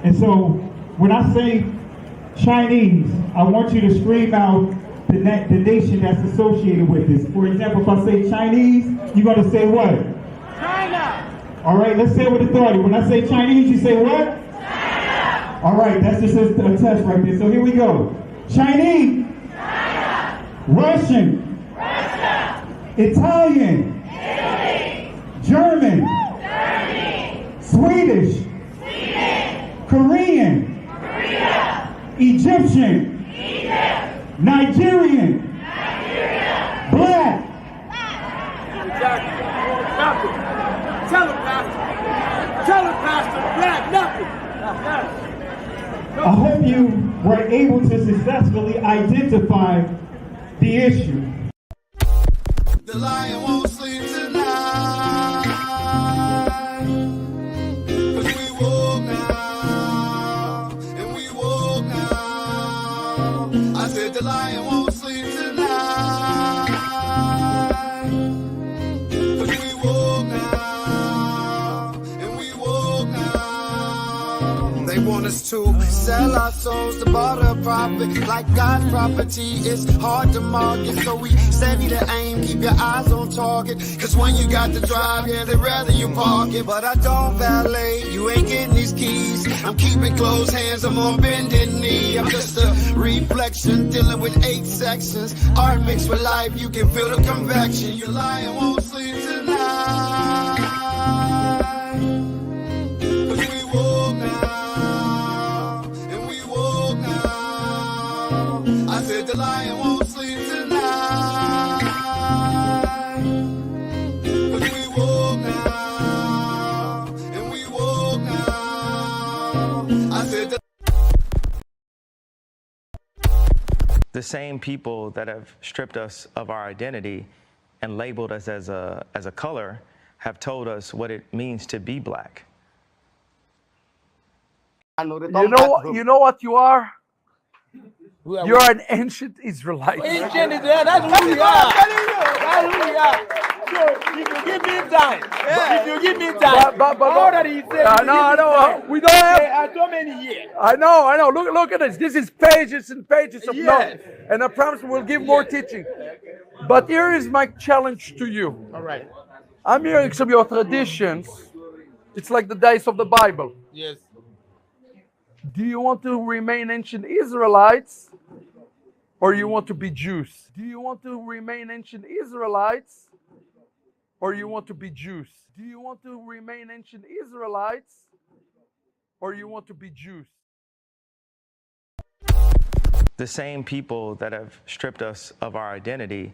And so when I say Chinese, I want you to scream out the nation that's associated with this. For example, if I say Chinese, you're going to say what? China. All right, let's say it with authority. When I say Chinese, you say what? China. All right, that's just a test right there. So here we go. Chinese. China. Russian. Russia. Italian. Italy. German. Germany. Swedish. Sweden. Korean. Korea. Egyptian. Egypt. Nigerian. Nigeria. Black. Nothing. Tell him, Pastor. Tell him, Pastor. Black, nothing. I hope you were able to successfully identify the issue. The lion won't sleep tonight. 'Cause we woke now, and we woke now. I said the lion won't sleep tonight. 'Cause we woke now, and we woke now. They want us to sell our souls to barter profit. Like God's property, it's hard to market. So we steady to aim, keep your eyes on target. 'Cause when you got to drive, yeah, they'd rather you park it. But I don't valet, you ain't getting these keys. I'm keeping close hands, I'm on bended knee. I'm just a reflection, dealing with 8 sections. Art mixed with life, you can feel the convection. Your lion won't sleep tonight. 'Cause we woke now, and we woke now. I said the lion won't sleep tonight. 'Cause we woke now, and we woke now. I said the same people that have stripped us of our identity and labeled us as a color have told us what it means to be black. You know what you are? You're an ancient Israelite. Ancient is there. That's who we are. That's who we are. So if you give me time, if you give me time, But all that he said. I know. We don't have. So many years. I know. Look at this. This is pages and pages of Yes. notes. And I promise we'll give more teaching. But here is my challenge to you. All right. I'm hearing some of your traditions. It's like the days of the Bible. Yes. Do you want to remain ancient Israelites, or you want to be Jews? Do you want to remain ancient Israelites, or you want to be Jews? Do you want to remain ancient Israelites, or you want to be Jews? The same people that have stripped us of our identity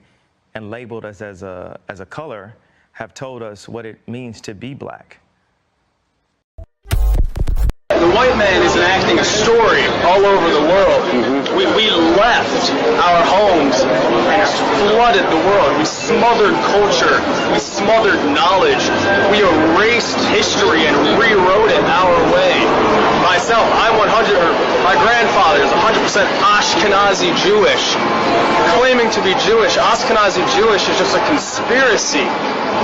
and labeled us as a color have told us what it means to be black. The white man is enacting a story all over the world. We left our homes and flooded the world. We smothered culture. We smothered knowledge. We erased history and rewrote it our way. Myself, my grandfather is 100% Ashkenazi Jewish. Claiming to be Jewish, Ashkenazi Jewish is just a conspiracy.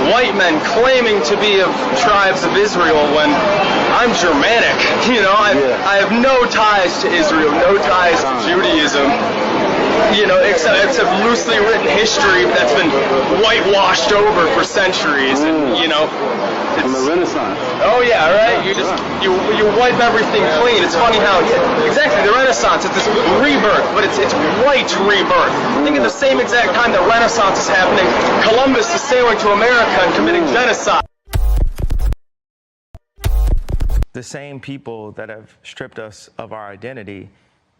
White men claiming to be of tribes of Israel when I'm Germanic. You know, I have no ties to Israel, no ties to Judaism. You know, except loosely written history that's been whitewashed over for centuries. And you know, from the Renaissance. Oh yeah, right. You wipe everything clean. It's funny how exactly the Renaissance. It's this rebirth, but it's white rebirth. Think at the same exact time the Renaissance is happening, Columbus is sailing to America and committing genocide. The same people that have stripped us of our identity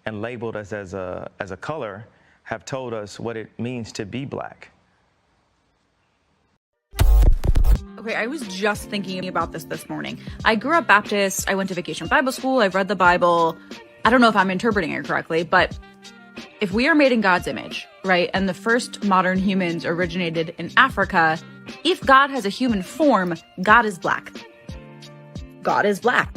and labeled us as a color have told us what it means to be black. Okay, I was just thinking about this morning. I grew up Baptist. I went to Vacation Bible School. I've read the Bible. I don't know if I'm interpreting it correctly, but if we are made in God's image, right, and the first modern humans originated in Africa, if God has a human form, God is black. God is black.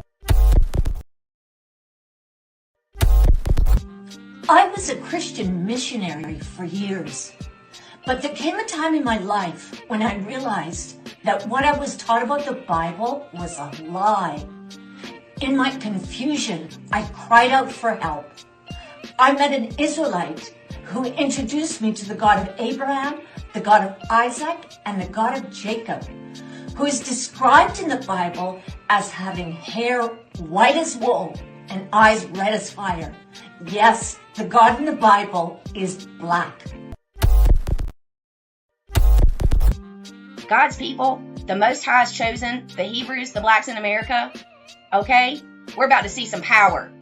I was a Christian missionary for years, but there came a time in my life when I realized that what I was taught about the Bible was a lie. in my confusion, I cried out for help. I met an Israelite who introduced me to the God of Abraham, the God of Isaac, and the God of Jacob, who is described in the Bible as having hair white as wool and eyes red as fire. Yes, the God in the Bible is black. God's people, the Most High has chosen, the Hebrews, the blacks in America, okay? We're about to see some power.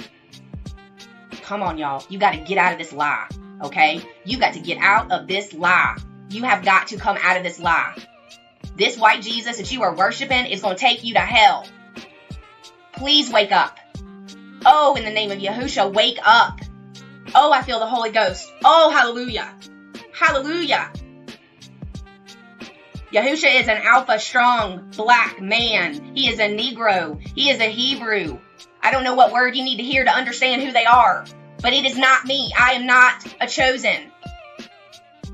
Come on, y'all. You got to get out of this lie, okay? You got to get out of this lie. You have got to come out of this lie. This white Jesus that you are worshiping is going to take you to hell. Please wake up. Oh, in the name of Yahushua, wake up. Oh, I feel the Holy Ghost. Oh, hallelujah. Hallelujah. Yahusha is an alpha, strong, black man. He is a Negro. He is a Hebrew. I don't know what word you need to hear to understand who they are, but it is not me. I am not a chosen.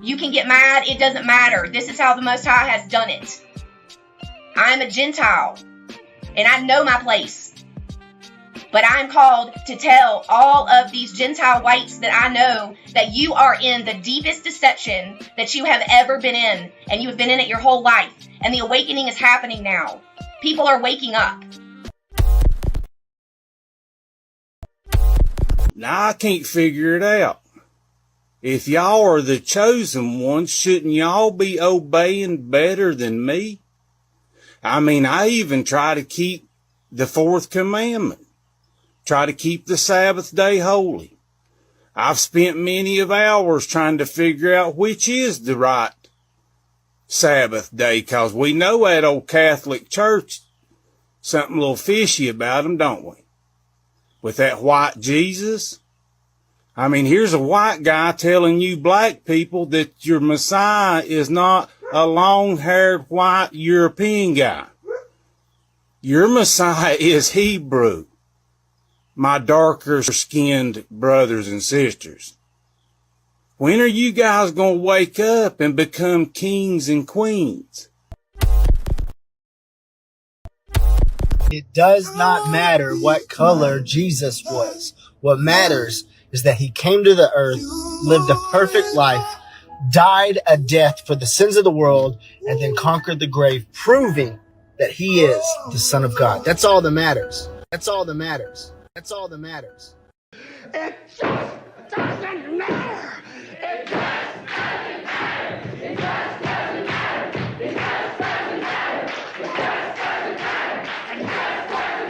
You can get mad. It doesn't matter. This is how the Most High has done it. I am a Gentile, and I know my place. But I'm called to tell all of these Gentile whites that I know that you are in the deepest deception that you have ever been in. And you have been in it your whole life. And the awakening is happening now. People are waking up. Now I can't figure it out. If y'all are the chosen ones, shouldn't y'all be obeying better than me? I mean, I even try to keep the 4th commandment. Try to keep the Sabbath day holy. I've spent many of hours trying to figure out which is the right Sabbath day, because we know that old Catholic Church, something a little fishy about them, don't we? With that white Jesus. I mean, here's a white guy telling you black people that your Messiah is not a long-haired white European guy. Your Messiah is Hebrew. My darker skinned brothers and sisters. When are you guys going to wake up and become kings and queens? It does not matter what color Jesus was. What matters is that he came to the earth, lived a perfect life, died a death for the sins of the world, and then conquered the grave, proving that he is the Son of God. That's all that matters. That's all that matters. That's all that matters. It just doesn't matter. It just doesn't matter. It just doesn't matter. It just doesn't matter. It just doesn't matter. It just doesn't matter.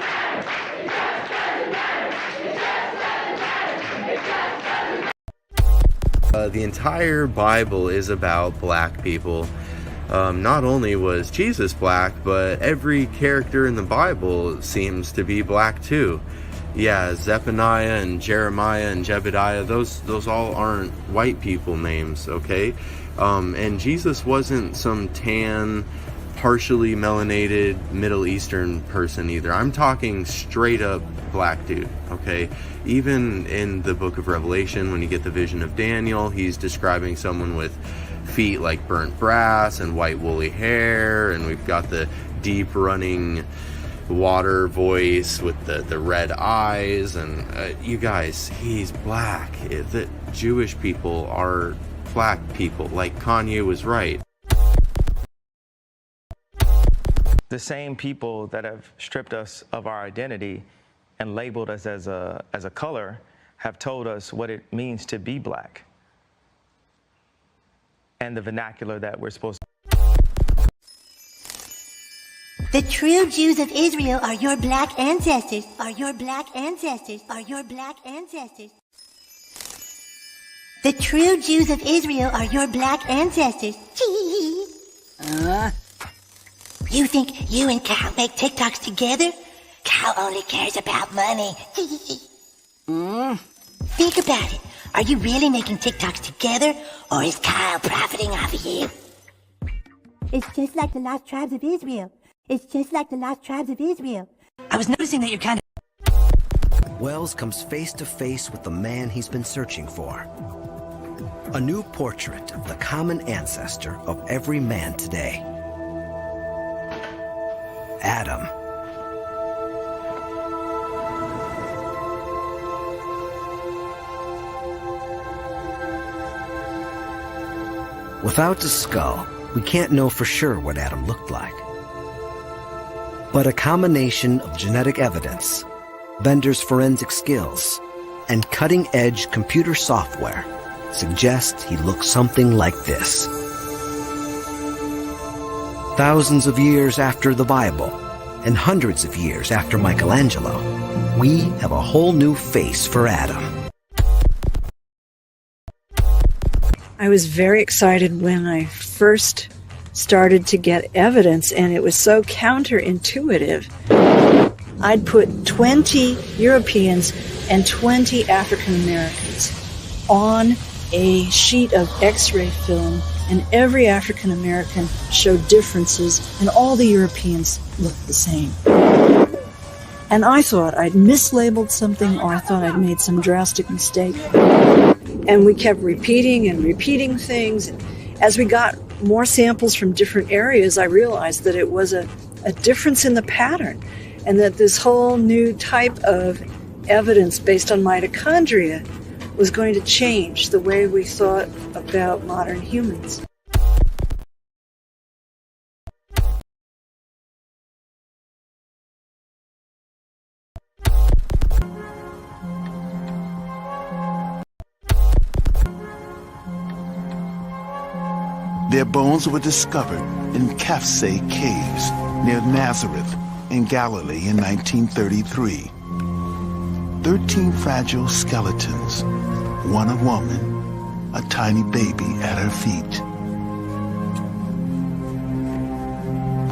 It just doesn't matter. It just doesn't matter. It just doesn't matter. The entire Bible is about black people. Not only was Jesus black, but every character in the Bible seems to be black too. Yeah, Zephaniah and Jeremiah and Jebediah, those all aren't white people names, okay? And Jesus wasn't some tan, partially melanated Middle Eastern person either. I'm talking straight up black dude, okay? Even in the book of Revelation, when you get the vision of Daniel, he's describing someone with feet like burnt brass and white woolly hair, and we've got the deep running water voice with the red eyes, and you guys, he's black. The Jewish people are black people, like Kanye was right. The same people that have stripped us of our identity and labeled us as a color have told us what it means to be black and the vernacular that we're supposed to. The true Jews of Israel are your black ancestors, are your black ancestors, are your black ancestors. The true Jews of Israel are your black ancestors. You think you and Kyle make TikToks together? Kyle only cares about money. Think about it. Are you really making TikToks together, or is Kyle profiting off of you? It's just like the lost tribes of Israel. It's just like the lost tribes of Israel. I was noticing that you're kind of... Wells comes face to face with the man he's been searching for. A new portrait of the common ancestor of every man today. Adam. Without the skull, we can't know for sure what Adam looked like. But a combination of genetic evidence, Bender's forensic skills, and cutting-edge computer software suggests he looked something like this. Thousands of years after the Bible, and hundreds of years after Michelangelo, we have a whole new face for Adam. I was very excited when I first started to get evidence, and it was so counterintuitive. I'd put 20 Europeans and 20 African Americans on a sheet of X-ray film, and every African American showed differences, and all the Europeans looked the same. And I thought I'd mislabeled something, or I thought I'd made some drastic mistake. And we kept repeating and repeating things. And as we got more samples from different areas, I realized that it was a difference in the pattern, and that this whole new type of evidence based on mitochondria was going to change the way we thought about modern humans. Their bones were discovered in Kafse caves near Nazareth in Galilee in 1933. 13 fragile skeletons, one a woman, a tiny baby at her feet.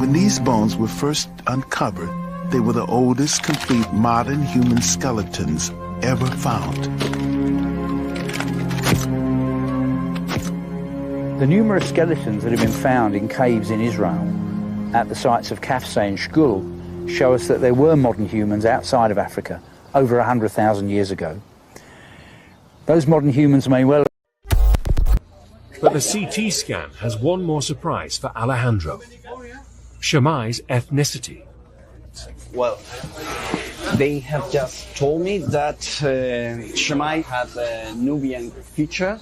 When these bones were first uncovered, they were the oldest complete modern human skeletons ever found. The numerous skeletons that have been found in caves in Israel at the sites of Kafse and Shkul show us that there were modern humans outside of Africa over 100,000 years ago. Those modern humans may well... But the CT scan has one more surprise for Alejandro. Shammai's ethnicity. Well, they have just told me that Shammai has a Nubian feature,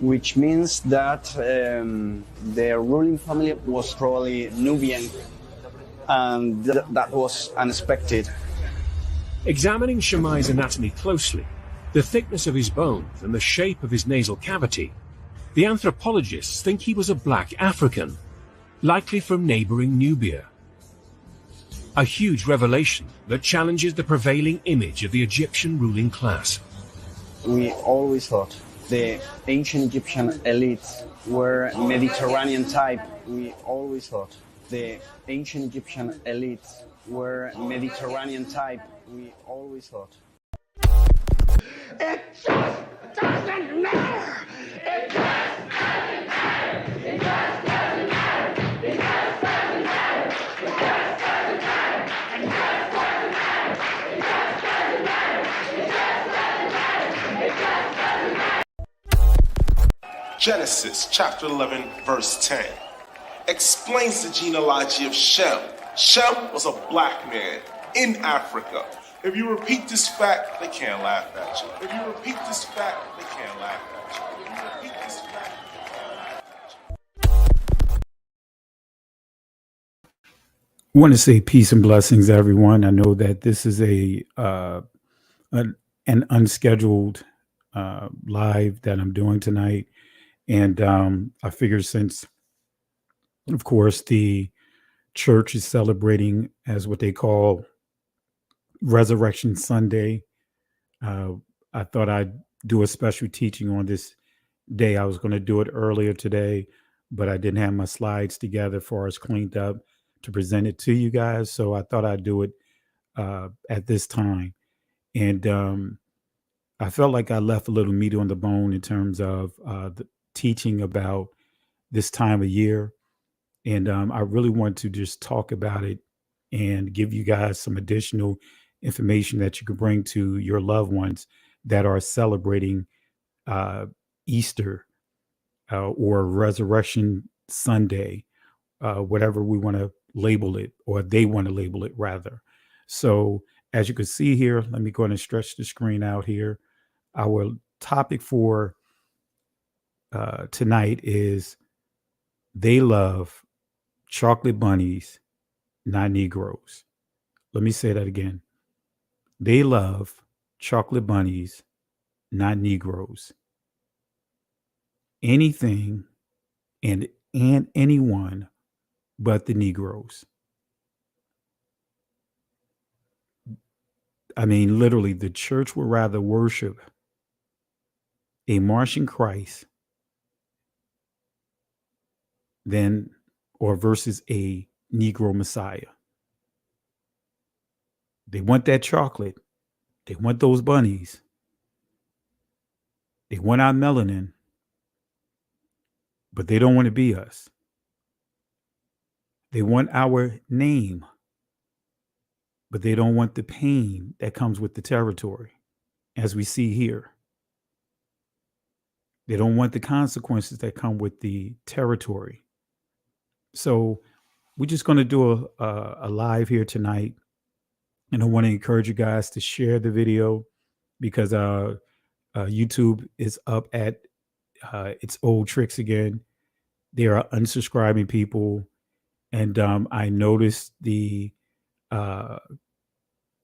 which means that their ruling family was probably Nubian, and that was unexpected. Examining Shammai's anatomy closely, the thickness of his bones and the shape of his nasal cavity, the anthropologists think he was a black African, likely from neighboring Nubia. A huge revelation that challenges the prevailing image of the Egyptian ruling class. We always thought the ancient Egyptian elites were Mediterranean type. We always thought the ancient Egyptian elites were Mediterranean type. We always thought. It just doesn't matter. It just doesn't matter. It just doesn't matter. It just doesn't matter. It just doesn't matter. It just doesn't matter. It just doesn't matter. It just doesn't matter. It just doesn't matter. Genesis chapter 11 verse 10 explains the genealogy of Shem. Shem was a black man in Africa. If you repeat this fact, they can't laugh at you. If you repeat this fact, they can't laugh at you. If you repeat this fact, they can't laugh at I want to say peace and blessings, everyone. I know that this is an unscheduled live that I'm doing tonight, and I figured since, of course, the church is celebrating as what they call Resurrection Sunday, I thought I'd do a special teaching on this day. I was going to do it earlier today, but I didn't have my slides together for us cleaned up to present it to you guys. So I thought I'd do it at this time. And I felt like I left a little meat on the bone in terms of the teaching about this time of year. And I really want to just talk about it and give you guys some additional information that you can bring to your loved ones that are celebrating Easter or Resurrection Sunday, whatever we want to label it, or they want to label it rather. So as you can see here, let me go ahead and stretch the screen out here. Our topic for tonight is they love chocolate bunnies, not Negroes. Let me say that again. They love chocolate bunnies, not Negroes. Anything and anyone but the Negroes. I mean, literally, the church would rather worship a Martian Christ than or versus a Negro Messiah. They want that chocolate. They want those bunnies. They want our melanin, but they don't want to be us. They want our name, but they don't want the pain that comes with the territory, as we see here. They don't want the consequences that come with the territory. So we're just going to do a live here tonight. And I want to encourage you guys to share the video because YouTube is up at its old tricks again. They are unsubscribing people. And I noticed the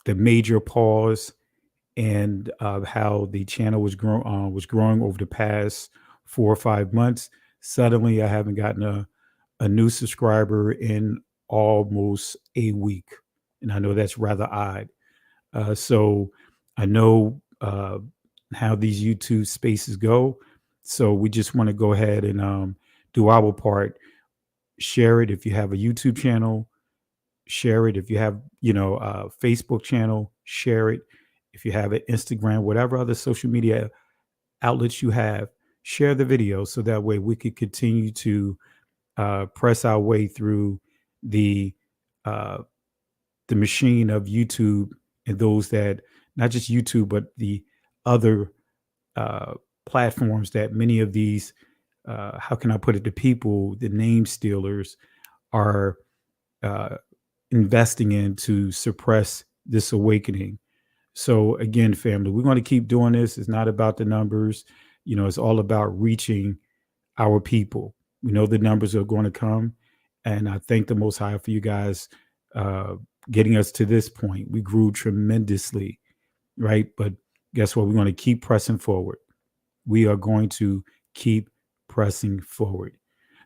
major pause and how the channel was growing over the past 4 or 5 months. Suddenly, I haven't gotten a new subscriber in almost a week, and I know that's rather odd. So I know how these YouTube spaces go. So we just want to go ahead and do our part. Share it if you have a YouTube channel. Share it if you have, a Facebook channel. Share it if you have an Instagram, whatever other social media outlets you have. Share the video so that way we could continue to press our way through the machine of YouTube and those that not just YouTube but the other platforms that many of these how can I put it, the people, the name stealers are investing in to suppress this awakening. So again, family, we're going to keep doing this. It's not about the numbers. It's all about reaching our people. We know the numbers are going to come. And I thank the Most High for you guys getting us to this point. We grew tremendously, right? But guess what? We're going to keep pressing forward. We are going to keep pressing forward.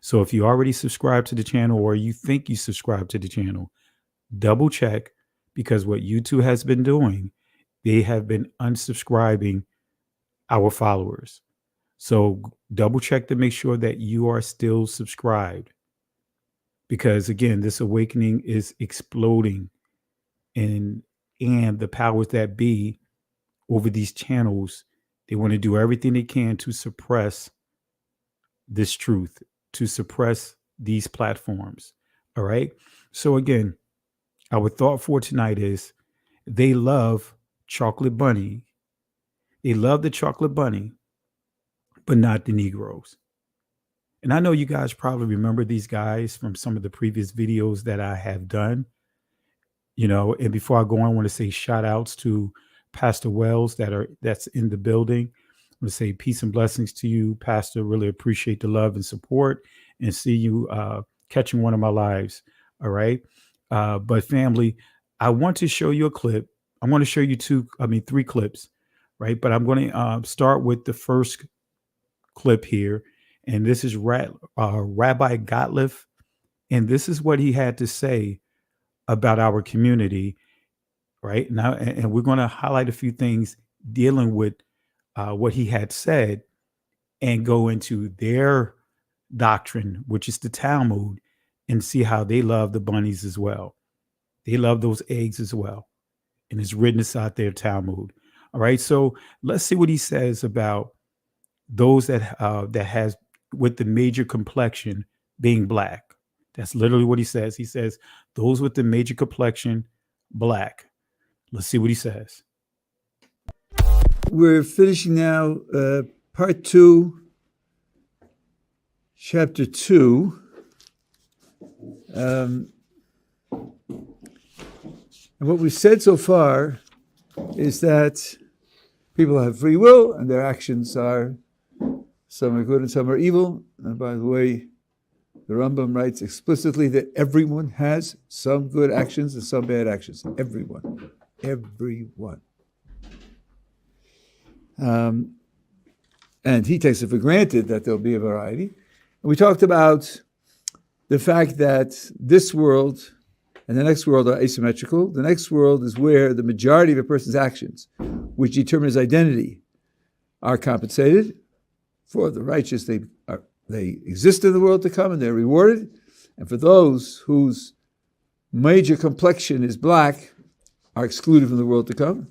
So if you already subscribe to the channel or you think you subscribe to the channel, double check, because what YouTube has been doing, they have been unsubscribing our followers. So double check to make sure that you are still subscribed. Because again, this awakening is exploding, and the powers that be over these channels, they want to do everything they can to suppress this truth, to suppress these platforms. All right. So again, our thought for tonight is they love chocolate bunny. They love the chocolate bunny, but not the Negroes. And I know you guys probably remember these guys from some of the previous videos that I have done. And before I go on, I want to say shout outs to Pastor Wells that's in the building. I want to say peace and blessings to you, Pastor. Really appreciate the love and support and see you catching one of my lives. All right. But family, I want to show you a clip. I want to show you three clips, right? But I'm going to start with the first clip here. And this is Rabbi Gottlieb. And this is what he had to say about our community right now. And we're going to highlight a few things dealing with what he had said and go into their doctrine, which is the Talmud, and see how they love the bunnies as well. They love those eggs as well. And it's written inside their Talmud. All right. So let's see what he says about those that has with the major complexion being black. That's literally what he says. He says those with the major complexion, black. Let's see what he says. We're finishing now part 2, chapter 2. And what we've said so far is that people have free will and their actions are Some are good and some are evil. And by the way, the Rambam writes explicitly that everyone has some good actions and some bad actions. Everyone. Everyone. And he takes it for granted that there'll be a variety. And we talked about the fact that this world and the next world are asymmetrical. The next world is where the majority of a person's actions, which determine his identity, are compensated. For the righteous, they exist in the world to come and they're rewarded. And for those whose major complexion is black, are excluded from the world to come.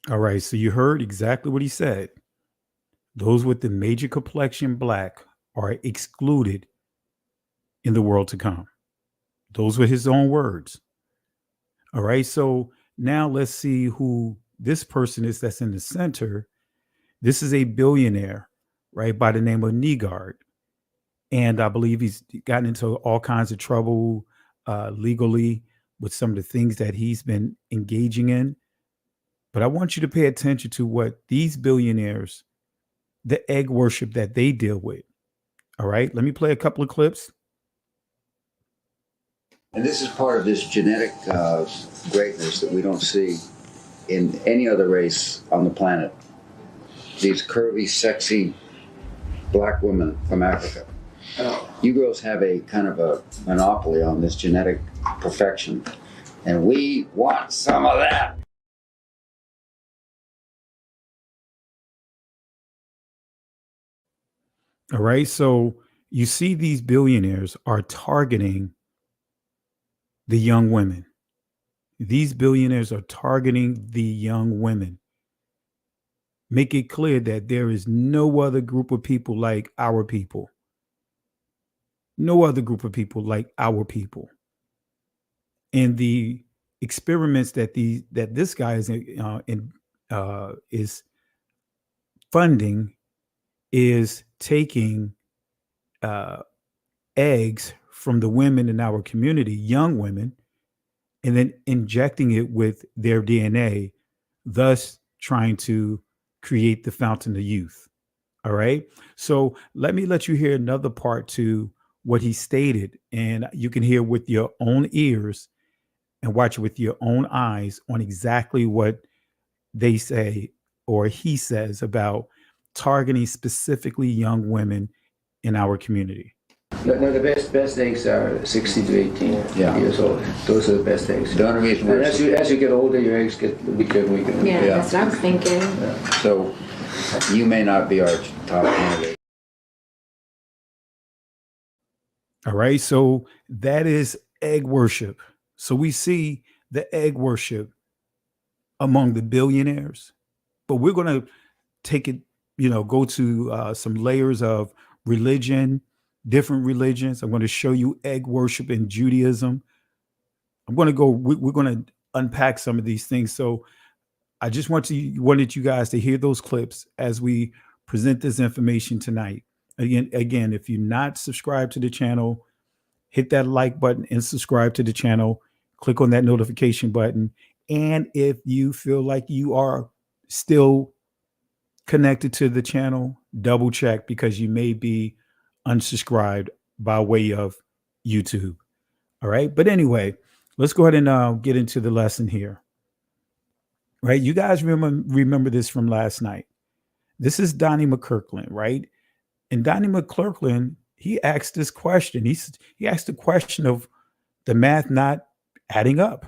All right, so you heard exactly what he said. Those with the major complexion black are excluded in the world to come. Those were his own words. All right, so now let's see who this person is that's in the center. This is a billionaire, right, by the name of Negard. And I believe he's gotten into all kinds of trouble legally with some of the things that he's been engaging in. But I want you to pay attention to what these billionaires, the egg worship that they deal with. All right, let me play a couple of clips. And this is part of this genetic greatness that we don't see in any other race on the planet. These curvy, sexy black women from Africa. You girls have a kind of a monopoly on this genetic perfection, and we want some of that. All right, so you see these billionaires are targeting the young women. These billionaires are targeting the young women. Make it clear that there is no other group of people like our people. No other group of people like our people. And the experiments that this guy is funding is taking eggs from the women in our community, young women, and then injecting it with their DNA, thus trying to create the fountain of youth. All right. So let me let you hear another part to what he stated, and you can hear with your own ears and watch it with your own eyes on exactly what they say or he says about targeting specifically young women in our community. No, the best eggs are 16 to 18 years old. Those are the best eggs. The only reason and as you get older, your eggs get weaker and weaker. Yeah, that's what I was thinking. Yeah. So you may not be our top candidate. All right, so that is egg worship. So we see the egg worship among the billionaires, but we're going to take it, go to some layers of religion, different religions. I'm going to show you egg worship in Judaism. We're going to unpack some of these things. So I just wanted you guys to hear those clips as we present this information tonight. Again, if you're not subscribed to the channel, hit that like button and subscribe to the channel. Click on that notification button. And if you feel like you are still connected to the channel, double check, because you may be unsubscribed by way of YouTube. All right. But anyway, let's go ahead and get into the lesson here. Right. You guys remember this from last night. This is Donnie McClurkin, right? And Donnie McClurkin, he asked this question. He asked the question of the math not adding up.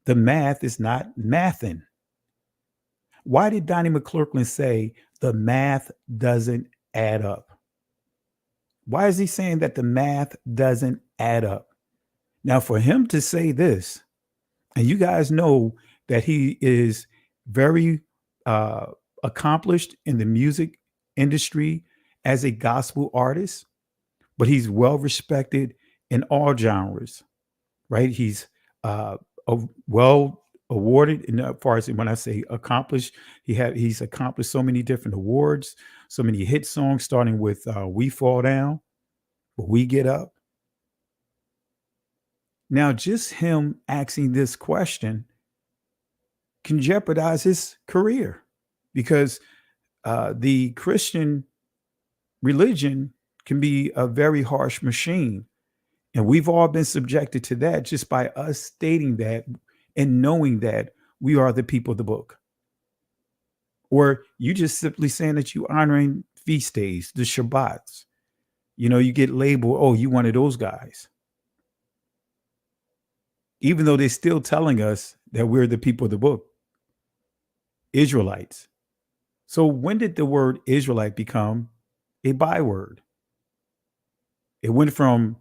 The math is not mathing. Why did Donnie McClurkin say the math doesn't add up? Why is he saying that the math doesn't add up? Now, for him to say this, and you guys know that he is very accomplished in the music industry as a gospel artist, but he's well respected in all genres, right? He's well awarded in as far as when I say accomplished, he's accomplished so many different awards, so many hit songs, starting with "We Fall Down," but "We Get Up." Now, just him asking this question can jeopardize his career, because The Christian religion can be a very harsh machine. And we've all been subjected to that just by us stating that and knowing that we are the people of the book. Or you just simply saying that you honoring feast days, the Shabbats. You get labeled, oh, you one of those guys. Even though they're still telling us that we're the people of the book, Israelites. So when did the word Israelite become a byword? It went from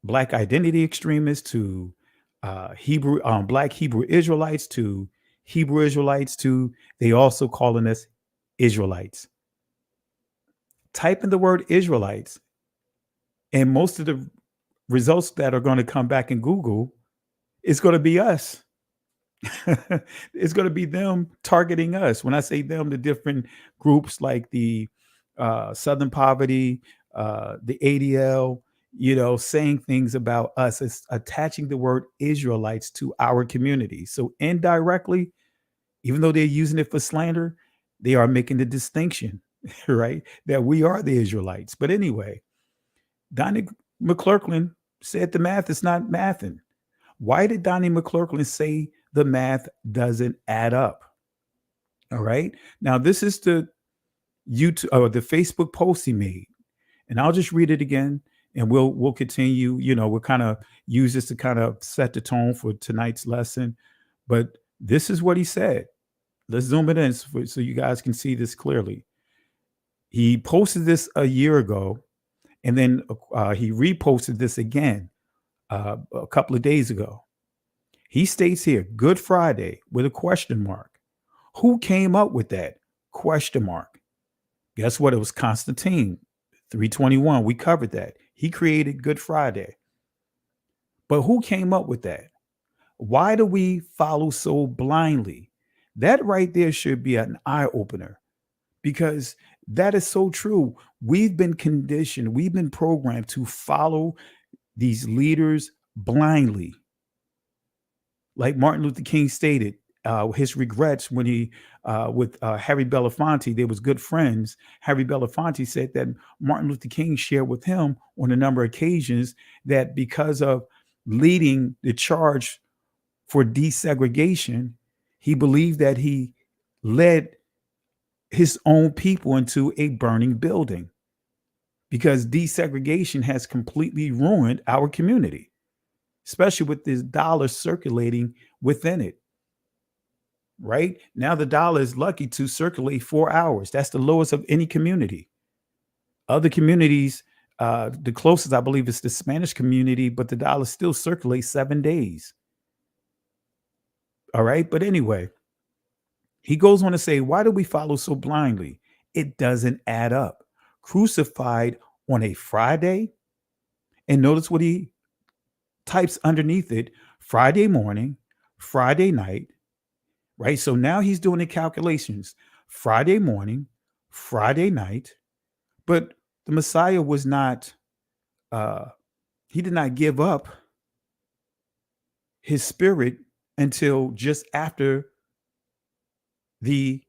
black identity extremists to black Hebrew Israelites to Hebrew Israelites to they also calling us Israelites. Type in the word Israelites, and most of the results that are going to come back in Google is going to be us. It's going to be them targeting us. When I say them, the different groups like the Southern Poverty, the ADL, saying things about us. It's attaching the word Israelites to our community. So indirectly, even though they're using it for slander, they are making the distinction, right? That we are the Israelites. But anyway, Donnie McClurkin said the math is not mathing. Why did Donnie McClurkin say the math doesn't add up? All right. Now, this is the YouTube or the Facebook post he made. And I'll just read it again and we'll continue. We'll kind of use this to kind of set the tone for tonight's lesson. But this is what he said. Let's zoom it in so you guys can see this clearly. He posted this a year ago, and then he reposted this again a couple of days ago. He states here, Good Friday with a question mark. Who came up with that? Question mark. Guess what? It was Constantine, 321. We covered that. He created Good Friday. But who came up with that? Why do we follow so blindly? That right there should be an eye opener because that is so true. We've been conditioned, we've been programmed to follow these leaders blindly. Like Martin Luther King stated, his regrets when he, with Harry Belafonte, they was good friends. Harry Belafonte said that Martin Luther King shared with him on a number of occasions that because of leading the charge for desegregation, he believed that he led his own people into a burning building because desegregation has completely ruined our community, especially with this dollar circulating within it. Right now, the dollar is lucky to circulate 4 hours. That's the lowest of any community. Other communities, the closest I believe is the Spanish community, but the dollar still circulates 7 days. All right. But anyway, he goes on to say, why do we follow so blindly? It doesn't add up. Crucified on a Friday. And notice what he types underneath it: Friday morning, Friday night. Right. So now he's doing the calculations. Friday morning, Friday night. But the Messiah was not, he did not give up his spirit until just after the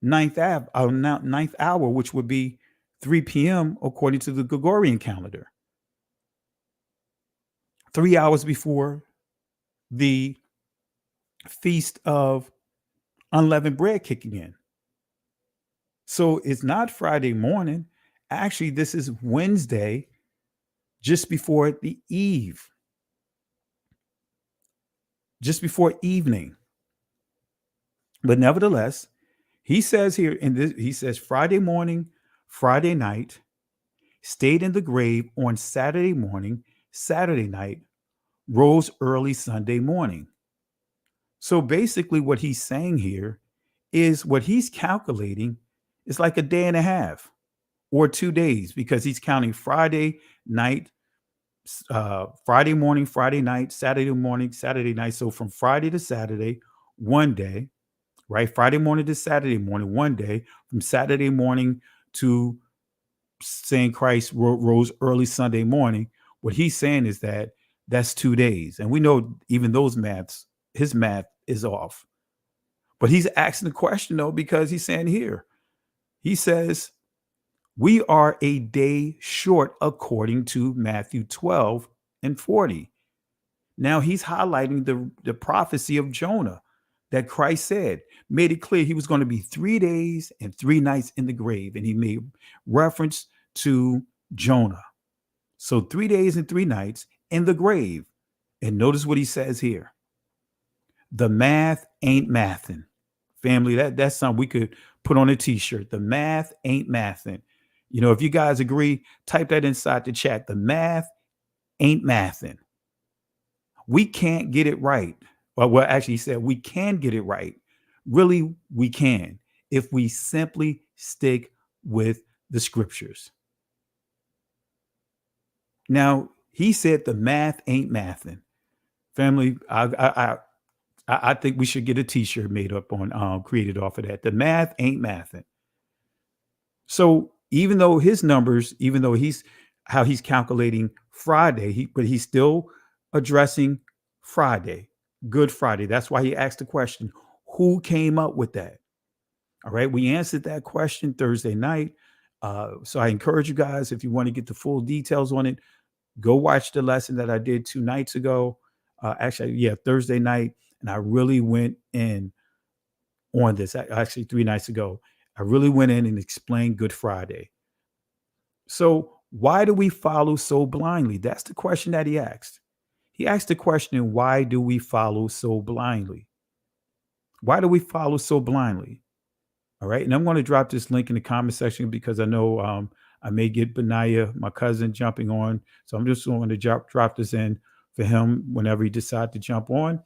ninth hour, which would be 3 p.m. according to the Gregorian calendar. 3 hours before the feast of unleavened bread kicking in. So it's not Friday morning. Actually, this is Wednesday, just before the eve, just before evening. But nevertheless, he says here in this, he says Friday morning, Friday night, stayed in the grave on Saturday morning, Saturday night, rose early Sunday morning. So basically what he's saying here is what he's calculating is like a day and a half or 2 days, because he's counting Friday night, Friday morning, Friday night, Saturday morning, Saturday night. So from Friday to Saturday, 1 day, right? Friday morning to Saturday morning, 1 day. From Saturday morning to saying Christ rose early Sunday morning. What he's saying is that that's 2 days. And we know even those maths, his math is off. But he's asking the question though, because he's saying here, He says, we are a day short according to Matthew 12 and 40. Now he's highlighting the prophecy of Jonah that Christ said, made it clear he was going to be 3 days and 3 nights in the grave. And he made reference to Jonah. So 3 days and 3 nights in the grave. And notice what he says here. The math ain't mathing. Family, that's something we could put on a t-shirt. The math ain't mathing. You know, if you guys agree, type that inside the chat. The math ain't mathing. We can't get it right. Well, actually, he said we can get it right. Really, we can if we simply stick with the scriptures. Now, he said the math ain't mathing. Family, I think we should get a t-shirt made up on created off of that. The math ain't mathing. So even though his numbers, even though he's calculating Friday, but he's still addressing Friday, Good Friday. That's why he asked the question, who came up with that? All right. We answered that question Thursday night. So I encourage you guys, if you want to get the full details on it, go watch the lesson that I did 2 nights ago. Thursday night. And I really went in on this. Actually, 3 nights ago. I really went in and explained Good Friday. So why do we follow so blindly? That's the question that he asked. He asked the question, why do we follow so blindly? Why do we follow so blindly? All right. And I'm going to drop this link in the comment section because I know I may get Benaiah, my cousin, jumping on. So I'm just going to drop this in for him whenever he decides to jump on.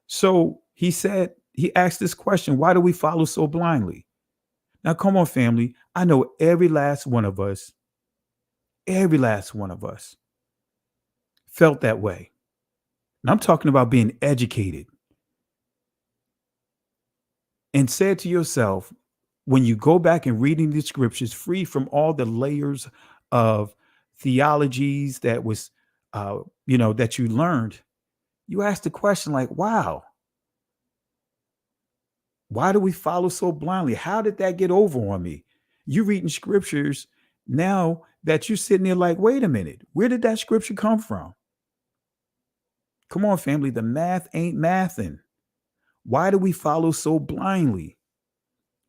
So he asked this question, why do we follow so blindly? Now, come on, family. I know every last one of us felt that way. And I'm talking about being educated. And said to yourself, when you go back and reading the scriptures, free from all the layers of theologies that was, that you learned, you ask the question like, wow, why do we follow so blindly? How did that get over on me? You reading scriptures now that you're sitting there like, wait a minute, where did that scripture come from? Come on, family, the math ain't mathing. Why do we follow so blindly?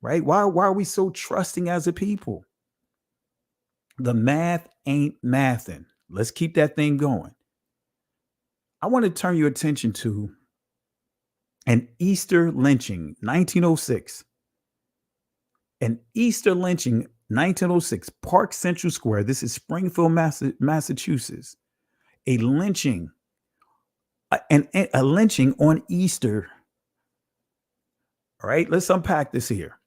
Right? Why are we so trusting as a people? The math ain't mathing. Let's keep that thing going. I want to turn your attention to an Easter lynching, 1906. An Easter lynching, 1906, Park Central Square. This is Springfield, Massachusetts. A lynching, a lynching on Easter. All right, let's unpack this here.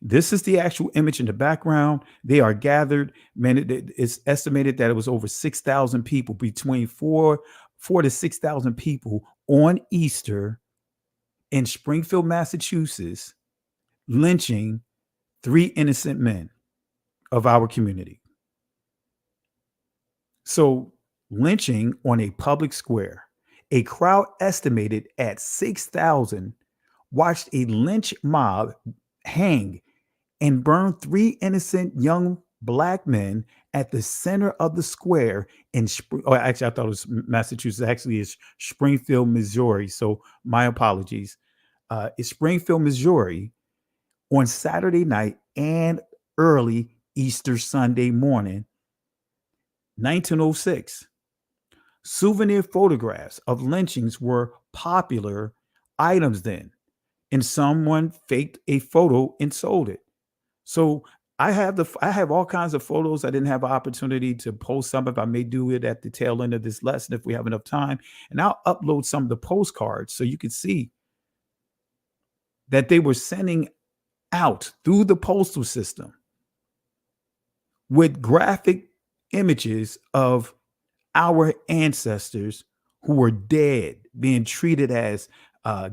This is the actual image in the background. They are gathered. Man, it's estimated that it was over 6,000 people, between 4,000 to 6,000 people on Easter in Springfield, Massachusetts, lynching 3 innocent men of our community. So lynching on a public square, a crowd estimated at 6,000 watched a lynch mob hang and burned 3 innocent young Black men at the center of the square actually, I thought it was Massachusetts. Actually, it's Springfield, Missouri. So my apologies. It's Springfield, Missouri on Saturday night and early Easter Sunday morning, 1906. Souvenir photographs of lynchings were popular items then, and someone faked a photo and sold it. So I have all kinds of photos. I didn't have an opportunity to post some, if I may do it at the tail end of this lesson if we have enough time. And I'll upload some of the postcards so you can see that they were sending out through the postal system with graphic images of our ancestors who were dead, being treated as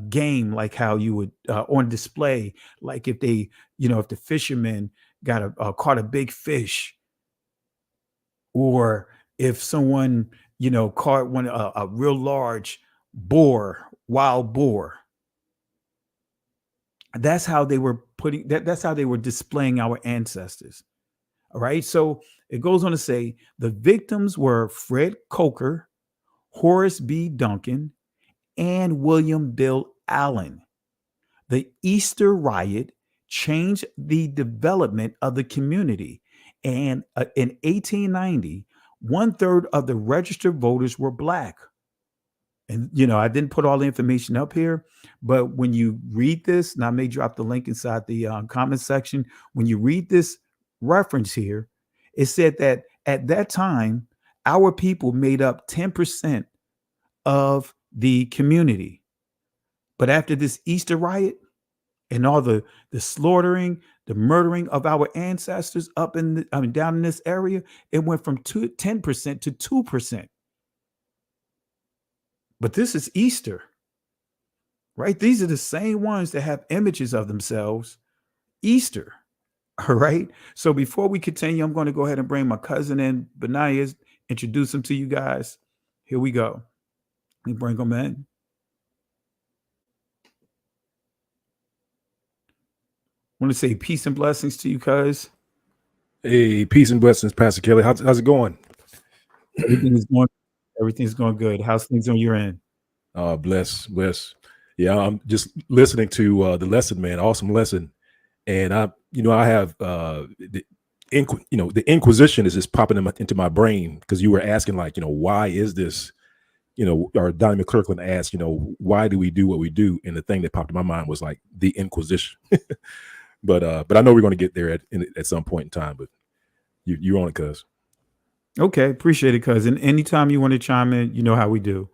game, like how you would on display, like if they, if the fishermen caught a big fish, or if someone, caught a real large wild boar. That's how they were putting that. That's how they were displaying our ancestors. All right. So it goes on to say the victims were Fred Coker, Horace B. Duncan, and William Bill Allen. The Easter riot changed the development of the community. And in 1890, 1/3 of the registered voters were Black. And, I didn't put all the information up here, but when you read this, and I may drop the link inside the comment section, when you read this reference here, it said that at that time, our people made up 10% of the community. But after this Easter riot and all the slaughtering, the murdering of our ancestors up down in this area, it went from 10% to 2%. But this is Easter, right? These are the same ones that have images of themselves. Easter, all right? So before we continue, I'm going to go ahead and bring my cousin in, Benayas, introduce him to you guys. Here we go. Let me bring him in. I want to say peace and blessings to you, cuz. Hey, peace and blessings, Pastor Kelly. How's it going? Everything's going good. How's things on your end? Bless. Yeah, I'm just listening to the lesson, man. Awesome lesson. And I have the Inquisition is just popping into my brain because you were asking, like, why is this? Or Donnie McClurkin asked, why do we do what we do? And the thing that popped in my mind was like the Inquisition. But I know we're going to get there at some point in time. But you're on it, cuz. Okay, appreciate it, cuz. And anytime you want to chime in, you know how we do.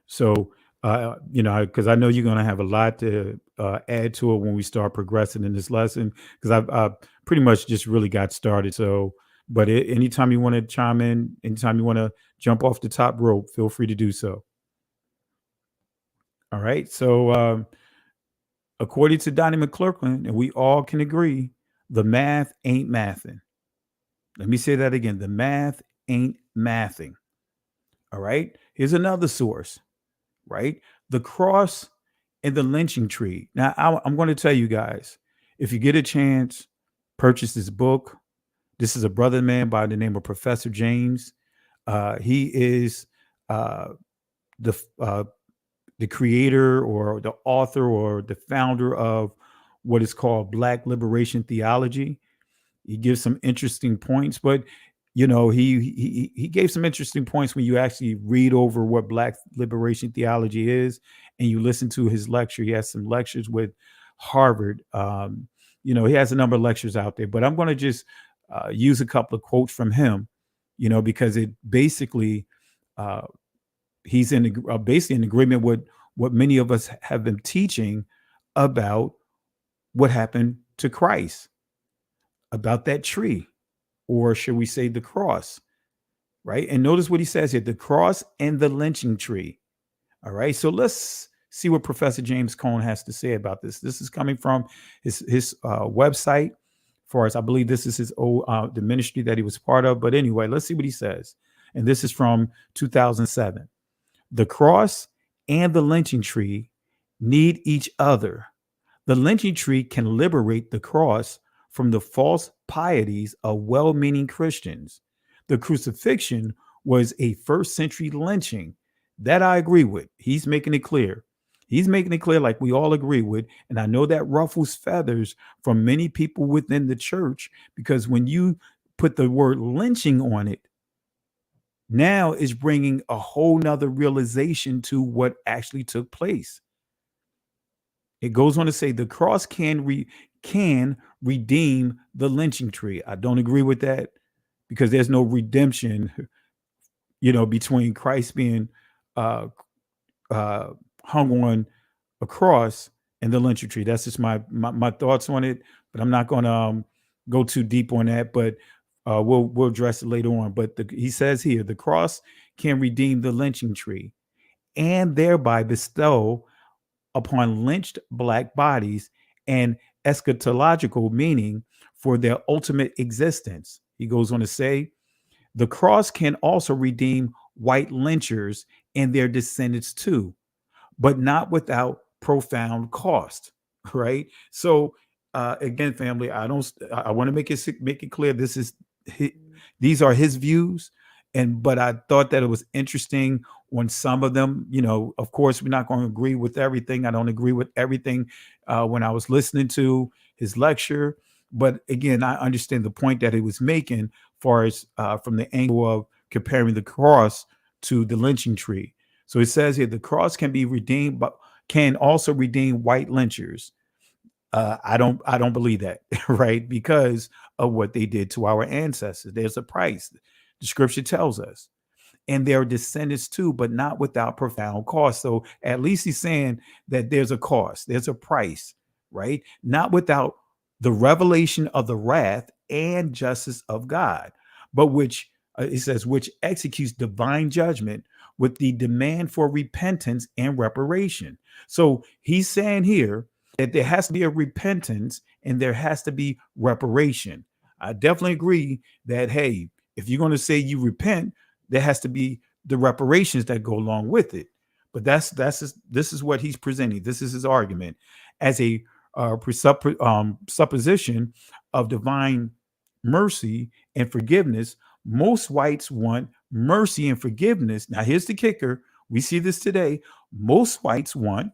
So, because I know you're going to have a lot to add to it when we start progressing in this lesson, because I've pretty much just really got started. So, but anytime you want to chime in, anytime you want to jump off the top rope, feel free to do so. All right. So, according to Donnie McClurkin, and we all can agree, the math ain't mathing. Let me say that again. The math ain't mathing. All right. Here's another source, right? The cross and the lynching tree. Now, I'm going to tell you guys, if you get a chance, purchase this book. This is a brother man by the name of Professor James. He is the creator or the author or the founder of what is called Black Liberation Theology. He gives some interesting points, but he gave some interesting points when you actually read over what Black Liberation Theology is and you listen to his lecture. He has some lectures with Harvard. He has a number of lectures out there, but I'm going to just use a couple of quotes from him, because it basically he's basically in agreement with what many of us have been teaching about what happened to Christ, about that tree, or should we say the cross, right? And notice what he says here, the cross and the lynching tree. All right. So let's see what Professor James Cone has to say about this. This is coming from his website. For us, I believe this is his the ministry that he was part of. But anyway, let's see what he says. And this is from 2007. The cross and the lynching tree need each other. The lynching tree can liberate the cross from the false pieties of well-meaning Christians. The crucifixion was a first century lynching. That I agree with. He's making it clear. He's making it clear, like we all agree with. And I know that ruffles feathers from many people within the church, because when you put the word lynching on it, now is bringing a whole nother realization to what actually took place. It goes on to say the cross can redeem the lynching tree. I don't agree with that, because there's no redemption, between Christ being hung on a cross and the lynching tree. That's just my thoughts on it, but I'm not going to go too deep on that. But we'll address it later on. But he says here, the cross can redeem the lynching tree and thereby bestow upon lynched Black bodies an eschatological meaning for their ultimate existence. He goes on to say, the cross can also redeem white lynchers and their descendants too, but not without profound cost, right? So again, family, I want to make it clear. These are his views, but I thought that it was interesting on some of them. Of course, we're not going to agree with everything. I don't agree with everything when I was listening to his lecture, but again, I understand the point that he was making, far as from the angle of comparing the cross to the lynching tree. So it says here the cross can be redeemed, but can also redeem white lynchers. I don't believe that, right? Because of what they did to our ancestors. There's a price. The scripture tells us. And their descendants too, but not without profound cost. So at least he's saying that there's a cost, there's a price, right? Not without the revelation of the wrath and justice of God, but which it says, which executes divine judgment with the demand for repentance and reparation. So he's saying here that there has to be a repentance and there has to be reparation. I definitely agree that, hey, if you're going to say you repent, there has to be the reparations that go along with it. But this is what he's presenting. This is his argument as a supposition of divine mercy and forgiveness. Most whites want mercy and forgiveness. Now, here's the kicker. We see this today. Most whites want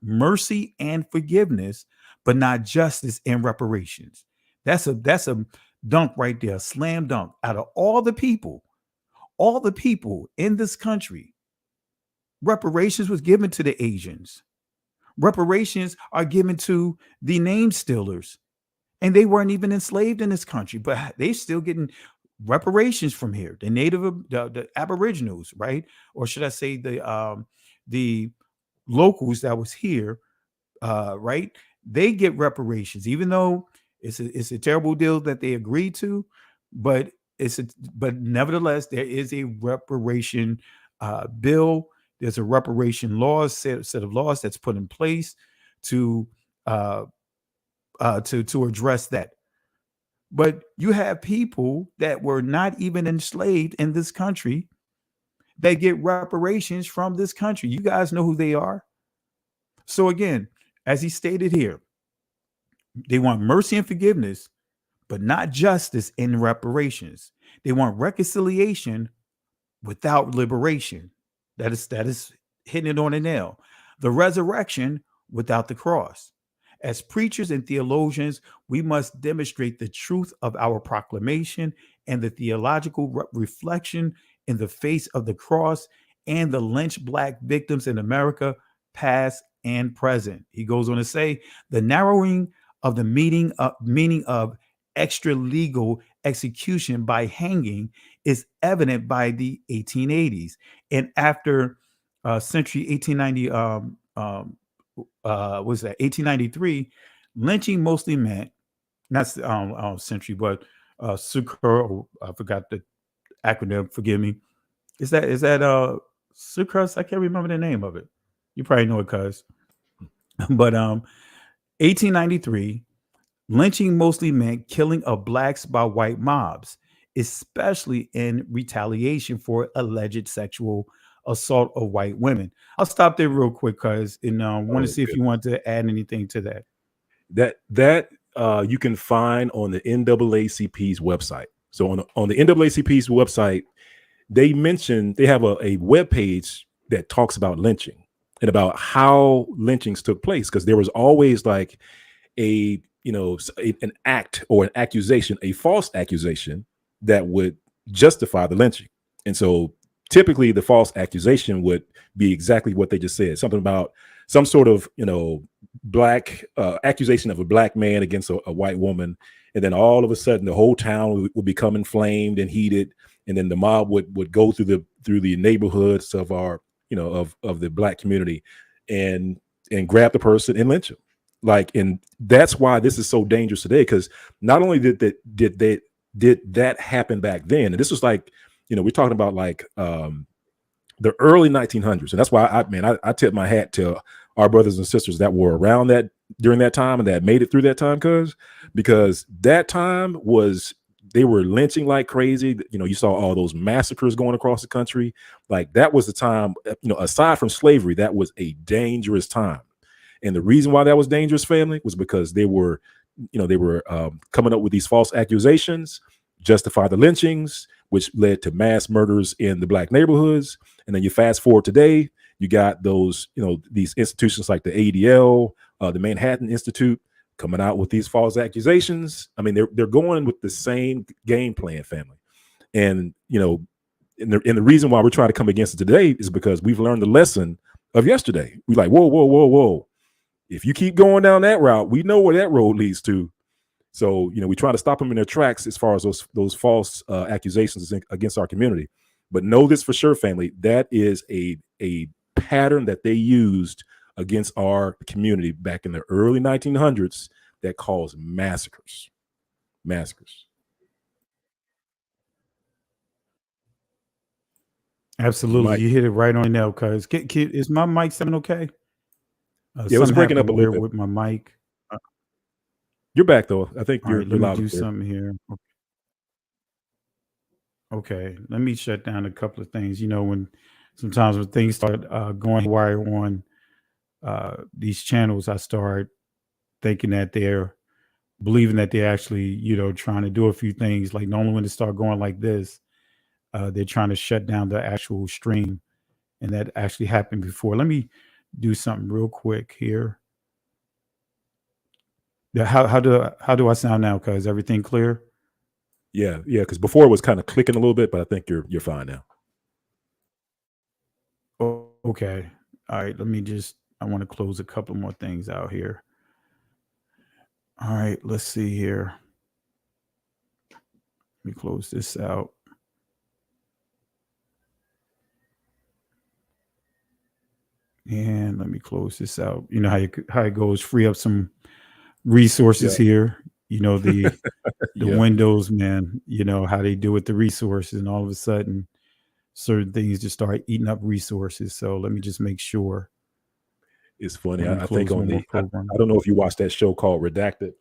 mercy and forgiveness, but not justice and reparations. That's a dunk right there, a slam dunk. Out of all the people in this country, reparations was given to the Asians. Reparations are given to the name stealers, and they weren't even enslaved in this country, but they still getting reparations from here. The the Aboriginals, right? Or should I say the locals that was here, right? They get reparations, even though it's a terrible deal that they agreed to, but but nevertheless, there is a reparation bill. There's a reparation set of laws that's put in place to to address that. But you have people that were not even enslaved in this country that get reparations from this country. You guys know who they are. So again, as he stated here, they want mercy and forgiveness, but not justice and reparations. They want reconciliation without liberation. That is hitting it on the nail. The resurrection without the cross. As preachers and theologians, we must demonstrate the truth of our proclamation and the theological reflection in the face of the cross and the lynched Black victims in America, past and present. He goes on to say, the narrowing of the meaning of extra legal execution by hanging is evident by the 1880s. And after century 1890, was that 1893, lynching mostly meant, not century, but Sucre, I forgot the acronym, forgive me. Is that Sucrus? I can't remember the name of it. You probably know it, cuz. But 1893, lynching mostly meant killing of blacks by white mobs, especially in retaliation for alleged sexual assault of white women. I'll stop there real quick, cuz, and want to see if you want to add anything to that. That you can find on the NAACP's website. So on the NAACP's website, they have a web page that talks about lynching and about how lynchings took place, because there was always like an act or an accusation, a false accusation that would justify the lynching. And so typically the false accusation would be exactly what they just said, something about some sort of black accusation of a black man against a white woman, and then all of a sudden the whole town would become inflamed and heated, and then the mob would go through the neighborhoods of our of the black community and grab the person and lynch him. And that's why this is so dangerous today, because not only did that happen back then, and this was we're talking about the early 1900s, and that's why I tip my hat to our brothers and sisters that were around that during that time and that made it through that time, because that time they were lynching like crazy. You saw all those massacres going across the country. That was the time, aside from slavery, that was a dangerous time. And the reason why that was dangerous, family, was because they were coming up with these false accusations, justify the lynchings, which led to mass murders in the black neighborhoods. And then you fast forward today, you got those, these institutions like the ADL, the Manhattan Institute, coming out with these false accusations. I mean, they're going with the same game plan, family. And and the reason why we're trying to come against it today is because we've learned the lesson of yesterday. We're like, whoa. If you keep going down that route, we know where that road leads to. So, we try to stop them in their tracks as far as those false accusations against our community. But know this for sure, family, that is a pattern that they used against our community back in the early 1900s that caused massacres. Absolutely. Mike. You hit it right on the nail, cuz. Is my mic sounding okay? Yeah, it was Something breaking up a happened little weird bit. with my mic. You're back though. I think All you're right, let me loud do and clear. something here. Okay, let me shut down a couple of things. When sometimes when things start going haywire on these channels, I start thinking that they're believing that they're actually, trying to do a few things. Like normally when they start going like this, they're trying to shut down the actual stream, and that actually happened before. Let me do something real quick here. Yeah, how do I sound now? Cause everything clear? Yeah, because before it was kind of clicking a little bit, but I think you're fine now. Oh, okay. All right. I want to close a couple more things out here. All right. Let's see here. Let me close this out. And let me close this out. You know how it goes. Free up some resources Yeah. here. The Yeah. Windows, man. How they do with the resources, and all of a sudden, certain things just start eating up resources. So let me just make sure. It's funny. Let me I think close on one more I program. don't know if you watched that show called Redacted.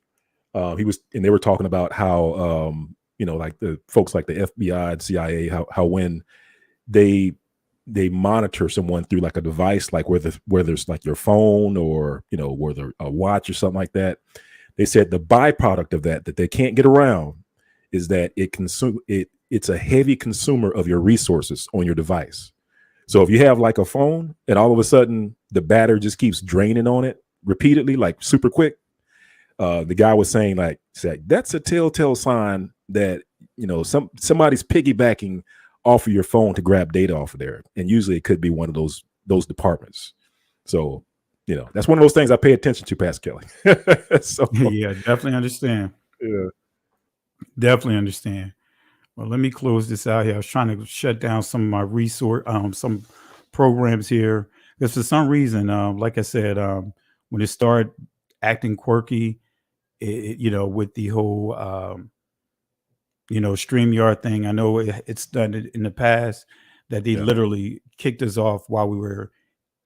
They were talking about how like the folks like the FBI and CIA, how when they monitor someone through like a device, like where there's like your phone or where a watch or something like that. They said the byproduct of that they can't get around is that it's a heavy consumer of your resources on your device. So if you have like a phone and all of a sudden the battery just keeps draining on it repeatedly, like super quick, the guy was saying that's a telltale sign that somebody's piggybacking off of your phone to grab data off of there, and usually it could be one of those departments. So that's one of those things I pay attention to, Pastor Kelly. So Yeah, definitely understand. yeah. Definitely understand. Well, let me close this out here. I was trying to shut down some of my some programs here because for some reason, like I said, when it started acting quirky, with the whole, StreamYard thing. I know it's done it in the past that they Yeah. literally kicked us off while we were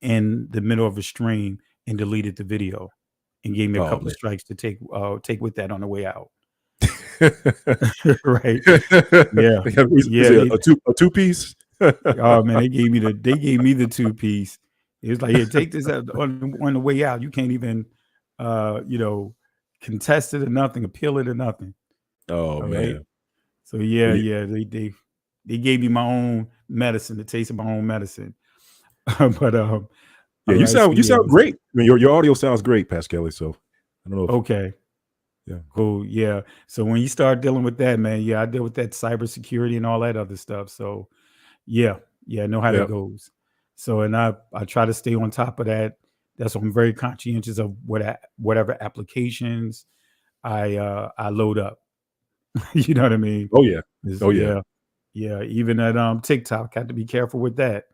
in the middle of a stream and deleted the video and gave me a Oh couple of man. strikes to take with that on the way out. Right. Yeah. Is Yeah. it a two piece? Oh man, they gave me the two piece. It was like, here, take this out on the way out. You can't even contest it or nothing, appeal it or nothing. Oh All right. man. So yeah, Well, yeah, they gave me my own medicine, the taste of my own medicine. But all yeah, right, so you yeah, sound great. I mean, your audio sounds great, Pastor Kelly. So I don't know if okay. yeah. Cool. Yeah. So when you start dealing with that, man, yeah, I deal with that cybersecurity and all that other stuff. So yeah, I know how that Yep. goes. So and I try to stay on top of that. That's why I'm very conscientious of whatever applications I load up. You know what I mean? Oh yeah. Oh yeah. Yeah, yeah. Even at TikTok, had to be careful with that.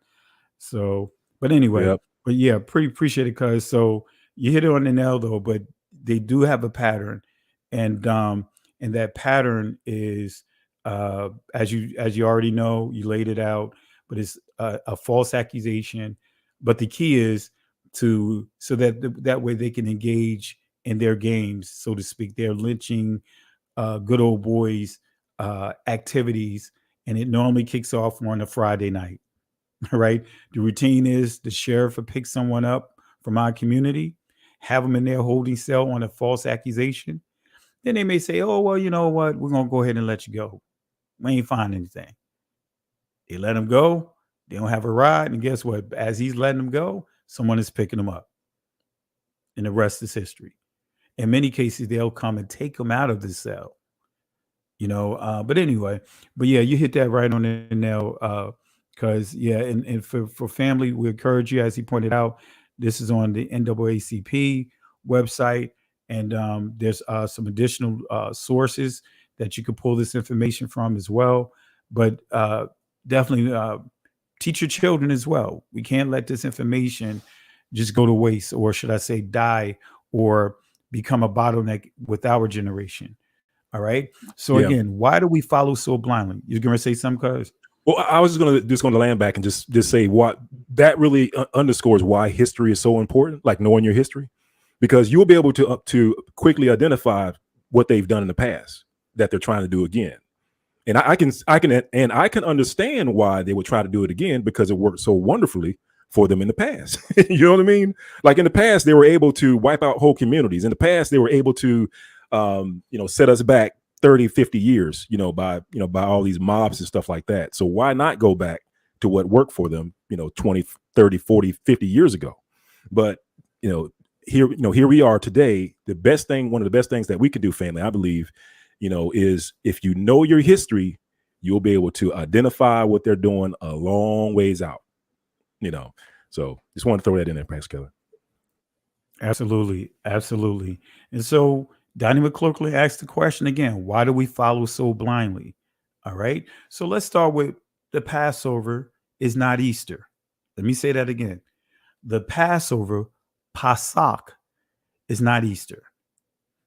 So, but anyway, Yep. but yeah, pretty appreciate it, cuz so you hit it on the nail though, but they do have a pattern, and that pattern is as you already know, you laid it out, but it's a false accusation. But the key is so that that way they can engage in their games, so to speak. They're lynching good old boys activities, and it normally kicks off on a Friday night. Right? The routine is the sheriff will pick someone up from our community, have them in their holding cell on a false accusation, then they may say, oh, well, you know what? We're going to go ahead and let you go. We ain't find anything. They let him go. They don't have a ride. And guess what? As he's letting them go, someone is picking them up. And the rest is history. In many cases, they'll come and take them out of the cell. But anyway, but yeah, you hit that right on the nail. Because yeah, and for family, we encourage you, as he pointed out, this is on the NAACP website, and there's some additional sources that you can pull this information from as well. But definitely teach your children as well. We can't let this information just go to waste, or should I say, die, or become a bottleneck with our generation. All right. So Yeah. again, why do we follow so blindly? You're going to say something, cuz? Well, I was just going to land back and just say what that really underscores why history is so important, like knowing your history, because you'll be able to quickly identify what they've done in the past that they're trying to do again. And I can understand why they would try to do it again, because it worked so wonderfully for them in the past. You know what I mean? Like in the past, they were able to wipe out whole communities. In the past, they were able to set us back 30, 50 years, by all these mobs and stuff like that. So why not go back to what worked for them, 20, 30, 40, 50 years ago? But, here we are today. One of the best things that we can do, family, I believe, is if you know your history, you'll be able to identify what they're doing a long ways out, So just want to throw that in there, Pascal. Absolutely. Absolutely. And so Donnie McClurkley asked the question again, why do we follow so blindly? All right. So let's start with the Passover is not Easter. Let me say that again. The Passover, Pasach, is not Easter.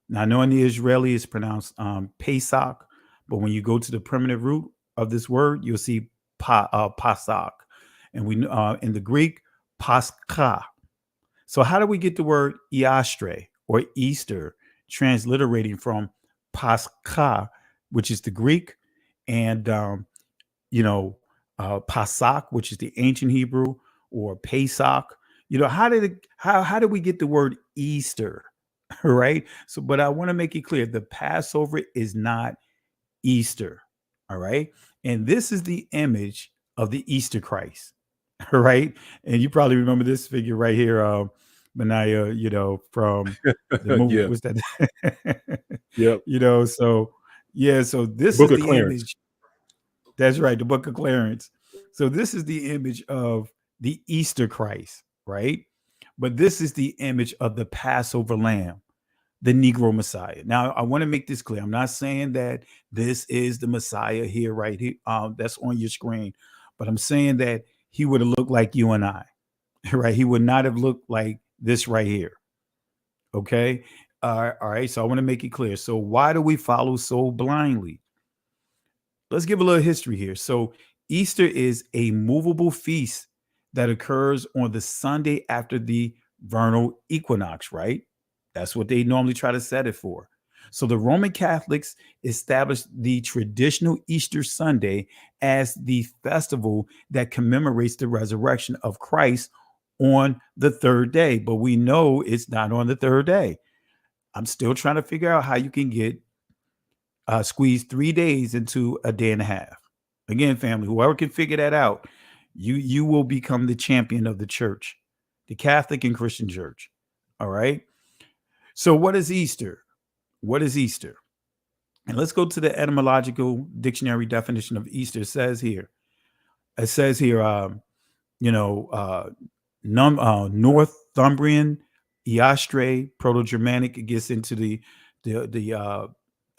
Now, I know in the Israeli it's pronounced Pesach, but when you go to the primitive root of this word, you'll see Pasach. And we in the Greek, Pascha. So how do we get the word Eastre or Easter, transliterating from Pascha, which is the Greek, and Pasach, which is the ancient Hebrew, or Pesach? How did we get the word Easter? Right. So, but I want to make it clear: the Passover is not Easter. All right, and this is the image of the Easter Christ. All right, and you probably remember this figure right here. Benaiah, from the movie. Yeah. Was that? Yep. So yeah, so this Book is of the Clarence. image. That's right, the Book of Clarence. So this is the image of the Easter Christ, right? But this is the image of the Passover lamb, the Negro Messiah. Now, I want to make this clear. I'm not saying that this is the Messiah here, right here, that's on your screen, but I'm saying that he would have looked like you and I, right? He would not have looked like this right here. Okay. All right. So I want to make it clear. So why do we follow so blindly? Let's give a little history here. So Easter is a movable feast that occurs on the Sunday after the vernal equinox, right? That's what they normally try to set it for. So the Roman Catholics established the traditional Easter Sunday as the festival that commemorates the resurrection of Christ on the third day. But we know it's not on the third day. I'm still trying to figure out how you can get squeeze 3 days into a day and a half. Again, family, whoever can figure that out, you will become the champion of the church, the Catholic and Christian church. All right. So what is Easter? What is Easter? And let's go to the etymological dictionary definition of Easter. It says here, Northumbrian, Eastre, Proto-Germanic. It gets into the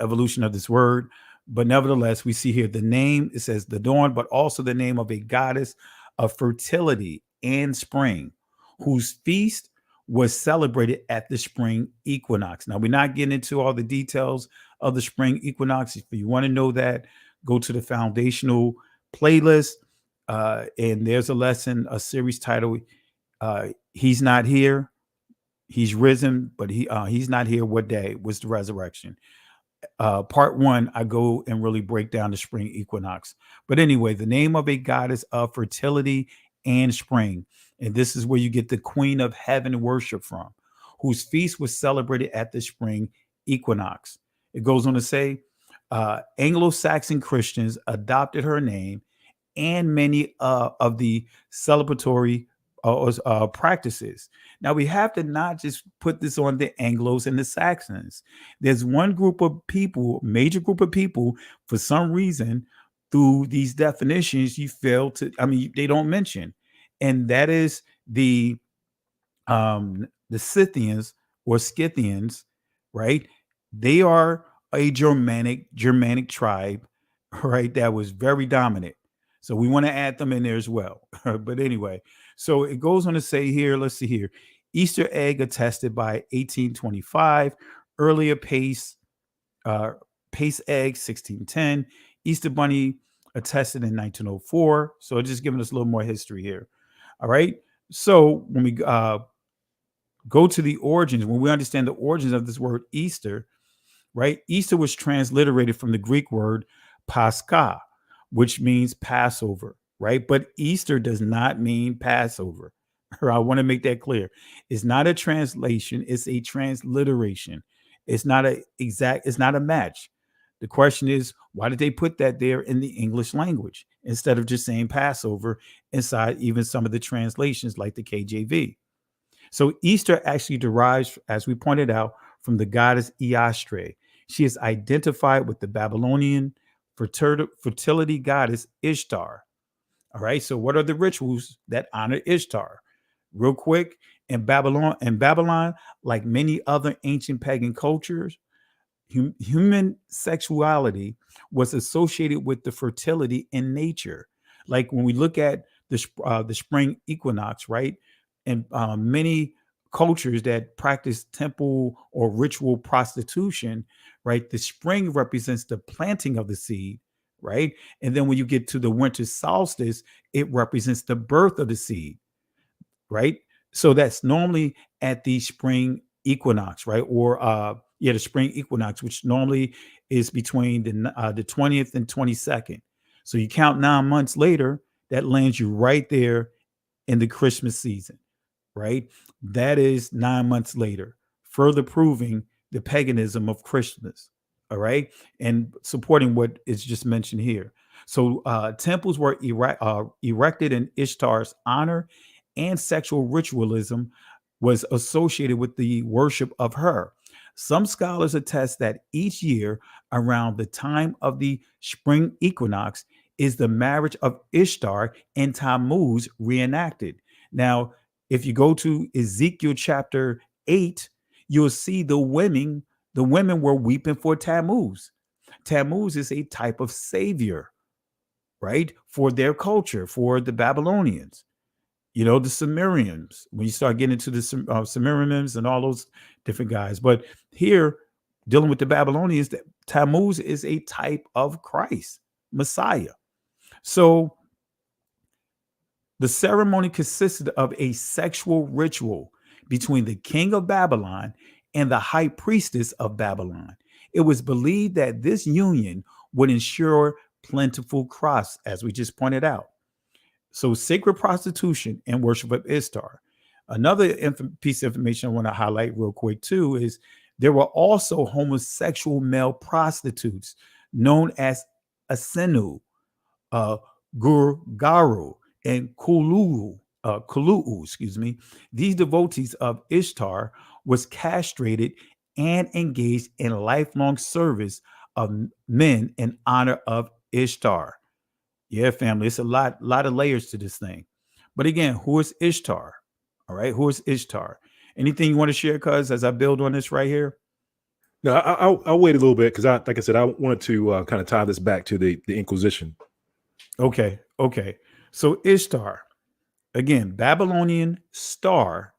evolution of this word, but nevertheless, we see here the name. It says the dawn, but also the name of a goddess of fertility and spring, whose feast was celebrated at the spring equinox. Now, we're not getting into all the details of the spring equinox. If you want to know that, go to the foundational playlist. And there's a series titled He's Not Here, He's Risen, but he's not here. What day was the resurrection? Part 1, I go and really break down the spring equinox. But anyway, the name of a goddess of fertility and spring. And this is where you get the Queen of Heaven worship from, whose feast was celebrated at the spring equinox. It goes on to say, Anglo-Saxon Christians adopted her name and many of the celebratory practices. Now we have to not just put this on the Anglos and the Saxons. There's one group of people, major group of people, for some reason, through these definitions, you fail to, I mean, they don't mention, and that is the Scythians or Scythians, right? They are a Germanic tribe, right? That was very dominant. So we want to add them in there as well. But anyway, so it goes on to say here, let's see here. Easter egg attested by 1825, earlier pace egg 1610, Easter bunny attested in 1904. So just giving us a little more history here. All right. So when we go to the origins, when we understand the origins of this word Easter, right? Easter was transliterated from the Greek word Pascha, which means Passover, right? But Easter does not mean Passover. I want to make that clear. It's not a translation, it's a transliteration. It's not it's not a match. The question is, why did they put that there in the English language instead of just saying Passover inside even some of the translations like the KJV? So Easter actually derives, as we pointed out, from the goddess Eostre. She is identified with the Babylonian fertility goddess Ishtar. All right. So what are the rituals that honor Ishtar? Real quick, in Babylon, like many other ancient pagan cultures, human sexuality was associated with the fertility in nature. Like when we look at the spring equinox, right? And many cultures that practice temple or ritual prostitution, right? The spring represents the planting of the seed, right? And then when you get to the winter solstice, it represents the birth of the seed, right? So that's normally at the spring equinox, right? Or the spring equinox, which normally is between the 20th and 22nd. So you count 9 months later, that lands you right there in the Christmas season, right? That is 9 months later, further proving the paganism of Christmas, all right? And supporting what is just mentioned here. So temples were erected in Ishtar's honor, and sexual ritualism was associated with the worship of her. Some scholars attest that each year around the time of the spring equinox is the marriage of Ishtar and Tammuz reenacted. Now, if you go to Ezekiel chapter 8, you'll see the women were weeping for Tammuz. Tammuz is a type of savior, right? For their culture, for the Babylonians. You know, the Sumerians, when you start getting into the Sumerians and all those different guys. But here, dealing with the Babylonians, Tammuz is a type of Christ, Messiah. So the ceremony consisted of a sexual ritual between the king of Babylon and the high priestess of Babylon. It was believed that this union would ensure plentiful crops, as we just pointed out. So sacred prostitution and worship of Ishtar. Another piece of information I want to highlight real quick too is there were also homosexual male prostitutes known as Asenu, Gurgaru, and Kulu'u, excuse me. These devotees of Ishtar was castrated and engaged in lifelong service of men in honor of Ishtar. Yeah, family, it's a lot of layers to this thing. But again, who is Ishtar? All right, who is Ishtar? Anything you want to share, cuz, as I build on this right here? No, I'll wait a little bit because like I said, I wanted to kind of tie this back to the Inquisition. Okay. So Ishtar, again, Babylonian star,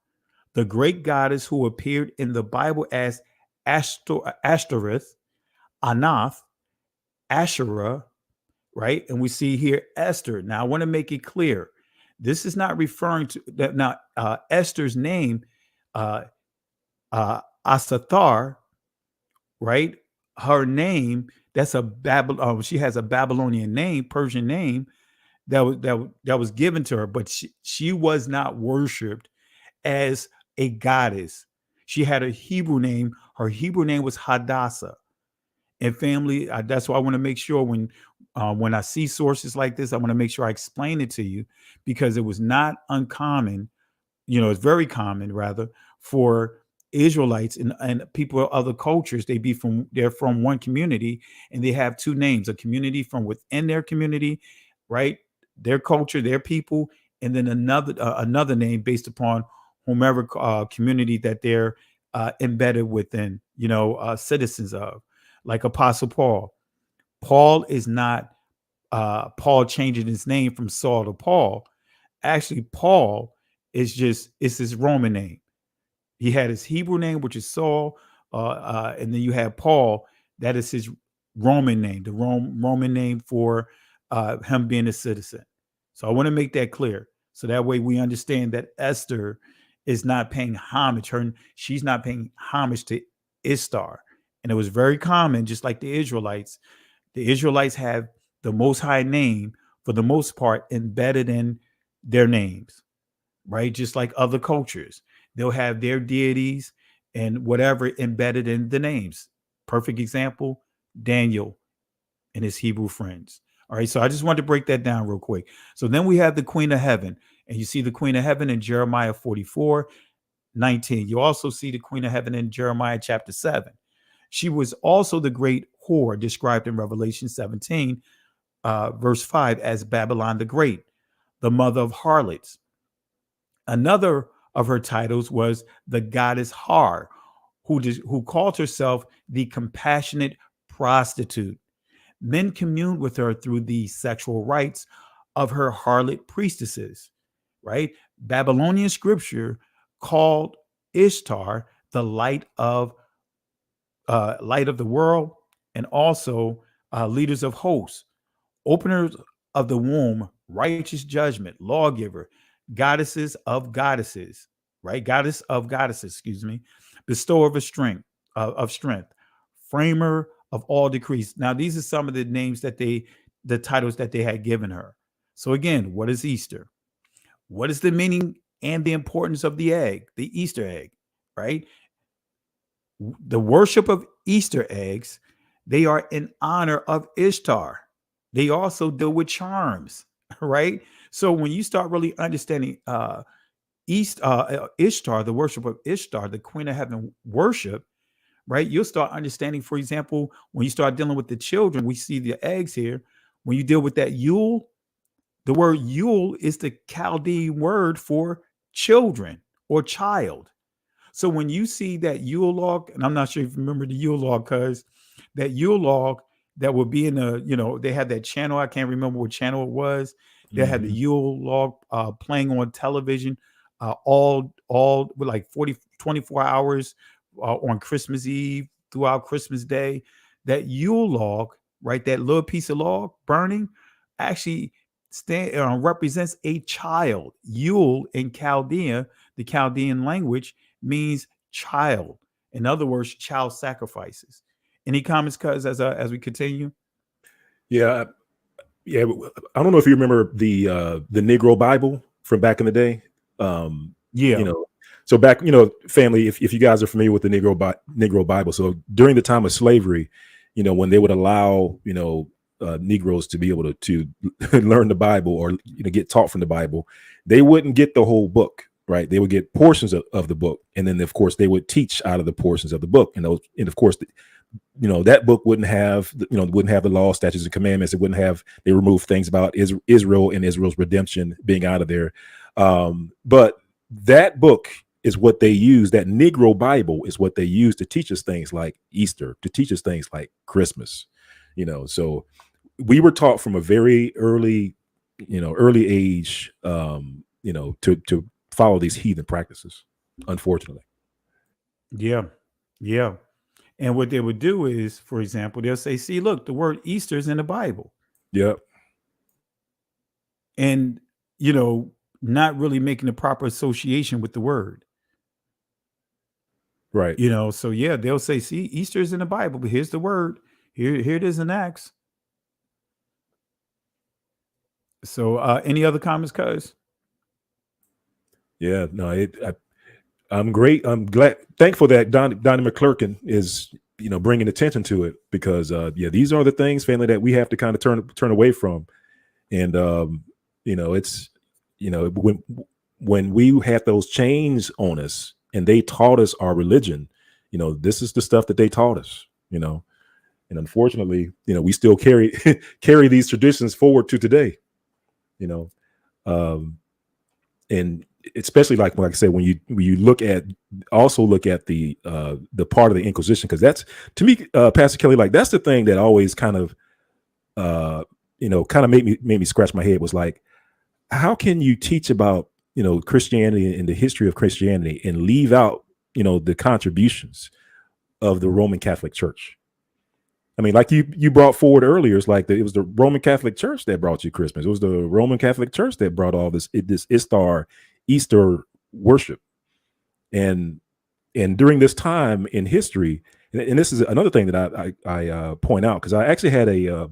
the great goddess who appeared in the Bible as Ashtoreth, Anath, Asherah, right? And we see here Esther. Now, I want to make it clear. This is not referring to that. Now, Esther's name, Asathar, right? Her name, that's a she has a Babylonian name, Persian name that was given to her, but she was not worshipped as a goddess. She had a Hebrew name. Her Hebrew name was Hadassah. And family, that's why I want to make sure when I see sources like this, I want to make sure I explain it to you, because it was not uncommon. It's very common rather for Israelites and people of other cultures. They're from one community and they have two names: a community from within their community, right? Their culture, their people, and then another name based upon whomever community that they're embedded within, citizens of, like Apostle Paul. Paul is not Paul changing his name from Saul to Paul. Actually, Paul it's his Roman name. He had his Hebrew name, which is Saul, and then you have Paul. That is his Roman name, the Roman name for him being a citizen. So I want to make that clear, so that way we understand that Esther is not paying homage. She's not paying homage to Ishtar, and it was very common, just like the Israelites. The Israelites have the Most High name for the most part embedded in their names, right? Just like other cultures, they'll have their deities and whatever embedded in the names. Perfect example, Daniel and his Hebrew friends. All right, so I just wanted to break that down real quick. So then we have the Queen of Heaven, and you see the Queen of Heaven in Jeremiah 44:19. You also see the Queen of Heaven in Jeremiah chapter 7. She was also the great whore described in Revelation 17, verse 5, as Babylon the Great, the mother of harlots. Another of her titles was the goddess Har, who called herself the compassionate prostitute. Men communed with her through the sexual rites of her harlot priestesses, right? Babylonian scripture called Ishtar the light of the world, and also leaders of hosts, openers of the womb, righteous judgment, lawgiver, goddesses, right? Goddess of goddesses, excuse me, bestower of strength, framer of all decrees. Now, these are some of the names the titles that they had given her. So again, what is Easter? What is the meaning and the importance of the egg, the Easter egg, right? The worship of Easter eggs, they are in honor of Ishtar. They also deal with charms, right? So when you start really understanding Ishtar, the worship of Ishtar, the Queen of Heaven worship, right? You'll start understanding, for example, when you start dealing with the children, we see the eggs here. When you deal with that Yule, the word Yule is the Chaldean word for children or child. So when you see that Yule log, and I'm not sure if you remember the Yule log, because that Yule log that would be in they had that channel. I can't remember what channel it was. They had the Yule log playing on television all with like 24 hours on Christmas Eve throughout Christmas Day. That Yule log, right? That little piece of log burning actually represents a child. Yule in Chaldea, the Chaldean language, means child. In other words, child sacrifices. Any comments, cuz, as we continue? Yeah, yeah. I don't know if you remember the Negro Bible from back in the day. Yeah. So back, family, if you guys are familiar with the Negro Bible, so during the time of slavery, when they would allow, Negroes to be able to learn the Bible or get taught from the Bible, they wouldn't get the whole book, right? They would get portions of the book, and then of course they would teach out of the portions of the book, and of course, that book wouldn't have the law, statutes, and commandments. They removed things about Israel and Israel's redemption being out of there. But that book is what they use. That Negro Bible is what they use to teach us things like Easter, to teach us things like Christmas. So we were taught from a very early age, to follow these heathen practices, unfortunately. Yeah. Yeah. And what they would do is, for example, they'll say, see, look, the word Easter is in the Bible. Yep. And, not really making the proper association with the word. Right. So yeah, they'll say, see, Easter is in the Bible, but here's the word. Here it is in Acts. So any other comments, cuz? Yeah, no, I'm great. I'm thankful that Donnie McClurkin is, bringing attention to it, because, these are the things, family, that we have to kind of turn away from. And, it's, when we had those chains on us and they taught us our religion, this is the stuff that they taught us, and unfortunately, we still carry carry these traditions forward to today, you know. And especially, like I said, when you look at the part of the Inquisition, because that's, to me, Pastor Kelly, like, that's the thing that always kind of made me scratch my head, was like, how can you teach about Christianity and the history of Christianity and leave out the contributions of the Roman Catholic Church? I mean, like you brought forward earlier, it's like it was the Roman Catholic Church that brought you Christmas. It was the Roman Catholic Church that brought all this Easter worship, and during this time in history, and this is another thing that I point out, because I actually had a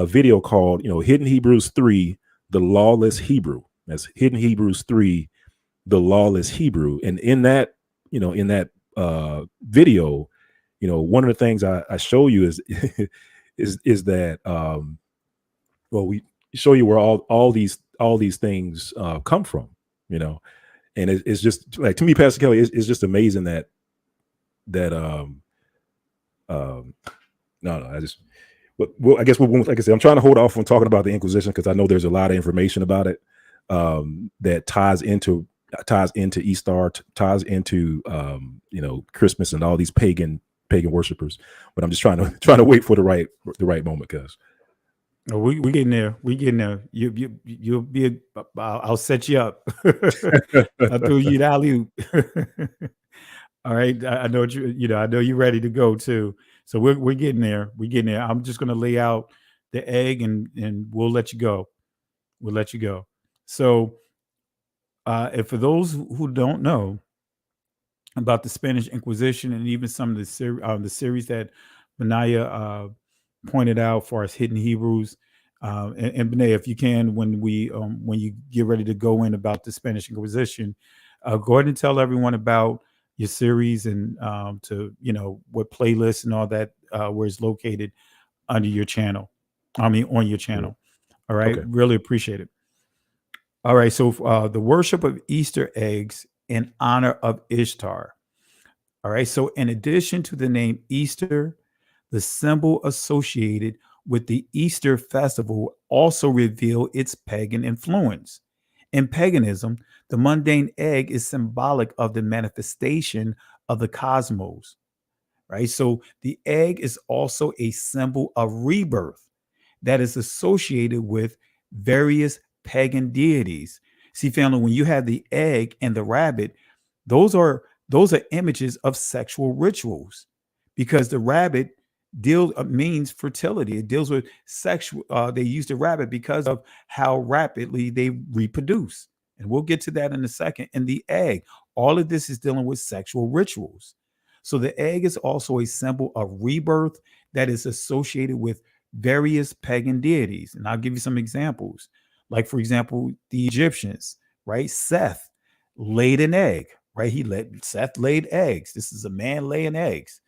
video called Hidden Hebrews 3, the Lawless Hebrew. That's Hidden Hebrews 3, the Lawless Hebrew, and in that video, one of the things I show you is is that we show you where all these things come from, and it's just like, to me, Pastor Kelly, it's just amazing that no, I just, well, I guess like I said, I'm trying to hold off on talking about the Inquisition, because I know there's a lot of information about it that ties into Easter, ties into Christmas and all these pagan worshipers. But I'm just trying to wait for the right moment, because we getting there. We getting there. You'll be. I'll set you up. I'll throw you the alley-oop. All right. I know what I know you're ready to go too. So we're getting there. We're getting there. I'm just gonna lay out the egg, and we'll let you go. We'll let you go. So, and for those who don't know about the Spanish Inquisition, and even some of the series that Benaya pointed out for us, Hidden Hebrews, and Benaya, if you can, when you get ready to go in about the Spanish Inquisition, go ahead and tell everyone about your series, and to what playlists and all that, where it's located under your channel. I mean, on your channel. All right, Okay. really appreciate it. All right, so the worship of Easter eggs in honor of Ishtar. All right, so in addition to the name Easter, the symbol associated with the Easter festival also reveal its pagan influence. In paganism, the mundane egg is symbolic of the manifestation of the cosmos, right? So the egg is also a symbol of rebirth that is associated with various pagan deities. See, family, when you have the egg and the rabbit, those are images of sexual rituals, because the rabbit means fertility. It deals with sexual. They use the rabbit because of how rapidly they reproduce, and we'll get to that in a second. And the egg, all of this is dealing with sexual rituals. So the egg is also a symbol of rebirth that is associated with various pagan deities. And I'll give you some examples. Like, for example, the Egyptians, right? Seth laid an egg, right? Seth laid eggs. This is a man laying eggs.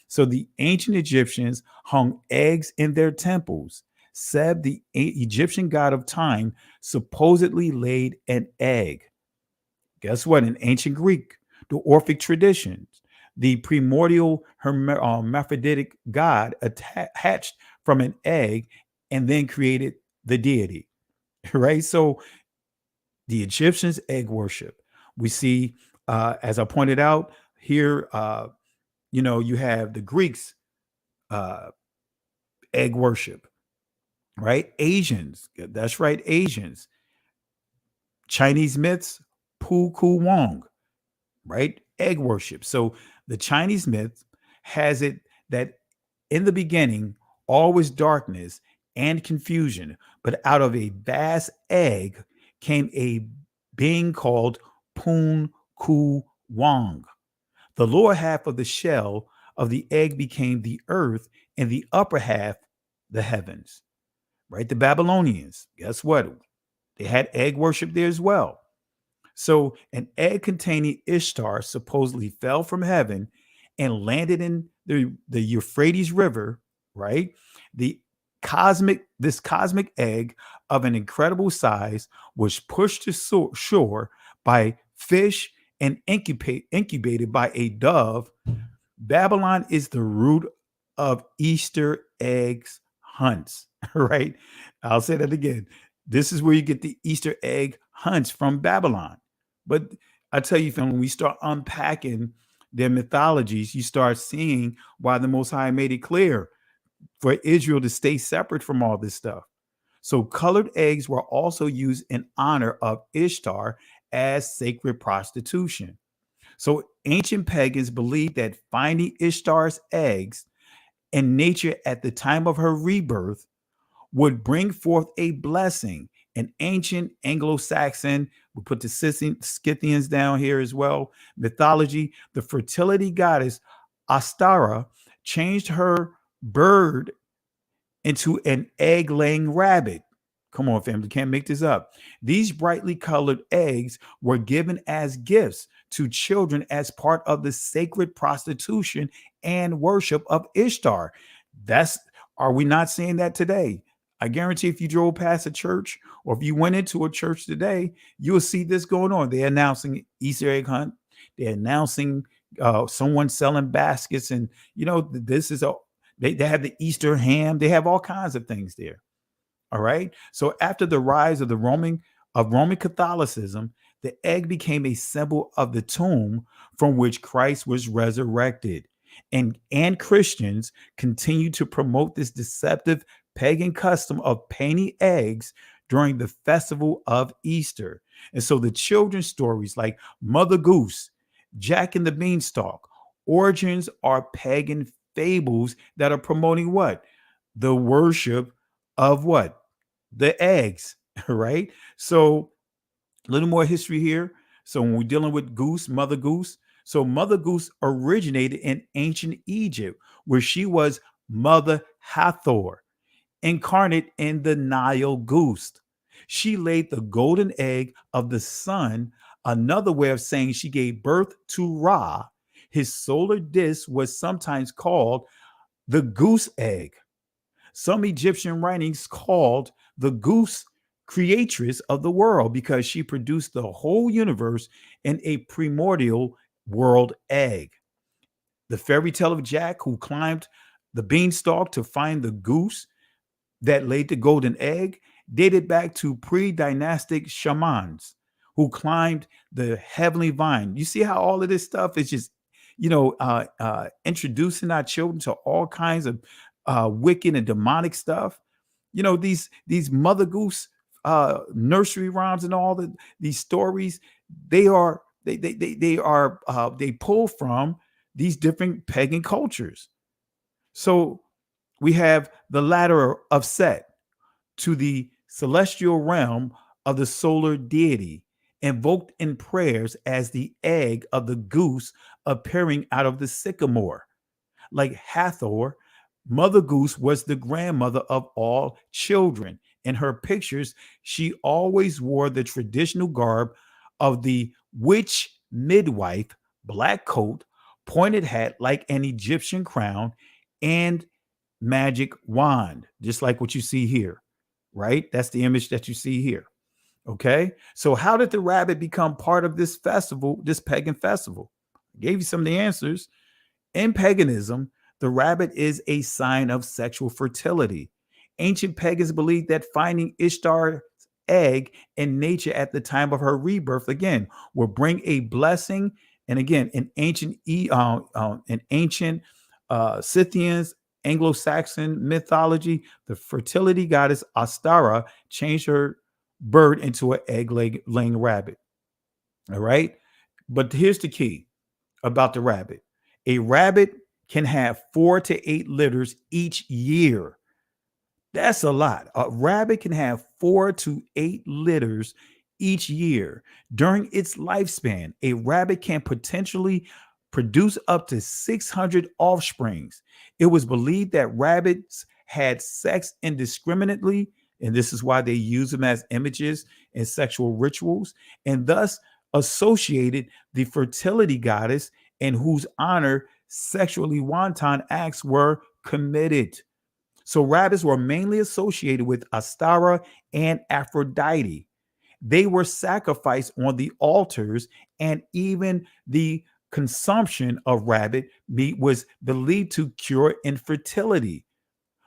So the ancient Egyptians hung eggs in their temples. Seb, the Egyptian god of time, supposedly laid an egg. Guess what? In ancient Greek, the Orphic traditions, the primordial hermaphroditic god hatched from an egg and then created the deity, right? So the Egyptians' egg worship. We see, as I pointed out here, you have the Greeks' egg worship, right? Asians, that's right, Asians. Chinese myths, Pu Ku Wong, right? Egg worship. So the Chinese myth has it that in the beginning, all was darkness and confusion, but out of a vast egg came a being called Pun Ku Wang. The lower half of the shell of the egg became the earth, and the upper half, the heavens. Right? The Babylonians, guess what? They had egg worship there as well. So an egg containing Ishtar supposedly fell from heaven and landed in the Euphrates River, right? The this cosmic egg of an incredible size was pushed to shore by fish and incubated by a dove. Babylon is the root of Easter eggs hunts, right? I'll say that again. This is where you get the Easter egg hunts from Babylon. But I tell you, when we start unpacking their mythologies, you start seeing why the Most High made it clear for Israel to stay separate from all this stuff. So colored eggs were also used in honor of Ishtar as sacred prostitution. So ancient pagans believed that finding Ishtar's eggs in nature at the time of her rebirth would bring forth a blessing. An ancient Anglo-Saxon, we put the Scythians down here as well, mythology, the fertility goddess Astara changed her bird into an egg-laying rabbit. Come on, family, can't make this up. These brightly colored eggs were given as gifts to children as part of the sacred prostitution and worship of Ishtar. Are we not seeing that today? I guarantee if you drove past a church or if you went into a church today, you'll see this going on. They're announcing Easter egg hunt. They're announcing someone selling baskets, and this is they have the Easter ham. They have all kinds of things there. All right. So after the rise of Roman Catholicism, the egg became a symbol of the tomb from which Christ was resurrected. And Christians continue to promote this deceptive pagan custom of painting eggs during the festival of Easter. And so the children's stories like Mother Goose, Jack and the Beanstalk, origins are pagan fables that are promoting what? The worship of what? The eggs, right? So a little more history here. So when we're dealing with Mother Goose, so Mother Goose originated in ancient Egypt, where she was Mother Hathor, incarnate in the Nile goose. She laid the golden egg of the sun, another way of saying she gave birth to Ra. His solar disk was sometimes called the goose egg. Some Egyptian writings called the goose creatress of the world because she produced the whole universe in a primordial world egg. The fairy tale of Jack, who climbed the beanstalk to find the goose that laid the golden egg, dated back to pre-dynastic shamans who climbed the heavenly vine. You see how all of this stuff is just, introducing our children to all kinds of wicked and demonic stuff. These Mother Goose nursery rhymes and all these stories, they pull from these different pagan cultures. So we have the ladder of Set to the celestial realm of the solar deity, invoked in prayers as the egg of the goose appearing out of the sycamore. Like Hathor, Mother Goose was the grandmother of all children. In her pictures, she always wore the traditional garb of the witch midwife, black coat, pointed hat like an Egyptian crown, and magic wand, just like what you see here, right? That's the image that you see here. Okay. So, how did the rabbit become part of this festival, this pagan festival? I gave you some of the answers. In paganism, the rabbit is a sign of sexual fertility. Ancient pagans believed that finding Ishtar's egg in nature at the time of her rebirth, again, will bring a blessing. And again, in ancient Scythians, Anglo-Saxon mythology, the fertility goddess Astara changed her bird into an egg-laying rabbit. All right. But here's the key about the rabbit. A rabbit can have 4 to 8 litters each year. That's a lot. A rabbit can have 4 to 8 litters each year. During its lifespan, a rabbit can potentially produce up to 600 offsprings. It was believed that rabbits had sex indiscriminately, and this is why they use them as images in sexual rituals, and thus associated the fertility goddess in whose honor sexually wanton acts were committed. So rabbits were mainly associated with Astara and Aphrodite. They were sacrificed on the altars, and even the consumption of rabbit meat was believed to cure infertility,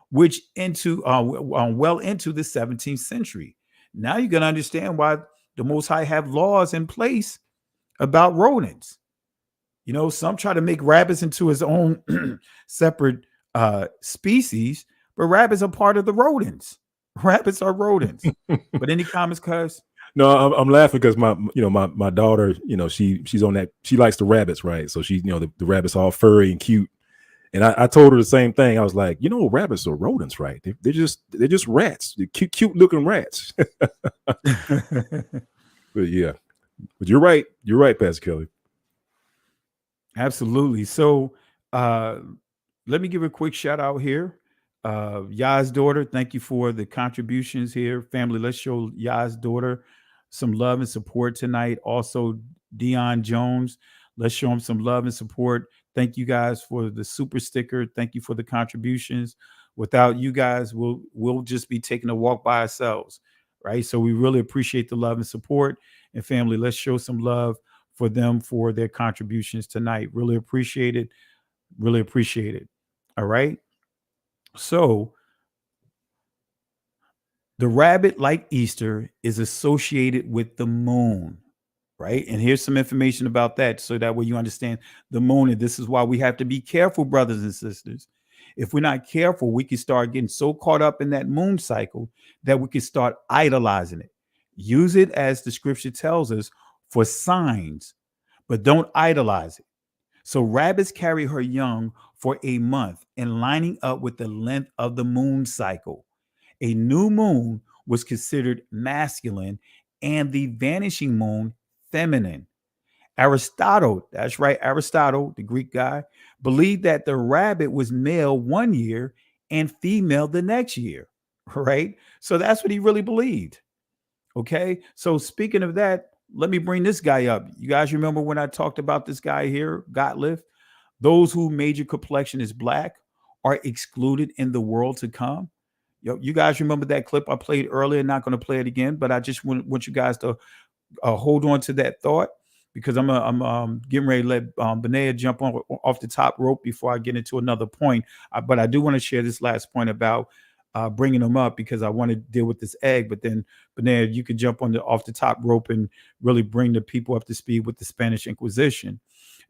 which well into the 17th century. Now you can understand why the Most High have laws in place about rodents. You know, some try to make rabbits into his own separate species, but rabbits are part of the rodents. Rabbits are rodents. But any comments, cuz? No, I'm laughing because my daughter, she's on that. She likes the rabbits, right? So she, the rabbits all furry and cute. And I told her the same thing. I was like, rabbits are rodents, right? They're just rats. They're cute looking rats. But yeah, but you're right. You're right, Pastor Kelly. Absolutely. So let me give a quick shout out here. Yah's daughter, thank you for the contributions here. Family, let's show Yah's daughter some love and support tonight. Also, Dion Jones, let's show him some love and support. Thank you guys for the super sticker. Thank you for the contributions. Without you guys, we'll just be taking a walk by ourselves, right? So we really appreciate the love and support. And family, let's show some love for them for their contributions tonight. Really appreciate it. Really appreciate it. All right. So the rabbit, like Easter, is associated with the moon, right? And here's some information about that so that way you understand the moon. And this is why we have to be careful, brothers and sisters. If we're not careful, we can start getting so caught up in that moon cycle that we can start idolizing it. Use it as the scripture tells us for signs, but don't idolize it. So rabbits carry her young for a month and lining up with the length of the moon cycle. A new moon was considered masculine and the vanishing moon feminine. Aristotle, that's right, Aristotle, the Greek guy, believed that the rabbit was male one year and female the next year, right? So that's what he really believed. Okay, so speaking of that, let me bring this guy up. You guys remember when I talked about this guy here, Gottlieb? Those whose major complexion is black are excluded in the world to come. You guys remember that clip I played earlier? Not going to play it again, but I just want you guys to hold on to that thought because I'm getting ready to let Benea jump off the top rope before I get into another point. But I do want to share this last point about bringing them up because I want to deal with this egg. But then, Benea, you can jump off the top rope and really bring the people up to speed with the Spanish Inquisition.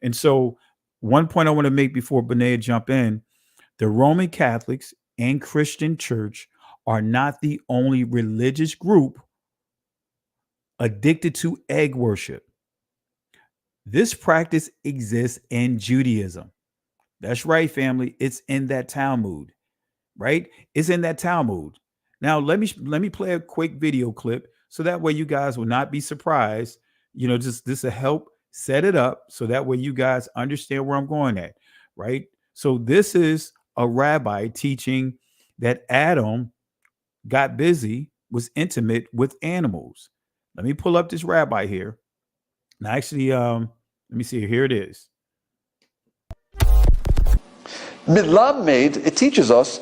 And so one point I want to make before Benea jump in, the Roman Catholics and Christian Church are not the only religious group addicted to egg worship. This practice exists in Judaism. That's right, family. It's in that Talmud, right? It's in that Talmud. Now, let me play a quick video clip so that way you guys will not be surprised. Just this will help set it up so that way you guys understand where I'm going at, right? So this is a rabbi teaching that Adam got busy, was intimate with animals. Let me pull up this rabbi here. Now, actually, let me see. Here it is. Milamed, it teaches us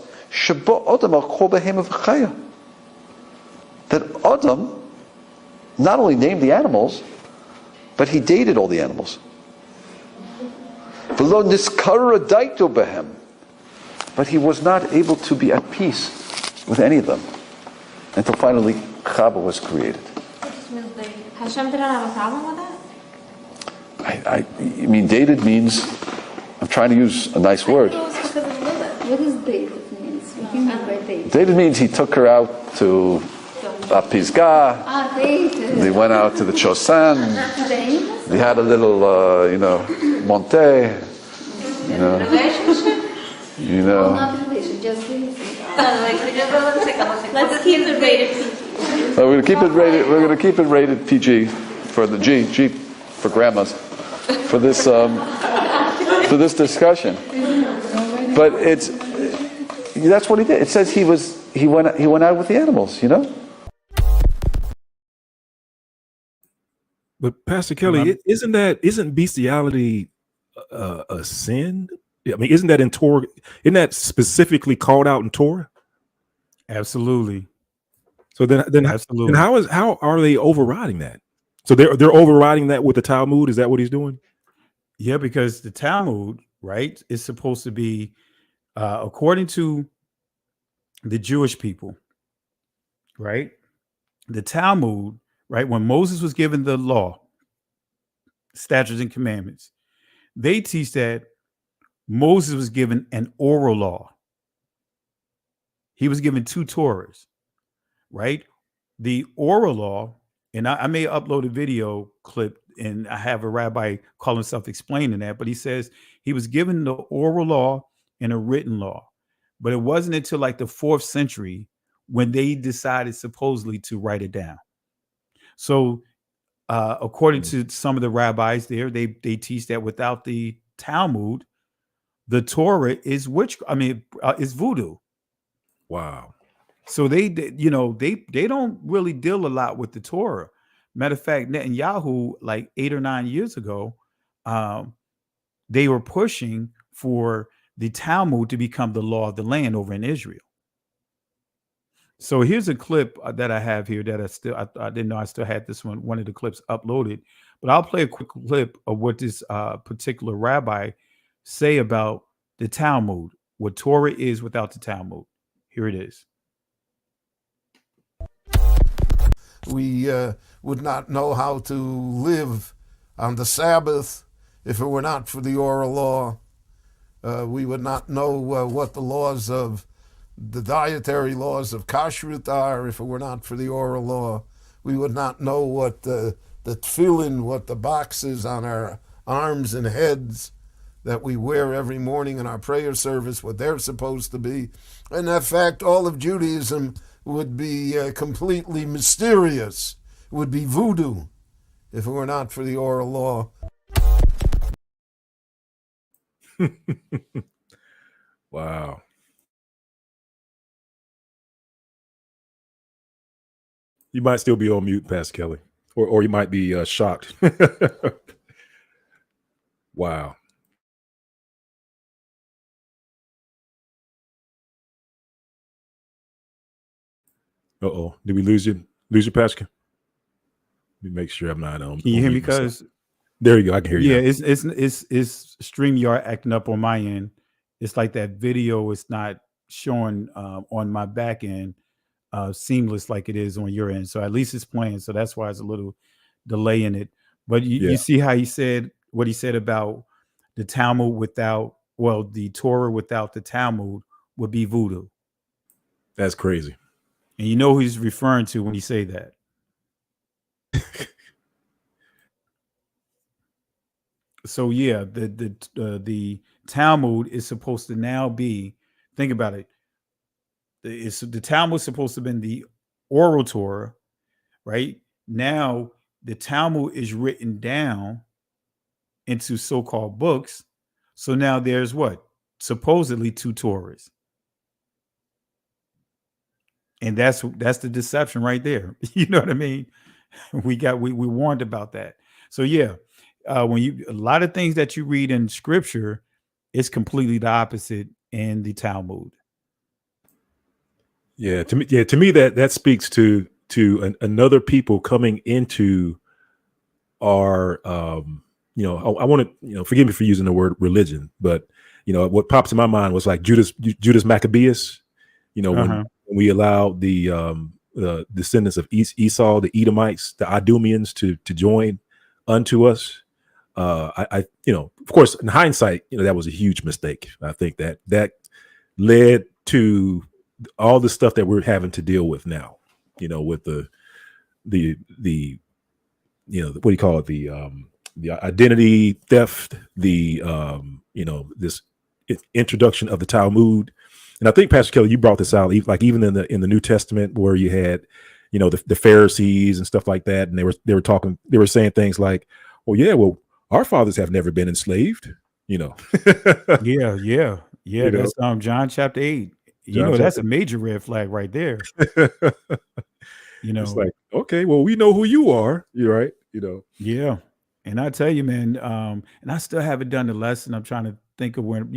that Adam not only named the animals, but he dated all the animals. But he was not able to be at peace with any of them until finally Chava was created. Hashem didn't have a problem with that? I mean, dated means, I'm trying to use a nice word. What does dated means? What do you mean by dated? Dated means he took her out to Pisgah. Dated. They went out to the Chosan. They had a little, Monte. Relationship? Not relationship, just let's keep it rated PG. We're going to keep it rated. We're going to keep it rated PG for the G for grandmas for this discussion. But that's what he did. It says he went out with the animals. But Pastor Am Kelly, I- isn't bestiality a sin? I mean, isn't that in Torah? Isn't that specifically called out in Torah? Absolutely. So then Absolutely. how are they overriding that? So they're overriding that with the Talmud. Is that what he's doing? Yeah, because the Talmud, right, is supposed to be, according to the Jewish people, right? The Talmud, right, when Moses was given the law, statutes, and commandments, they teach that Moses was given an oral law. He was given two Torahs, right? The oral law, and I may upload a video clip and I have a rabbi call himself explaining that, but he says he was given the oral law and a written law. But it wasn't until like the 4th century when they decided supposedly to write it down. So according to some of the rabbis there, they teach that without the Talmud, the Torah is is voodoo. Wow. So they don't really deal a lot with the Torah. Matter of fact, Netanyahu, like 8 or 9 years ago, um, they were pushing for the Talmud to become the law of the land over in Israel. So here's a clip that I have here that I didn't know I still had this one of the clips uploaded, but I'll play a quick clip of what this particular rabbi say about the Talmud, what Torah is without the Talmud. Here it is. We would not know how to live on the Sabbath if it were not for the oral law. We would not know what the laws of the dietary laws of kashrut are if it were not for the oral law. We would not know what the tefillin, what the boxes on our arms and heads that we wear every morning in our prayer service, what they're supposed to be. And in fact, all of Judaism would be completely mysterious. It would be voodoo if it were not for the oral law. Wow. You might still be on mute, Pastor Kelly, or you might be shocked. Wow. Uh-oh. Did we lose you? Lose your Pastor? Let me make sure I'm not on. Can you hear me? Myself. Because there you go. I can hear you. Yeah, now. it's StreamYard acting up on my end. It's like that video is not showing on my back end seamless like it is on your end. So at least it's playing. So that's why it's a little delay in it. But you see how he said what he said about the Talmud the Torah without the Talmud would be voodoo. That's crazy. And you know who he's referring to when he say that. So yeah, the Talmud is supposed to now be, think about it. The Talmud is supposed to have been the oral Torah, right? Now the Talmud is written down into so-called books. So now there's what? Supposedly 2 Torahs. And that's the deception right there. You know what I mean? We warned about that. So yeah, when a lot of things that you read in scripture, it's completely the opposite in the Talmud. Yeah, to me that speaks to another people coming into our I want to forgive me for using the word religion, but what pops in my mind was like Judas Maccabeus. When we allowed the descendants of Esau, the Edomites, the Idumeans to join unto us. I of course, in hindsight, that was a huge mistake. I think that led to all the stuff that we're having to deal with now, with the what do you call it? The identity theft, this introduction of the Talmud. And I think, Pastor Kelly, you brought this out, like even in the New Testament, where you had, the Pharisees and stuff like that, and they were saying things like, well, our fathers have never been enslaved, Yeah. That's John chapter 8. That's a major red flag right there. It's like, okay, well, we know who you are. You're right. You know. Yeah. And I tell you, man, and I still haven't done the lesson. I'm trying to think of when,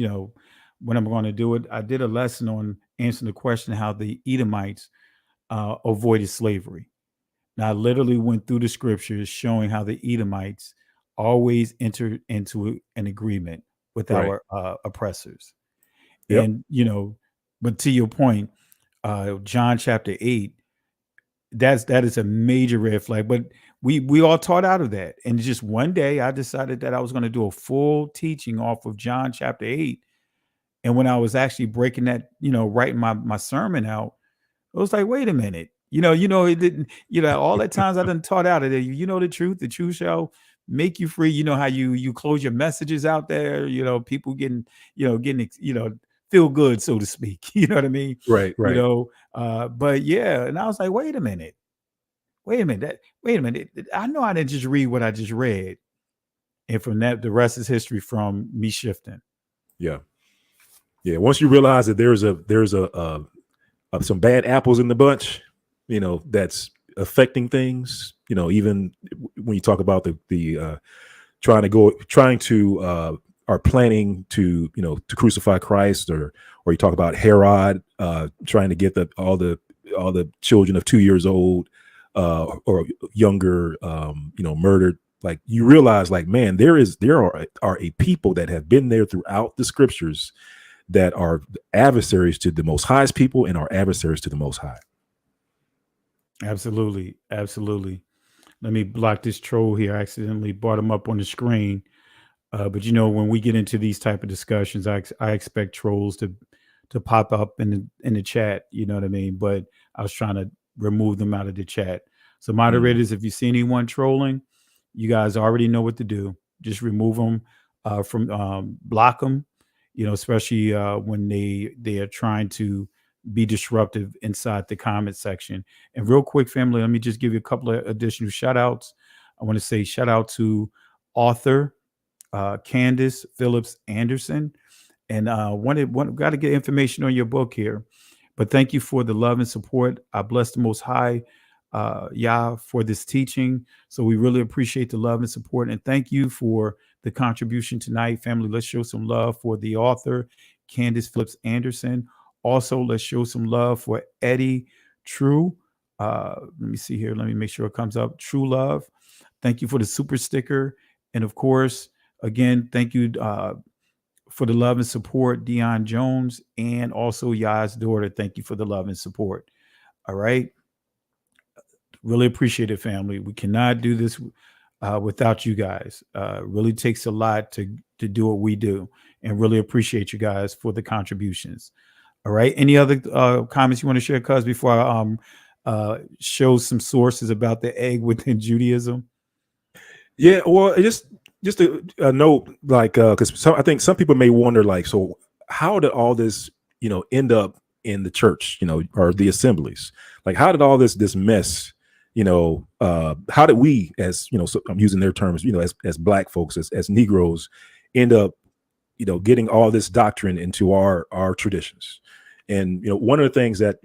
when I'm going to do it. I did a lesson on answering the question how the Edomites avoided slavery. Now, I literally went through the scriptures showing how the Edomites always entered into an agreement with Right. our oppressors. Yep. And, but to your point, John chapter 8, that is a major red flag. But we all taught out of that. And just one day I decided that I was going to do a full teaching off of John chapter 8. And when I was actually breaking that, writing my sermon out, I was like, wait a minute. It didn't, all the times I done taught out of there, the truth shall make you free. You know how you close your messages out there, people feel good, so to speak. You know what I mean? Right. Right. But yeah, and I was like, wait a minute. Wait a minute. Wait a minute. I know I didn't just read what I just read. And from that, the rest is history from me shifting. Yeah. Yeah. Once you realize that there's some bad apples in the bunch, that's affecting things, even when you talk about the trying to are planning to crucify Christ, or you talk about Herod trying to get all the children of 2 years old or younger murdered. Like, you realize, like, man, there are a people that have been there throughout the scriptures that are adversaries to the Most High's people and are adversaries to the Most High. Absolutely. Absolutely. Let me block this troll here. I accidentally brought him up on the screen. But when we get into these type of discussions, I expect trolls to pop up in the chat. You know what I mean? But I was trying to remove them out of the chat. So moderators, if you see anyone trolling, you guys already know what to do. Just remove them block them. Especially when they are trying to be disruptive inside the comment section. And real quick, family, let me just give you a couple of additional shout outs. I want to say shout out to author Candace Phillips Anderson. And got to get information on your book here. But thank you for the love and support. I bless the Most High, Yah, for this teaching. So we really appreciate the love and support. And thank you for the contribution tonight, family. Let's show some love for the author, Candace Phillips Anderson. Also, let's show some love for Eddie True. Let me see here. Let me make sure it comes up. True Love. Thank you for the super sticker. And of course, again, thank you for the love and support, Dion Jones, and also Yah's daughter. Thank you for the love and support. All right. Really appreciate it, family. We cannot do this without you guys. Really takes a lot to do what we do, and really appreciate you guys for the contributions. All right. Any other comments you want to share, Cuz, before I show some sources about the egg within Judaism? Yeah, well, just a note, like, because I think some people may wonder, like, so how did all this, end up in the church, or the assemblies? Like, how did all this mess, how did we, as so I'm using their terms, as Black folks, as Negroes, end up, getting all this doctrine into our traditions? And one of the things that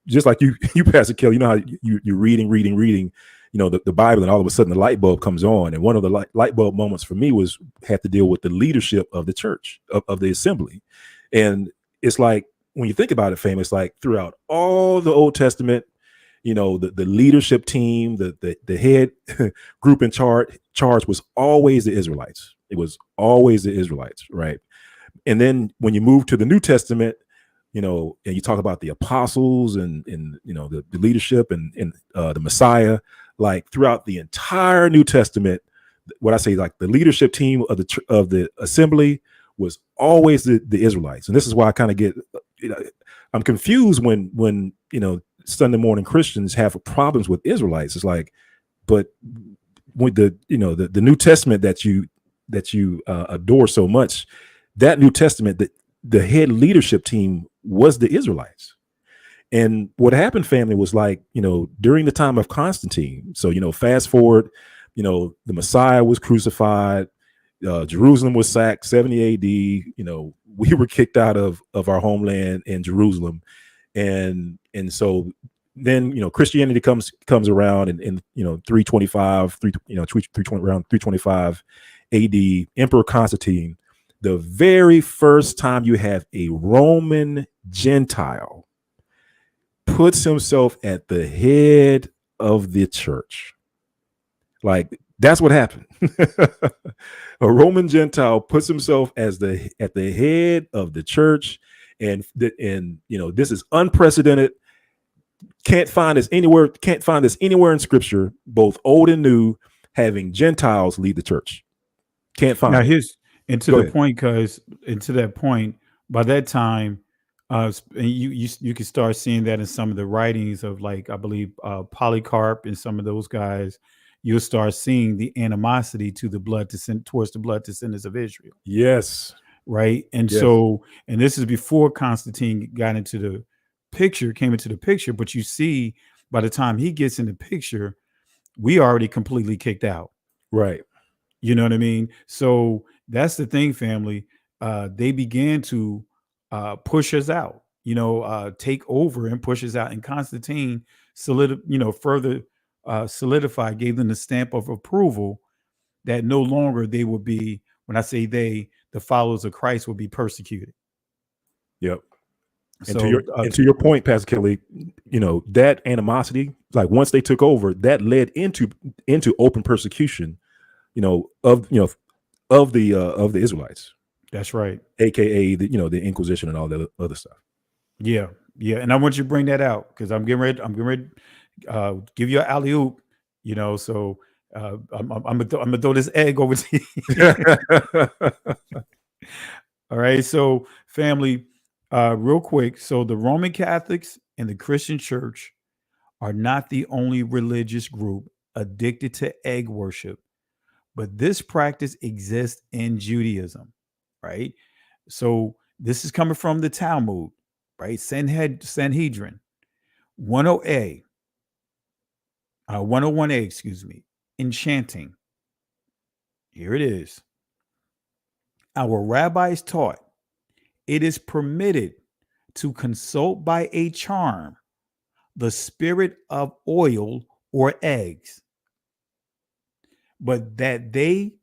just like you Pastor Kelly, how you're reading, the Bible, and all of a sudden the light bulb comes on. And one of the light bulb moments for me had to deal with the leadership of the church, of the assembly. And it's like, when you think about it, fam, it's like throughout all the Old Testament, the leadership team, the head group in charge was always the Israelites. It was always the Israelites, right? And then when you move to the New Testament, and you talk about the apostles and the leadership and the Messiah, like throughout the entire New Testament, what I say, like the leadership team of the assembly was always the Israelites. And this is why I kind of get, I'm confused when Sunday morning Christians have problems with Israelites. It's like, but with the New Testament that you adore so much, that New Testament, the head leadership team was the Israelites. And what happened, family, was like, during the time of Constantine. So, fast forward, the Messiah was crucified. Jerusalem was sacked, 70 AD. We were kicked out of our homeland in Jerusalem. And so then Christianity comes around in 325, around 325 AD. Emperor Constantine, the very first time you have a Roman Gentile puts himself at the head of the church. Like, that's what happened. A Roman Gentile puts himself at the head of the church, and this is unprecedented. Can't find this anywhere in scripture, both old and new, having Gentiles lead the church. Can't find Now it. here's and to Go the ahead. point, because and to that point, by that time, and you can start seeing that in some of the writings of, like, I believe Polycarp and some of those guys. You'll start seeing the animosity to the blood towards the blood descendants of Israel. Yes. Right. And Yes. so, and this is before Constantine came into the picture, but you see, by the time he gets in the picture, we already completely kicked out. Right. You know what I mean? So that's the thing, family. They began to push us out, take over and push us out. And Constantine further solidified, gave them the stamp of approval that no longer they would be, when I say they, the followers of Christ will be persecuted. Yep. And So to your point, Pastor Kelly, that animosity, like, once they took over, that led into open persecution, of the Israelites. That's right. AKA the Inquisition and all that other stuff. Yeah, yeah. And I want you to bring that out, because I'm getting ready give you an alley oop, so I'm gonna throw this egg over to you. All right. So, family, real quick. So the Roman Catholics and the Christian Church are not the only religious group addicted to egg worship, but this practice exists in Judaism, right? So this is coming from the Talmud, right? Sanhedrin 10A, 101A, excuse me, enchanting. Here it is. Our rabbis taught it is permitted to consult by a charm the spirit of oil or eggs, but that they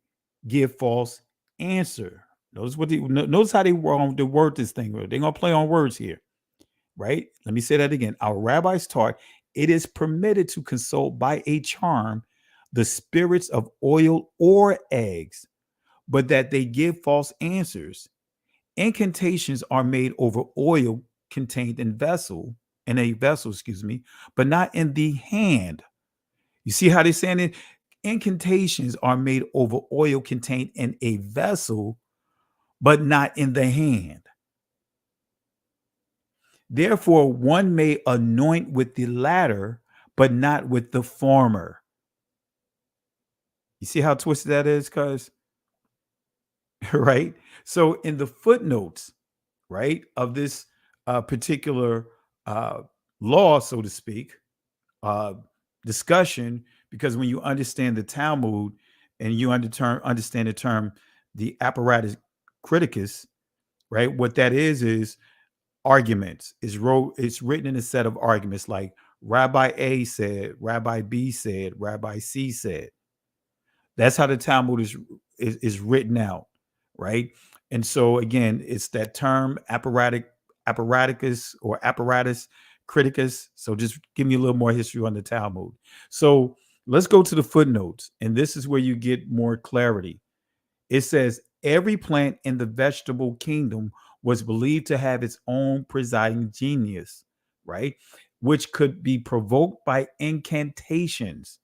give false answer. Notice how they word this thing. They're gonna play on words here, right? Let me say that again. Our rabbis taught it is permitted to consult by a charm the spirits of oil or eggs, but that they give false answers. Incantations are made over oil contained in a vessel, excuse me, but not in the hand. You see how they're saying it? Incantations are made over oil contained in a vessel, but not in the hand. Therefore, one may anoint with the latter, but not with the former. You see how twisted that is, cuz? Right? So in the footnotes, right, of this particular law, so to speak, discussion, because when you understand the Talmud and you understand the term, the apparatus criticus, right? What that is arguments. It's written in a set of arguments, like Rabbi A said, Rabbi B said, Rabbi C said. That's how the Talmud is written out, right? And so again, it's that term apparatus or apparatus criticus. So just give me a little more history on the Talmud. So let's go to the footnotes, and this is where you get more clarity. It says every plant in the vegetable kingdom was believed to have its own presiding genius, right? Which could be provoked by incantations,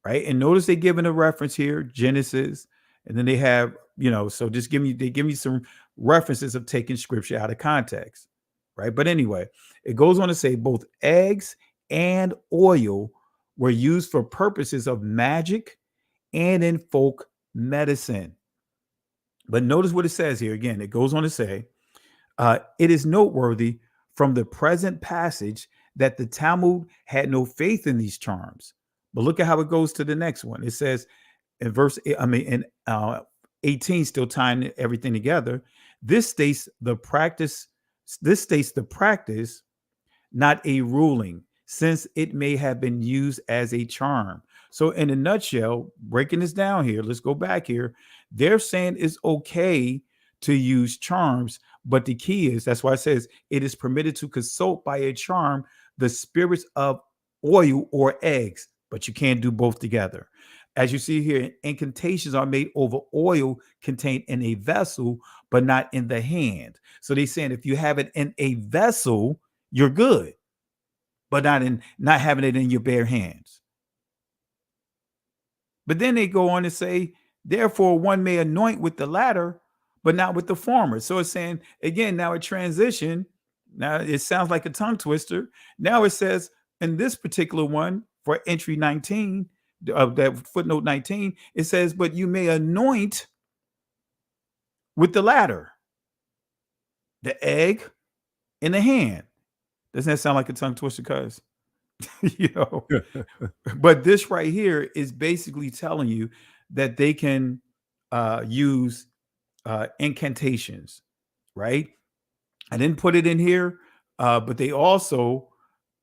right? And notice they given a reference here, Genesis, and then they have, so just they give me some references of taking scripture out of context, right? But anyway, it goes on to say both eggs and oil were used for purposes of magic and in folk medicine. But notice what it says here. Again, it goes on to say, it is noteworthy from the present passage that the Talmud had no faith in these charms. But look at how it goes to the next one. It says in in 18, still tying everything together, this states the practice not a ruling, since it may have been used as a charm. So, in a nutshell, breaking this down here, let's go back here. They're saying it's okay to use charms, but the key is that's why it says it is permitted to consult by a charm the spirits of oil or eggs, but you can't do both together. As you see here, incantations are made over oil contained in a vessel, but not in the hand. So they're saying if you have it in a vessel, you're good, but not having it in your bare hands. But then they go on to say, therefore, one may anoint with the latter, but not with the former. So it's saying again, now a transition. Now it sounds like a tongue twister. Now it says in this particular one for entry 19, that footnote 19, it says, but you may anoint with the latter, the egg in the hand. Doesn't that sound like a tongue twister, cuz? You know, but this right here is basically telling you that they can use incantations, right? I didn't put it in here, but they also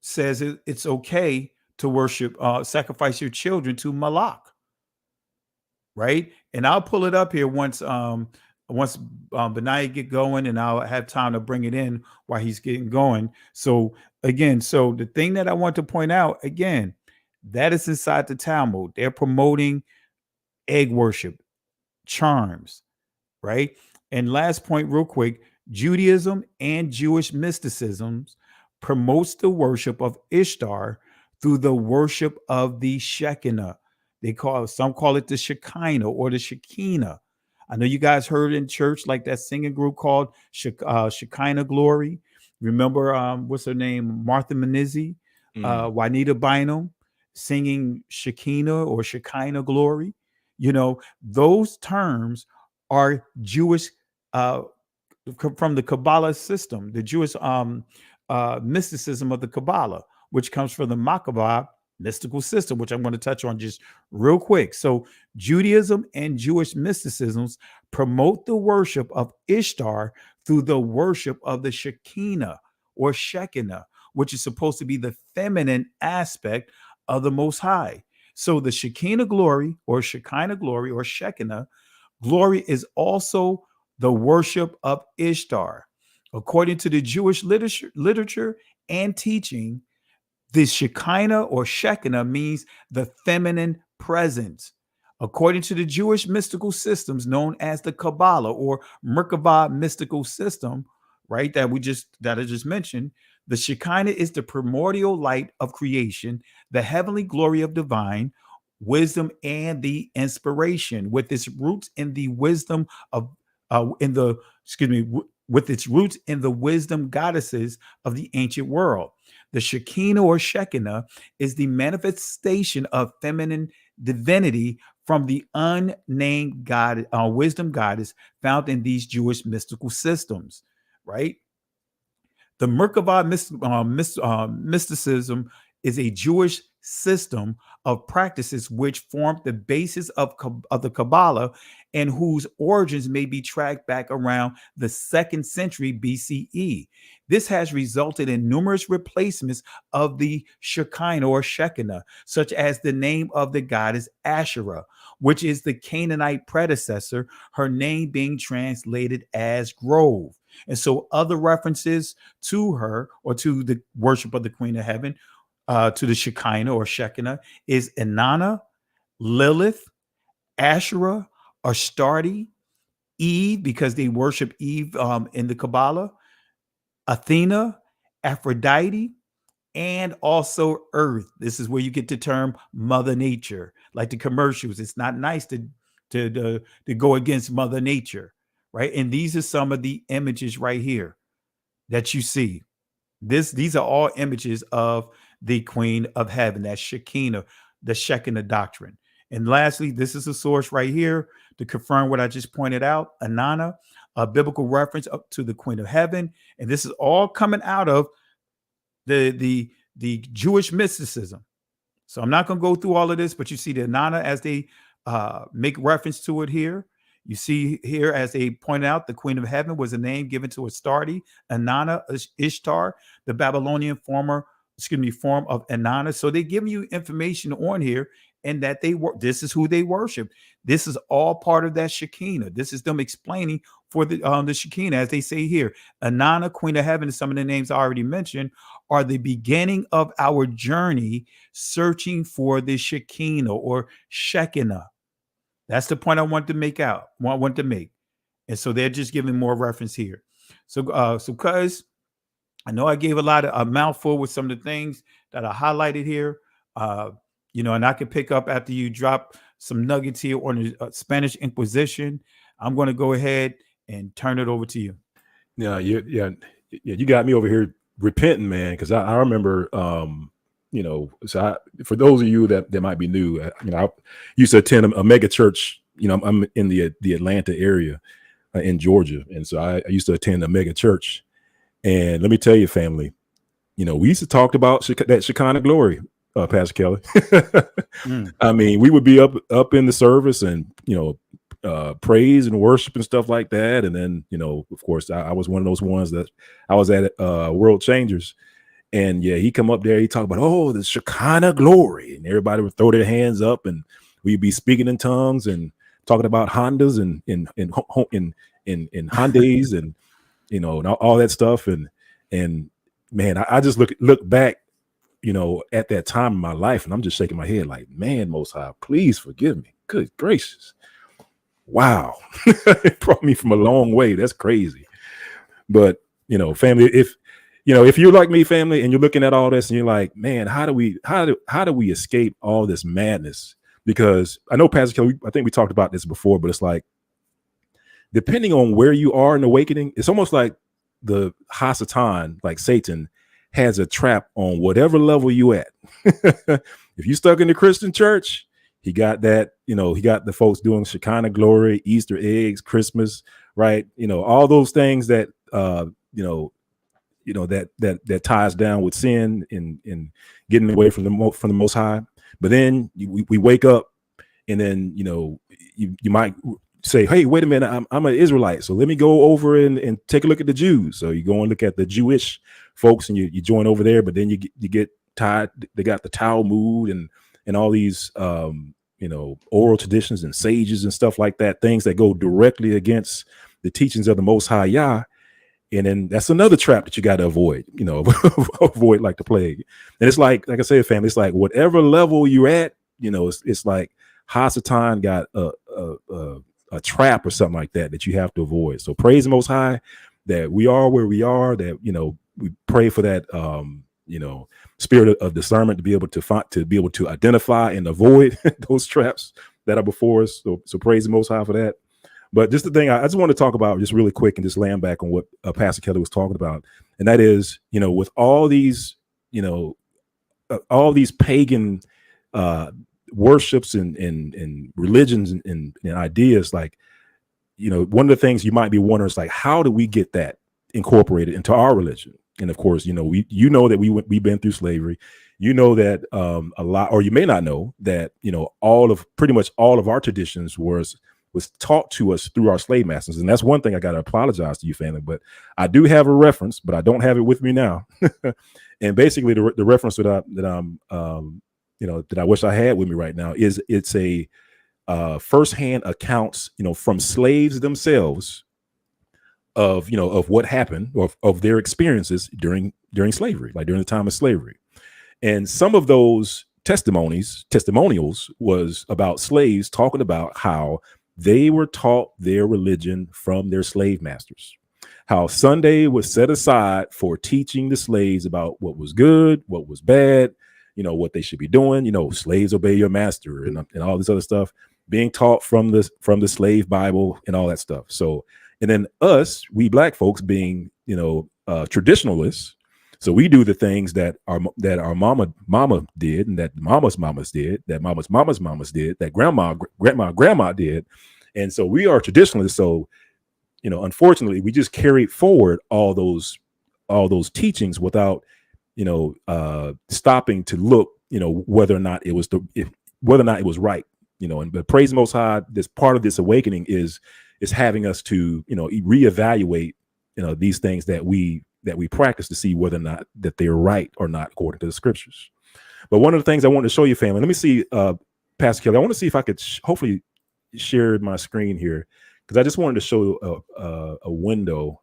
says it's okay to worship, sacrifice your children to Malak, right? And I'll pull it up here once Benaiah get going, and I'll have time to bring it in while he's getting going. So again, so the thing that I want to point out again, that is inside the Talmud. They're promoting egg worship, charms, right? And last point, real quick, Judaism and Jewish mysticisms promotes the worship of Ishtar through the worship of the Shekinah. Some call it the Shekinah or the Shekinah. I know you guys heard in church like that singing group called Shekinah Glory. Remember, what's her name? Martha Menizzi, Juanita Bynum singing Shekinah or Shekinah Glory. You know, those terms are Jewish, from the Kabbalah system, the Jewish mysticism of the Kabbalah, which comes from the Maccabah mystical system, which I'm going to touch on just real quick. So Judaism and Jewish mysticisms promote the worship of Ishtar through the worship of the Shekinah or Shekinah, which is supposed to be the feminine aspect of the Most High. So the Shekinah glory or Shekinah glory or Shekinah glory is also the worship of Ishtar. According to the Jewish literature and teaching, the Shekinah or Shekinah means the feminine presence. According to the Jewish mystical systems known as the Kabbalah or Merkabah mystical system, right, that I just mentioned, the Shekinah is the primordial light of creation, the heavenly glory of divine wisdom and the inspiration, with its roots in the wisdom of with its roots in the wisdom goddesses of the ancient world. The Shekinah or Shekinah is the manifestation of feminine divinity from the unnamed God, wisdom goddess found in these Jewish mystical systems, right? The Merkabah mysticism is a Jewish system of practices which form the basis of the Kabbalah and whose origins may be tracked back around the 2nd century BCE. This has resulted in numerous replacements of the Shekinah or Shekinah, such as the name of the goddess Asherah, which is the Canaanite predecessor, her name being translated as grove. And so other references to her or to the worship of the Queen of Heaven, to the Shekinah or Shekinah, is Inanna, Lilith, Asherah, Astarte, Eve, because they worship Eve in the Kabbalah, Athena, Aphrodite, and also Earth. This is where you get the term Mother Nature, like the commercials. It's not nice to go against Mother Nature, right? And these are some of the images right here that you see. These are all images of the Queen of Heaven, that Shekinah, the Shekinah doctrine. And lastly, this is a source right here to confirm what I just pointed out. Inanna, a biblical reference up to the Queen of Heaven, and this is all coming out of the Jewish mysticism. So I'm not going to go through all of this, but you see the Inanna as they make reference to it here. You see here, as they pointed out, the Queen of Heaven was a name given to Astarte, Inanna, Ishtar, the Babylonian form of Inanna. So they give you information on here, and that this is who they worship. This is all part of that Shekinah. This is them explaining for the Shekinah, as they say here. Inanna, Queen of Heaven, and some of the names I already mentioned are the beginning of our journey searching for the Shekinah or Shekinah. That's the point I want to make. And so they're just giving more reference here. So cuz I know I gave a mouthful with some of the things that I highlighted here. And I can pick up after you drop some nuggets here on the Spanish Inquisition. I'm going to go ahead and turn it over to you. Yeah, you got me over here repenting, man, because I remember, for those of you that might be new, I used to attend a mega church. I'm in the Atlanta area in Georgia, and so I used to attend a mega church. And let me tell you, family, we used to talk about that Shekinah glory, Pastor Kelly. I mean, we would be up in the service and praise and worship and stuff like that. And then of course, I was one of those ones that I was at World Changers, and he come up there, he talk about the Shekinah glory, and everybody would throw their hands up, and we'd be speaking in tongues and talking about Hondas and Hyundais and and all that stuff. And man, I just look back, at that time in my life, and I'm just shaking my head like, man, Most High, please forgive me. Good gracious. Wow. It brought me from a long way. That's crazy. But, family, if you're like me, family, and you're looking at all this and you're like, man, how do we escape all this madness? Because I know, Pastor Kelly, I think we talked about this before, but it's like, depending on where you are in awakening, it's almost like the Hasatan, like Satan, has a trap on whatever level you at. If you stuck in the Christian church, he got that, he got the folks doing Shekinah glory, Easter eggs, Christmas, right? All those things that, that ties down with sin and getting away from the Most High. But then we wake up, and then, you might say, hey, wait a minute, I'm an Israelite, so let me go over and take a look at the Jews. So you go and look at the Jewish folks, and you join over there, but then you get tied. They got the Talmud and all these oral traditions and sages and stuff like that, things that go directly against the teachings of the Most High Yah. And then that's another trap that you got to avoid, avoid like the plague. And it's like I said, family, it's like whatever level you're at, it's like Hasatan got a trap or something like that you have to avoid. So praise the Most High that we are where we are, that, we pray for that, spirit of discernment to be able to identify and avoid those traps that are before us. So praise the Most High for that. But just the thing I just want to talk about just really quick and just land back on what Pastor Kelly was talking about. And that is, with all these pagan worships and religions and ideas, like, one of the things you might be wondering is like, how do we get that incorporated into our religion? And of course, that we've been through slavery. That a lot, or you may not know that, pretty much all of our traditions was taught to us through our slave masters. And that's one thing I got to apologize to you, family, but I do have a reference, but I don't have it with me now. And basically the reference that I wish I had with me right now is it's a firsthand accounts, from slaves themselves of what happened, or of their experiences during slavery, like during the time of slavery. And some of those testimonials was about slaves talking about how they were taught their religion from their slave masters, how Sunday was set aside for teaching the slaves about what was good, what was bad, what they should be doing, slaves obey your master, and all this other stuff being taught from the slave Bible and all that stuff. So, and then we Black folks being, traditionalists. So we do the things that our mama did, and that mama's mamas did, that mama's mamas did, that grandma did. And so we are traditionalists. So, unfortunately, we just carried forward all those teachings without, stopping to look, whether or not it was right. And but praise the Most High, this part of this awakening is having us to, reevaluate, these things that we practice to see whether or not that they're right or not according to the scriptures. But one of the things I wanted to show you, family, let me see, Pastor Kelly, I want to see if I could hopefully share my screen here, because I just wanted to show a window,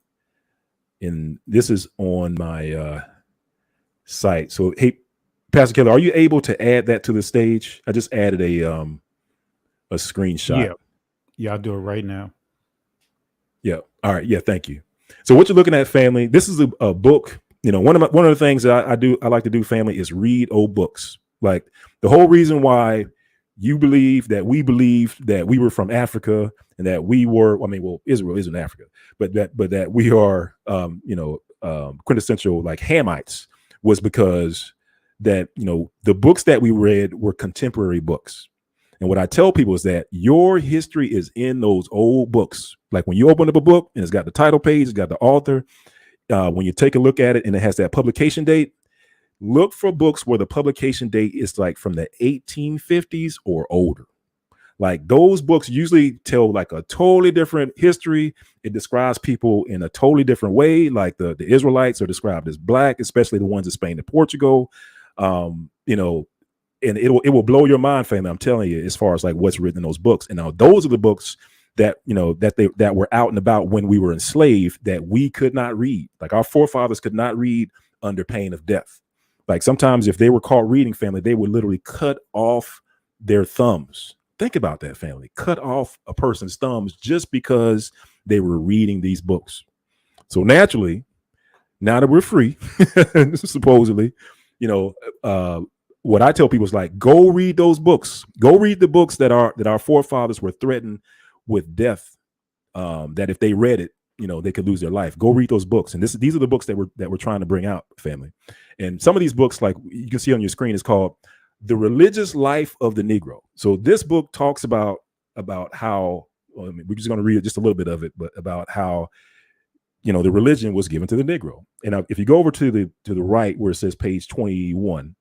and this is on my site. So, hey, Pastor Kelly, are you able to add that to the stage? I just added a screenshot. Yeah, I'll do it right now. Yeah. All right. Yeah. Thank you. So what you're looking at, family, this is a book. One of the things that I like to do, family, is read old books. Like the whole reason why you believe that we were from Africa and that we were, Israel isn't Africa, but that we are, quintessential like Hamites, was because that, the books that we read were contemporary books. And what I tell people is that your history is in those old books. Like when you open up a book and it's got the title page, it's got the author. When you take a look at it and it has that publication date, look for books where the publication date is like from the 1850s or older. Like those books usually tell like a totally different history. It describes people in a totally different way. Like the Israelites are described as black, especially the ones in Spain and Portugal. And it will blow your mind, family. I'm telling you, as far as like what's written in those books. And now those are the books that, that were out and about when we were enslaved, that we could not read. Like our forefathers could not read under pain of death. Like sometimes if they were caught reading, family, they would literally cut off their thumbs. Think about that, family. Cut off a person's thumbs just because they were reading these books. So naturally, now that we're free, supposedly, what I tell people is like, go read those books. Go read the books that our forefathers were threatened with death. That if they read it, they could lose their life. Go read those books. And these are the books that we're trying to bring out, family. And some of these books, like you can see on your screen, is called The Religious Life of the Negro. So this book talks about how, we're just going to read just a little bit of it, but about how, the religion was given to the Negro. And if you go over to the right where it says page 21,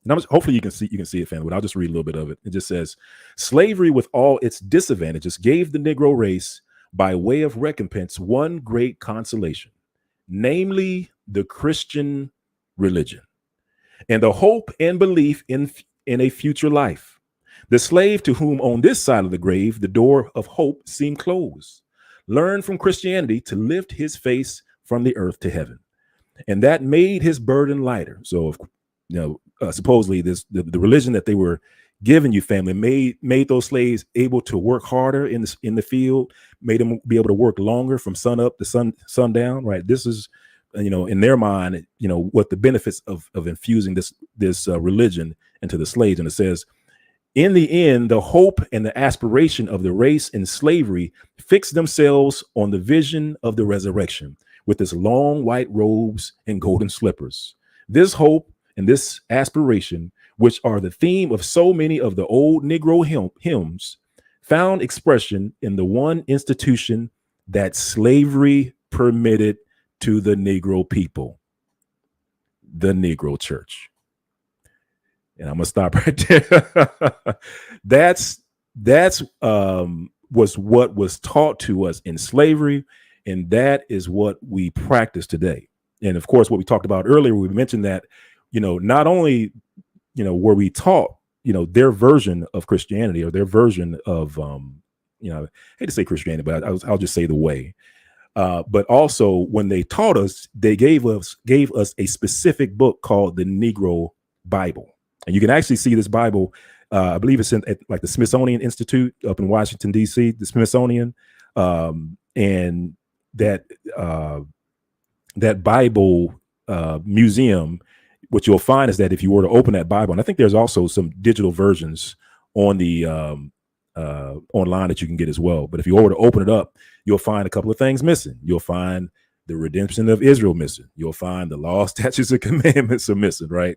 and hopefully you can see it, family, but I'll just read a little bit of it. It just says, slavery with all its disadvantages gave the Negro race, by way of recompense, one great consolation, namely the Christian religion, and the hope and belief in a future life. The slave to whom on this side of the grave the door of hope seemed closed learned from Christianity to lift his face from the earth to heaven, and that made his burden lighter. So, supposedly the religion that they were giving you, family, made those slaves able to work harder in the field, made them be able to work longer from sun up to sundown. Right. This is, in their mind, what the benefits of infusing this religion into the slaves. And it says, in the end, the hope and the aspiration of the race in slavery fixed themselves on the vision of the resurrection with its long white robes and golden slippers. This hope and this aspiration, which are the theme of so many of the old Negro hymns, found expression in the one institution that slavery permitted to the Negro people, the Negro Church. And I'm gonna stop right there. That's was what was taught to us in slavery, and that is what we practice today. And of course, what we talked about earlier, we mentioned that, not only, were we taught, their version of Christianity, or their version of, I hate to say Christianity, but I'll just say the way. But also when they taught us, they gave us a specific book called the Negro Bible. And you can actually see this Bible. I believe it's at like the Smithsonian Institute up in Washington, D.C., the Smithsonian. And that Bible museum, what you'll find is that if you were to open that Bible, and I think there's also some digital versions on the online that you can get as well. But if you were to open it up, you'll find a couple of things missing. You'll find the redemption of Israel missing. You'll find the law, statutes, and commandments are missing, right?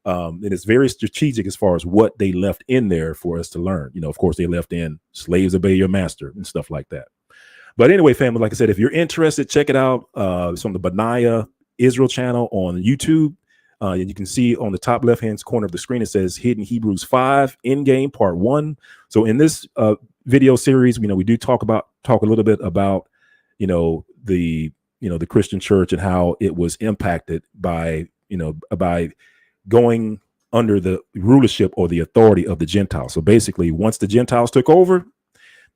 And it's very strategic as far as what they left in there for us to learn. Of course, they left in slaves obey your master and stuff like that. But anyway, family, like I said, if you're interested, check it out. It's on the Benaiah Israel channel on YouTube. You can see on the top left-hand corner of the screen, it says Hidden Hebrews 5 Endgame Part 1. So in this video series, we do talk a little bit about, the Christian church and how it was impacted by going under the rulership or the authority of the Gentiles. So basically, once the Gentiles took over,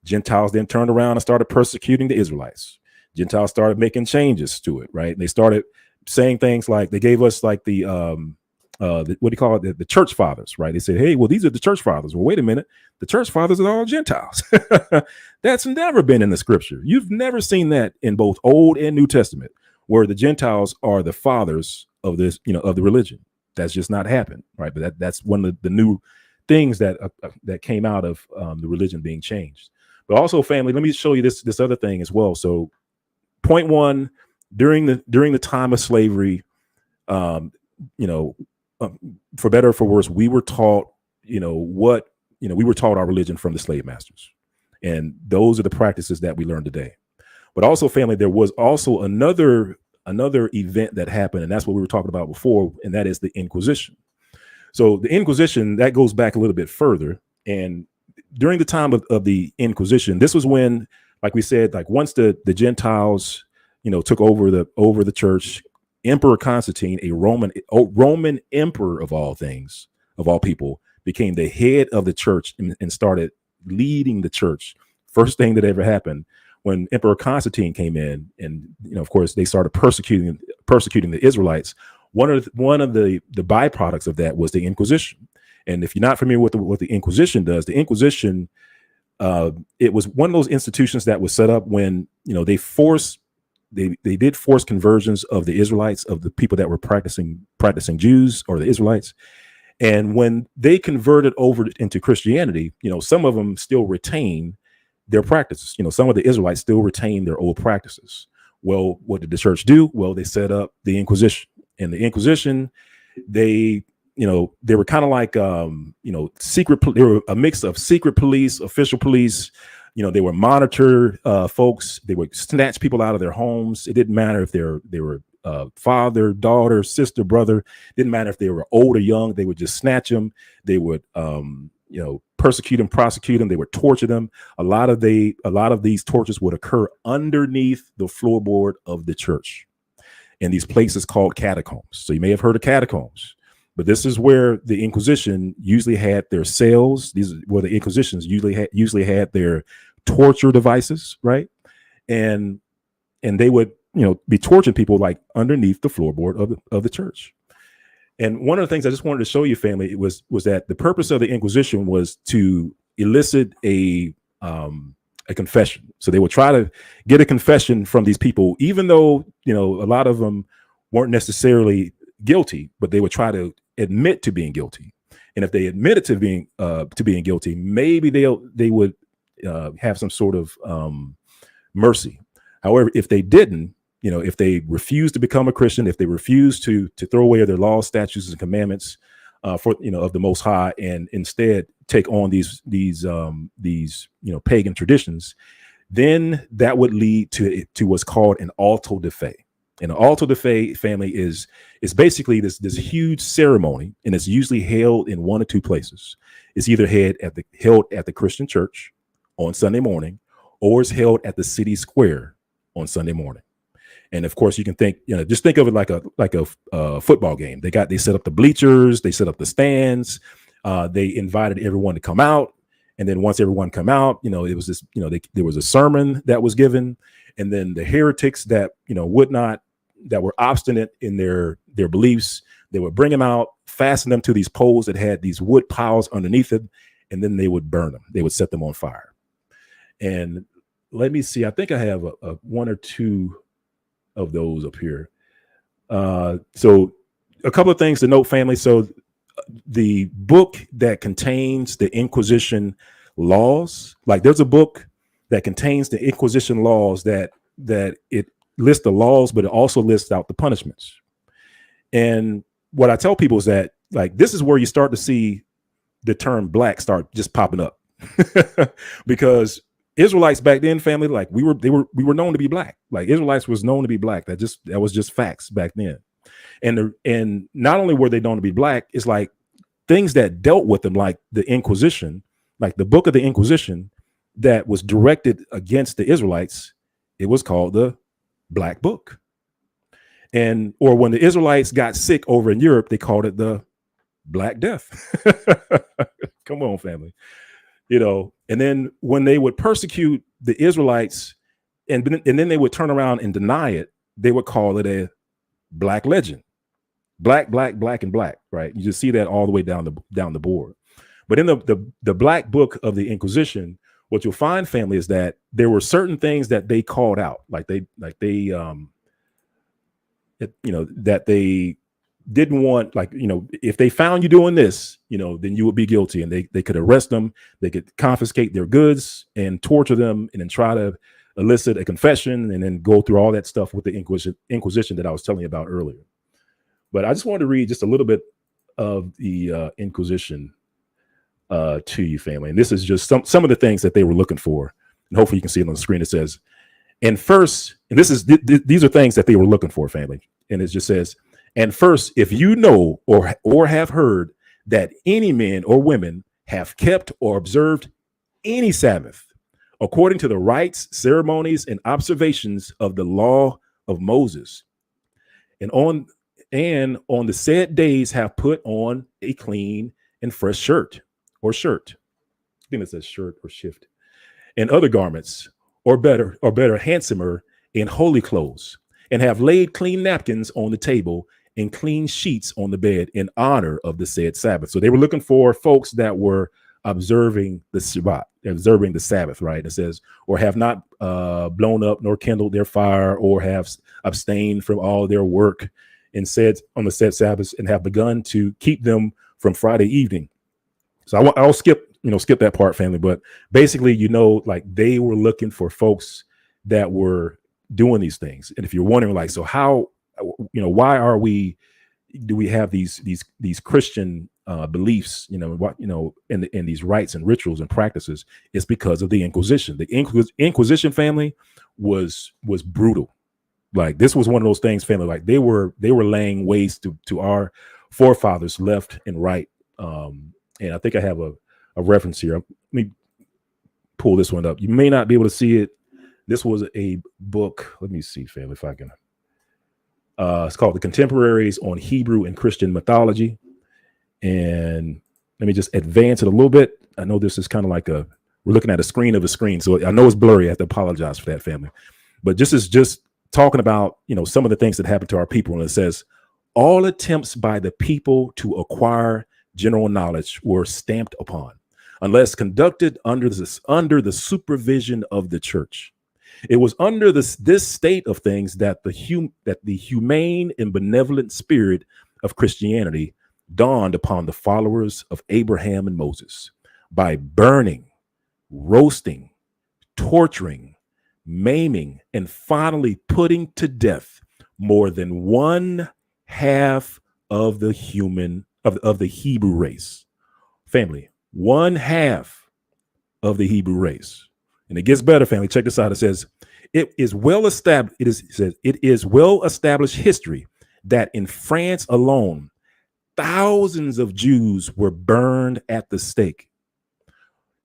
Gentiles then turned around and started persecuting the Israelites. Gentiles started making changes to it, right? And they started saying things like, they gave us like the what do you call it? The church fathers, right? They said, hey, well, these are the church fathers. Well, wait a minute. The church fathers are all Gentiles. That's never been in the scripture. You've never seen that in both Old and New Testament, where the Gentiles are the fathers of this, of the religion. That's just not happened, right? But that's one of the new things that came out of the religion being changed. But also, family, let me show you this other thing as well. So, point one, during the time of slavery, for better or for worse, we were taught, we were taught our religion from the slave masters, and those are the practices that we learn today. But also, family, there was also another event that happened, and that's what we were talking about before, and that is the Inquisition. So the Inquisition, that goes back a little bit further, and during the time of the Inquisition, this was when, like we said, like once the Gentiles, took over the church, Emperor Constantine, a Roman emperor of all things, of all people, became the head of the church and started leading the church. First thing that ever happened when Emperor Constantine came in, and of course they started persecuting the Israelites. One of the byproducts of that was the Inquisition. And if you're not familiar with what the Inquisition does, the Inquisition, it was one of those institutions that was set up when they did force conversions of the Israelites, of the people that were practicing Jews or the Israelites. And when they converted over into Christianity, some of them still retain their practices. Some of the Israelites still retain their old practices. Well, what did the church do? Well, they set up the Inquisition. And the Inquisition, they were kind of like, secret. They were a mix of secret police, official police. They were monitor folks. They would snatch people out of their homes. It didn't matter if they were father, daughter, sister, brother. Didn't matter if they were old or young. They would just snatch them. They would, persecute them, prosecute them. They would torture them. A lot of these tortures would occur underneath the floorboard of the church, in these places called catacombs. So you may have heard of catacombs, but this is where the Inquisition usually had their cells. These are where the Inquisitions usually had their torture devices, right? And they would, be torturing people like underneath the floorboard of the church. And one of the things I just wanted to show you, family, was that the purpose of the Inquisition was to elicit a confession. So they would try to get a confession from these people, even though, a lot of them weren't necessarily guilty, but they would try to admit to being guilty. And if they admitted to being guilty, maybe they would have some sort of mercy. However, if they didn't, if they refused to become a Christian, if they refused to throw away their laws, statutes, and commandments of the Most High, and instead take on these pagan traditions, then that would lead to what's called an auto de fe. And an auto de fe, family, is basically this huge ceremony, and it's usually held in one or two places. It's either held at the Christian church on Sunday morning, or it's held at the city square on Sunday morning. And of course, you can think, just think of it like a football game. They set up the bleachers, they set up the stands, they invited everyone to come out. And then once everyone come out, it was this, there was a sermon that was given, and then the heretics that, that were obstinate in their beliefs, they would bring them out, fasten them to these poles that had these wood piles underneath it, and then they would burn them. They would set them on fire. And let me see, I think I have a one or two of those up here. So a couple of things to note, family. So the book that contains the Inquisition laws, like there's a book that contains the Inquisition laws that it lists the laws, but it also lists out the punishments. And what I tell people is that, like, this is where you start to see the term black start just popping up because Israelites back then, family, like we were known to be black. Like Israelites was known to be black. That was just facts back then. And not only were they known to be black, it's like things that dealt with them, like the Inquisition, like the book of the Inquisition that was directed against the Israelites. It was called the Black Book. And or when the Israelites got sick over in Europe, they called it the Black Death. Come on, family. And then when they would persecute the Israelites and then they would turn around and deny it, they would call it a black legend. Black, black, black, and black, right? You just see that all the way down the board. But in the Black Book of the Inquisition, what you'll find, family, is that there were certain things that they called out, that they didn't want, if they found you doing this, then you would be guilty, and they could arrest them, they could confiscate their goods and torture them, and then try to elicit a confession, and then go through all that stuff with the Inquisition that I was telling you about earlier. But I just wanted to read just a little bit of the Inquisition to you, family. And this is just some of the things that they were looking for. And hopefully you can see it on the screen. It says, and first, and these are things that they were looking for, family. And it just says, and first, if you know or have heard that any men or women have kept or observed any Sabbath according to the rites, ceremonies, and observations of the law of Moses, and on the said days have put on a clean and fresh shirt. I think it says shirt or shift, and other garments, or better, handsomer, and holy clothes, and have laid clean napkins on the table and clean sheets on the bed in honor of the said Sabbath. So they were looking for folks that were observing the Shabbat, observing the Sabbath, right? It says, or have not blown up nor kindled their fire, or have abstained from all their work and said on the said Sabbath, and have begun to keep them from Friday evening. So I'll skip that part, family. But basically, they were looking for folks that were doing these things. And if you're wondering, so how, why do we have these Christian beliefs, in these rites and rituals and practices? It's because of the Inquisition. The Inquisition, family, was brutal. Like, this was one of those things, family, like they were laying waste to our forefathers left and right. And I think I have a reference here. Let me pull this one up. You may not be able to see it. This was a book. Let me see, family, if I can. It's called The Contemporaries on Hebrew and Christian Mythology. And let me just advance it a little bit. I know this is kind of like we're looking at a screen of a screen. So I know it's blurry. I have to apologize for that, family. But this is just talking about, some of the things that happened to our people. And it says, all attempts by the people to acquire general knowledge were stamped upon, unless conducted under the supervision of the church. It was under this state of things that the humane and benevolent spirit of Christianity dawned upon the followers of Abraham and Moses by burning, roasting, torturing, maiming, and finally putting to death more than one half of the Hebrew race. Family, one half of the Hebrew race. And it gets better, family. Check this out. It says, it is well established history that in France alone, thousands of Jews were burned at the stake.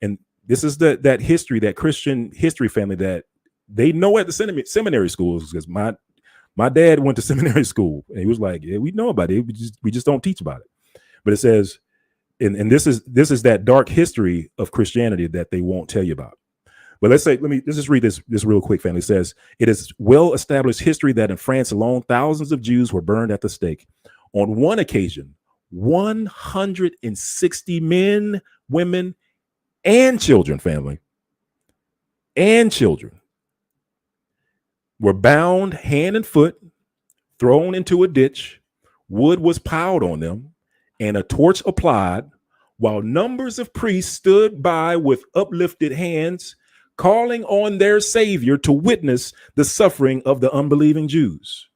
And this is that history, that Christian history, family, that they know at the seminary schools, because my dad went to seminary school, and he was like, yeah, we know about it. We just don't teach about it. But it says, and this is that dark history of Christianity that they won't tell you about. But let's just read this real quick, family. It says, it is well established history that in France alone, thousands of Jews were burned at the stake. On one occasion, 160 men, women, and children, family, and children were bound hand and foot, thrown into a ditch, wood was piled on them, and a torch applied, while numbers of priests stood by with uplifted hands, calling on their Savior to witness the suffering of the unbelieving Jews.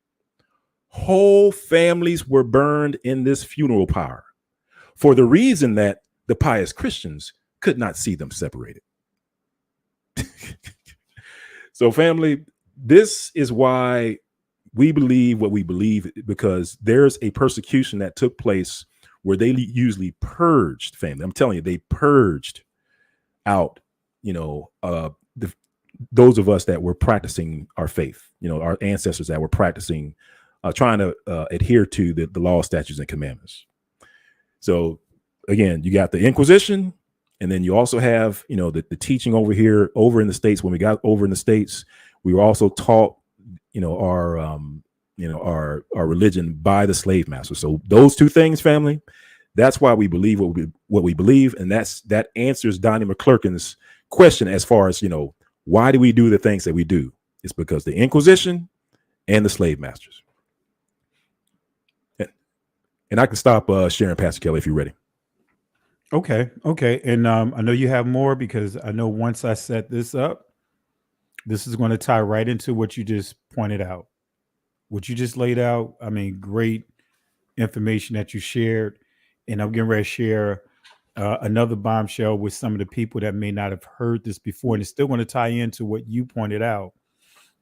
Whole families were burned in this funeral pyre for the reason that the pious Christians could not see them separated. So, family, this is why we believe what we believe because there's a persecution that took place where they usually purged family. I'm telling you, they purged out, those of us that were practicing our faith, our ancestors that were practicing, trying to adhere to the law, statutes, and commandments. So again, you got the Inquisition, and then you also have, the teaching over in the States. When we got over in the States, we were also taught, our religion by the slave master. So those two things, family, that's why we believe what we believe, and that answers Donnie McClurkin's question as far as why do we do the things that we do? It's because the Inquisition and the slave masters. And I can stop sharing, Pastor Kelly, if you're ready. Okay. And I know you have more, because I know once I set this up, this is going to tie right into what you just pointed out, what you just laid out. I mean, great information that you shared. And I'm getting ready to share another bombshell with some of the people that may not have heard this before. And it's still going to tie into what you pointed out.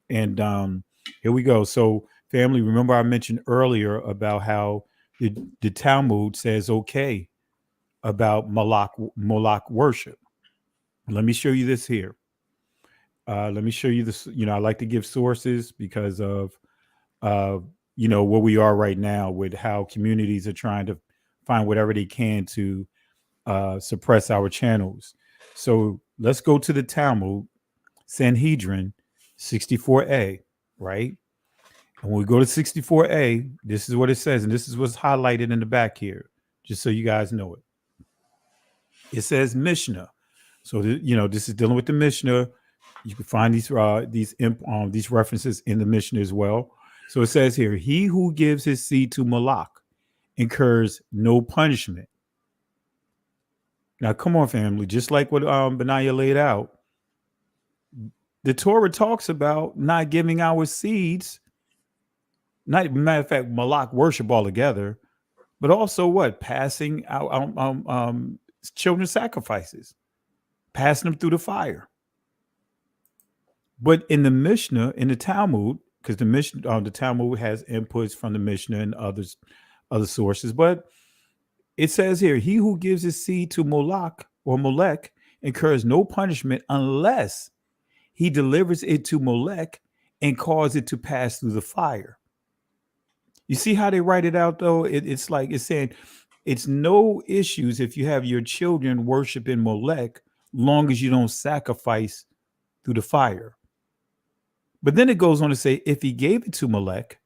And here we go. So, family, remember I mentioned earlier about how the Talmud says okay about Moloch worship. Let me show you this here. Let me show you this. I like to give sources because of where we are right now with how communities are trying to find whatever they can to suppress our channels. So let's go to the Talmud, Sanhedrin 64a, right? And when we go to 64a, this is what it says, and this is what's highlighted in the back here, just so you guys know it. It says Mishnah. So this is dealing with the Mishnah. You can find these references in the Mishnah as well. So it says here, he who gives his seed to Moloch incurs no punishment. Now, come on, family. Just like what Benaiah laid out, the Torah talks about not giving our seeds, not matter of fact, Moloch worship altogether, but also what? Passing out children's sacrifices, passing them through the fire. But in the Mishnah, in the Talmud, because the Talmud has inputs from the Mishnah and other sources, but it says here, he who gives his seed to Moloch or Molech incurs no punishment unless he delivers it to Molech and cause it to pass through the fire. You see how they write it out, though? It's like it's saying it's no issues if you have your children worshiping Molech, long as you don't sacrifice through the fire. But then it goes on to say, if he gave it to Molech,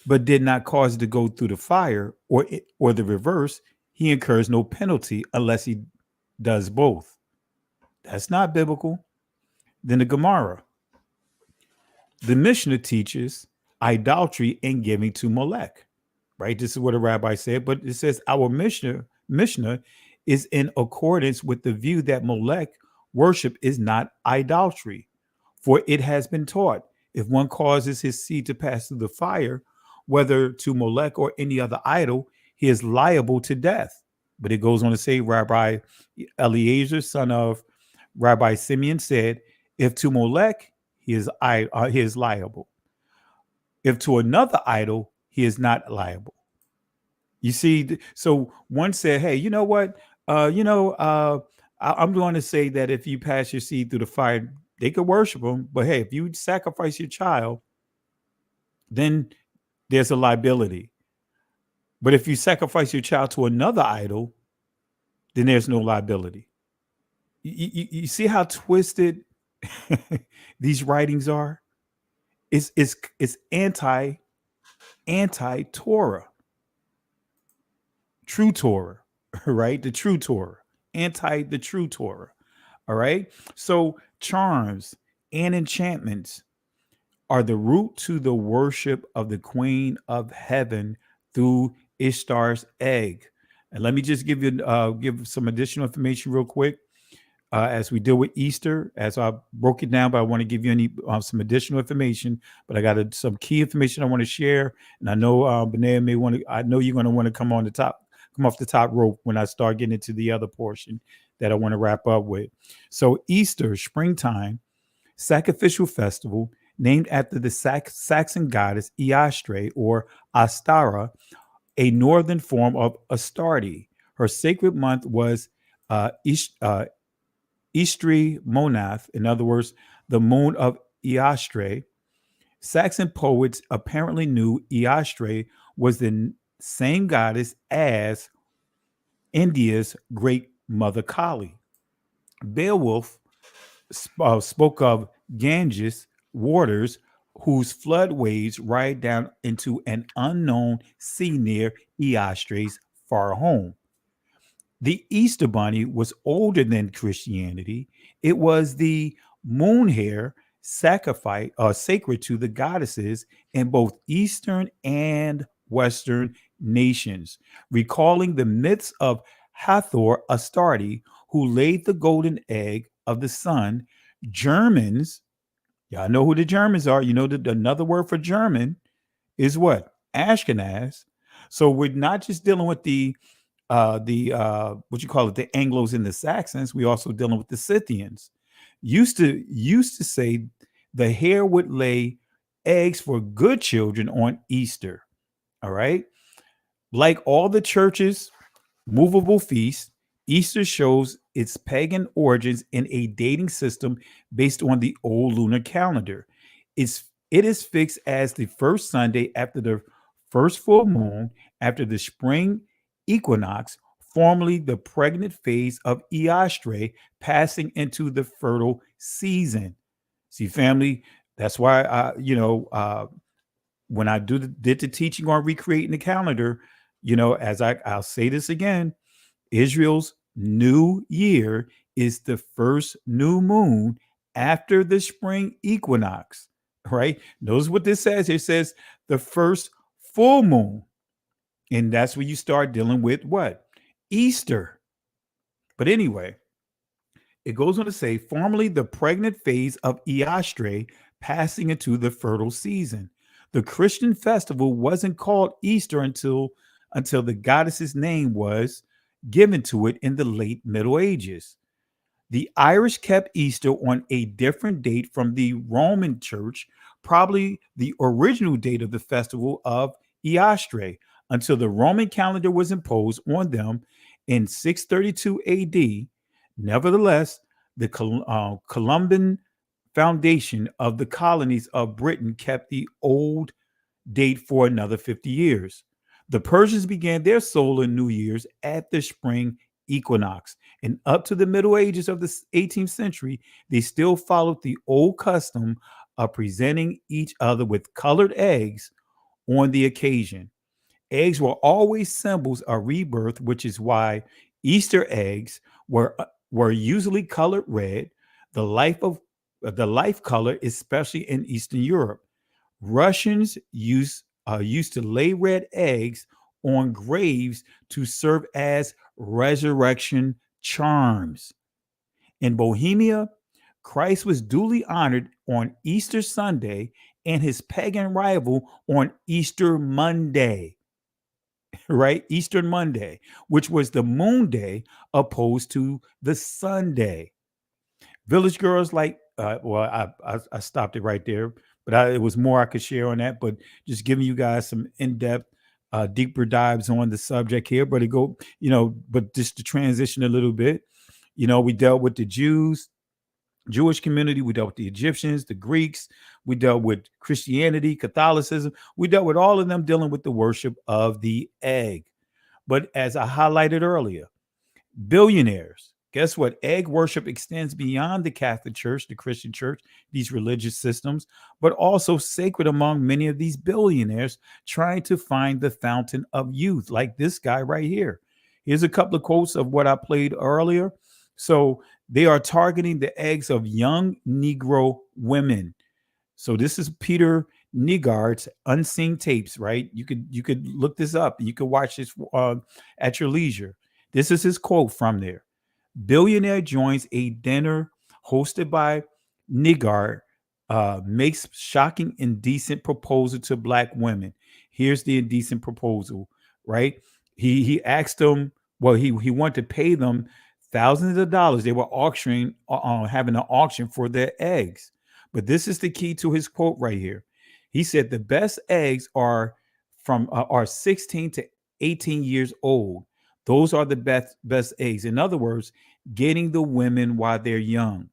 but did not cause it to go through the fire, or the reverse, he incurs no penalty unless he does both. That's not biblical. Then the Gemara. The Mishnah teaches idolatry and giving to Molech, right? This is what a rabbi said, but it says our Mishnah is in accordance with the view that Molech worship is not idolatry. For it has been taught, if one causes his seed to pass through the fire, whether to Molech or any other idol, he is liable to death. But it goes on to say, Rabbi Eliezer, son of Rabbi Simeon, said, if to Molech, he is liable. If to another idol, he is not liable. You see, so one said, hey, you know what? I'm going to say that if you pass your seed through the fire, they could worship them. But hey, if you sacrifice your child, then there's a liability. But if you sacrifice your child to another idol, then there's no liability. You see how twisted these writings are? It's anti-Torah. True Torah, right? The true Torah. Anti the true Torah. All right. So charms and enchantments are the root to the worship of the Queen of Heaven through Ishtar's egg. And let me just give some additional information real quick as we deal with Easter. As I broke it down, but I want to give you some additional information. But I got some key information I want to share, and I know Benaiah may want to. I know you're going to want to come off the top rope when I start getting into the other portion that I want to wrap up with. So Easter, springtime, sacrificial festival, named after the Saxon goddess Eostre or Astara, a northern form of Astarte. Her sacred month was Eastri Monath, in other words, the moon of Eostre. Saxon poets apparently knew Eostre was the same goddess as India's great mother Kali. Beowulf spoke of Ganges waters whose flood waves ride down into an unknown sea near Eostre's far home. The Easter Bunny was older than Christianity. It was the moon hare sacrifice sacred to the goddesses in both Eastern and Western nations, recalling the myths of Hathor Astarte, who laid the golden egg of the sun. Germans, y'all know who the Germans are. You know that another word for German is what? Ashkenaz. So we're not just dealing with the what you call it, the Anglos and the Saxons. We also dealing with the Scythians. Used to say the hare would lay eggs for good children on Easter. All right. Like all the churches, movable feast, Easter shows its pagan origins in a dating system based on the old lunar calendar. It is fixed as the first Sunday after the first full moon after the spring equinox, formerly the pregnant phase of Eostre, passing into the fertile season. See, family, that's why when I did the teaching on recreating the calendar, as I'll say this again, Israel's new year is the first new moon after the spring equinox, right? Notice what this says. It says the first full moon. And that's where you start dealing with what? Easter. But anyway, it goes on to say, formerly the pregnant phase of Eostre, passing into the fertile season. The Christian festival wasn't called Easter until the goddess's name was given to it in the late Middle Ages. The Irish kept Easter on a different date from the Roman Church, probably the original date of the festival of Eostre, until the Roman calendar was imposed on them in 632 AD. Nevertheless, the Columban foundation of the colonies of Britain kept the old date for another 50 years. The Persians began their solar New Year's at the spring equinox, and up to the Middle Ages of the 18th century, they still followed the old custom of presenting each other with colored eggs on the occasion. Eggs were always symbols of rebirth, which is why Easter eggs were usually colored red, the life color, especially in Eastern Europe. Russians used to lay red eggs on graves to serve as resurrection charms. In Bohemia, Christ was duly honored on Easter Sunday and his pagan rival on Easter Monday, right? Easter Monday, which was the moon day opposed to the Sunday. Village girls like, I stopped it right there, but it was more I could share on that. But just giving you guys some in depth, deeper dives on the subject here. But but just to transition a little bit, we dealt with the Jewish community, we dealt with the Egyptians, the Greeks, we dealt with Christianity, Catholicism, we dealt with all of them dealing with the worship of the egg. But as I highlighted earlier, billionaires. Guess what? Egg worship extends beyond the Catholic Church, the Christian Church, these religious systems, but also sacred among many of these billionaires trying to find the fountain of youth, like this guy right here. Here's a couple of quotes of what I played earlier. So they are targeting the eggs of young Negro women. So this is Peter Nygard's Unseen Tapes, right? You could look this up. You could watch this at your leisure. This is his quote from there. Billionaire joins a dinner hosted by Nygard, makes shocking indecent proposal to black women. Here's the indecent proposal, right? He asked them, well, he wanted to pay them thousands of dollars. They were auctioning, having an auction for their eggs. But this is the key to his quote right here. He said the best eggs are 16 to 18 years old. Those are the best eggs. In other words, getting the women while they're young.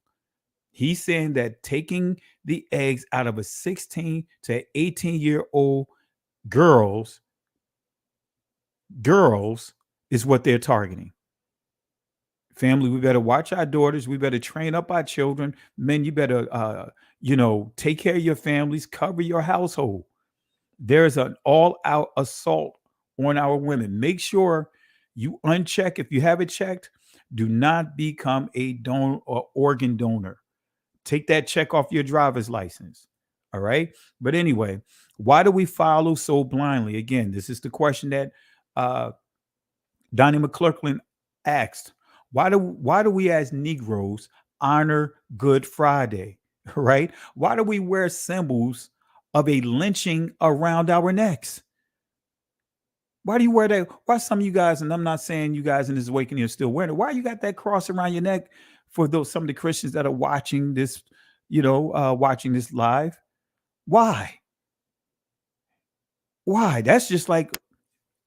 He's saying that taking the eggs out of a 16 to 18-year-old girls is what they're targeting. Family, we better watch our daughters. We better train up our children. Men, you better take care of your families, cover your household. There's an all-out assault on our women. Make sure you uncheck. If you have it checked, do not become a donor or organ donor. Take that check off your driver's license. All right. But anyway, why do we follow so blindly? Again, this is the question that Donnie McClurkin asked. Why do we as Negroes honor Good Friday? Right? Why do we wear symbols of a lynching around our necks? Why do you wear that? Why some of you guys, and I'm not saying you guys in this awakening are still wearing it, why you got that cross around your neck for some of the Christians that are watching this, watching this live? Why? Why? That's just like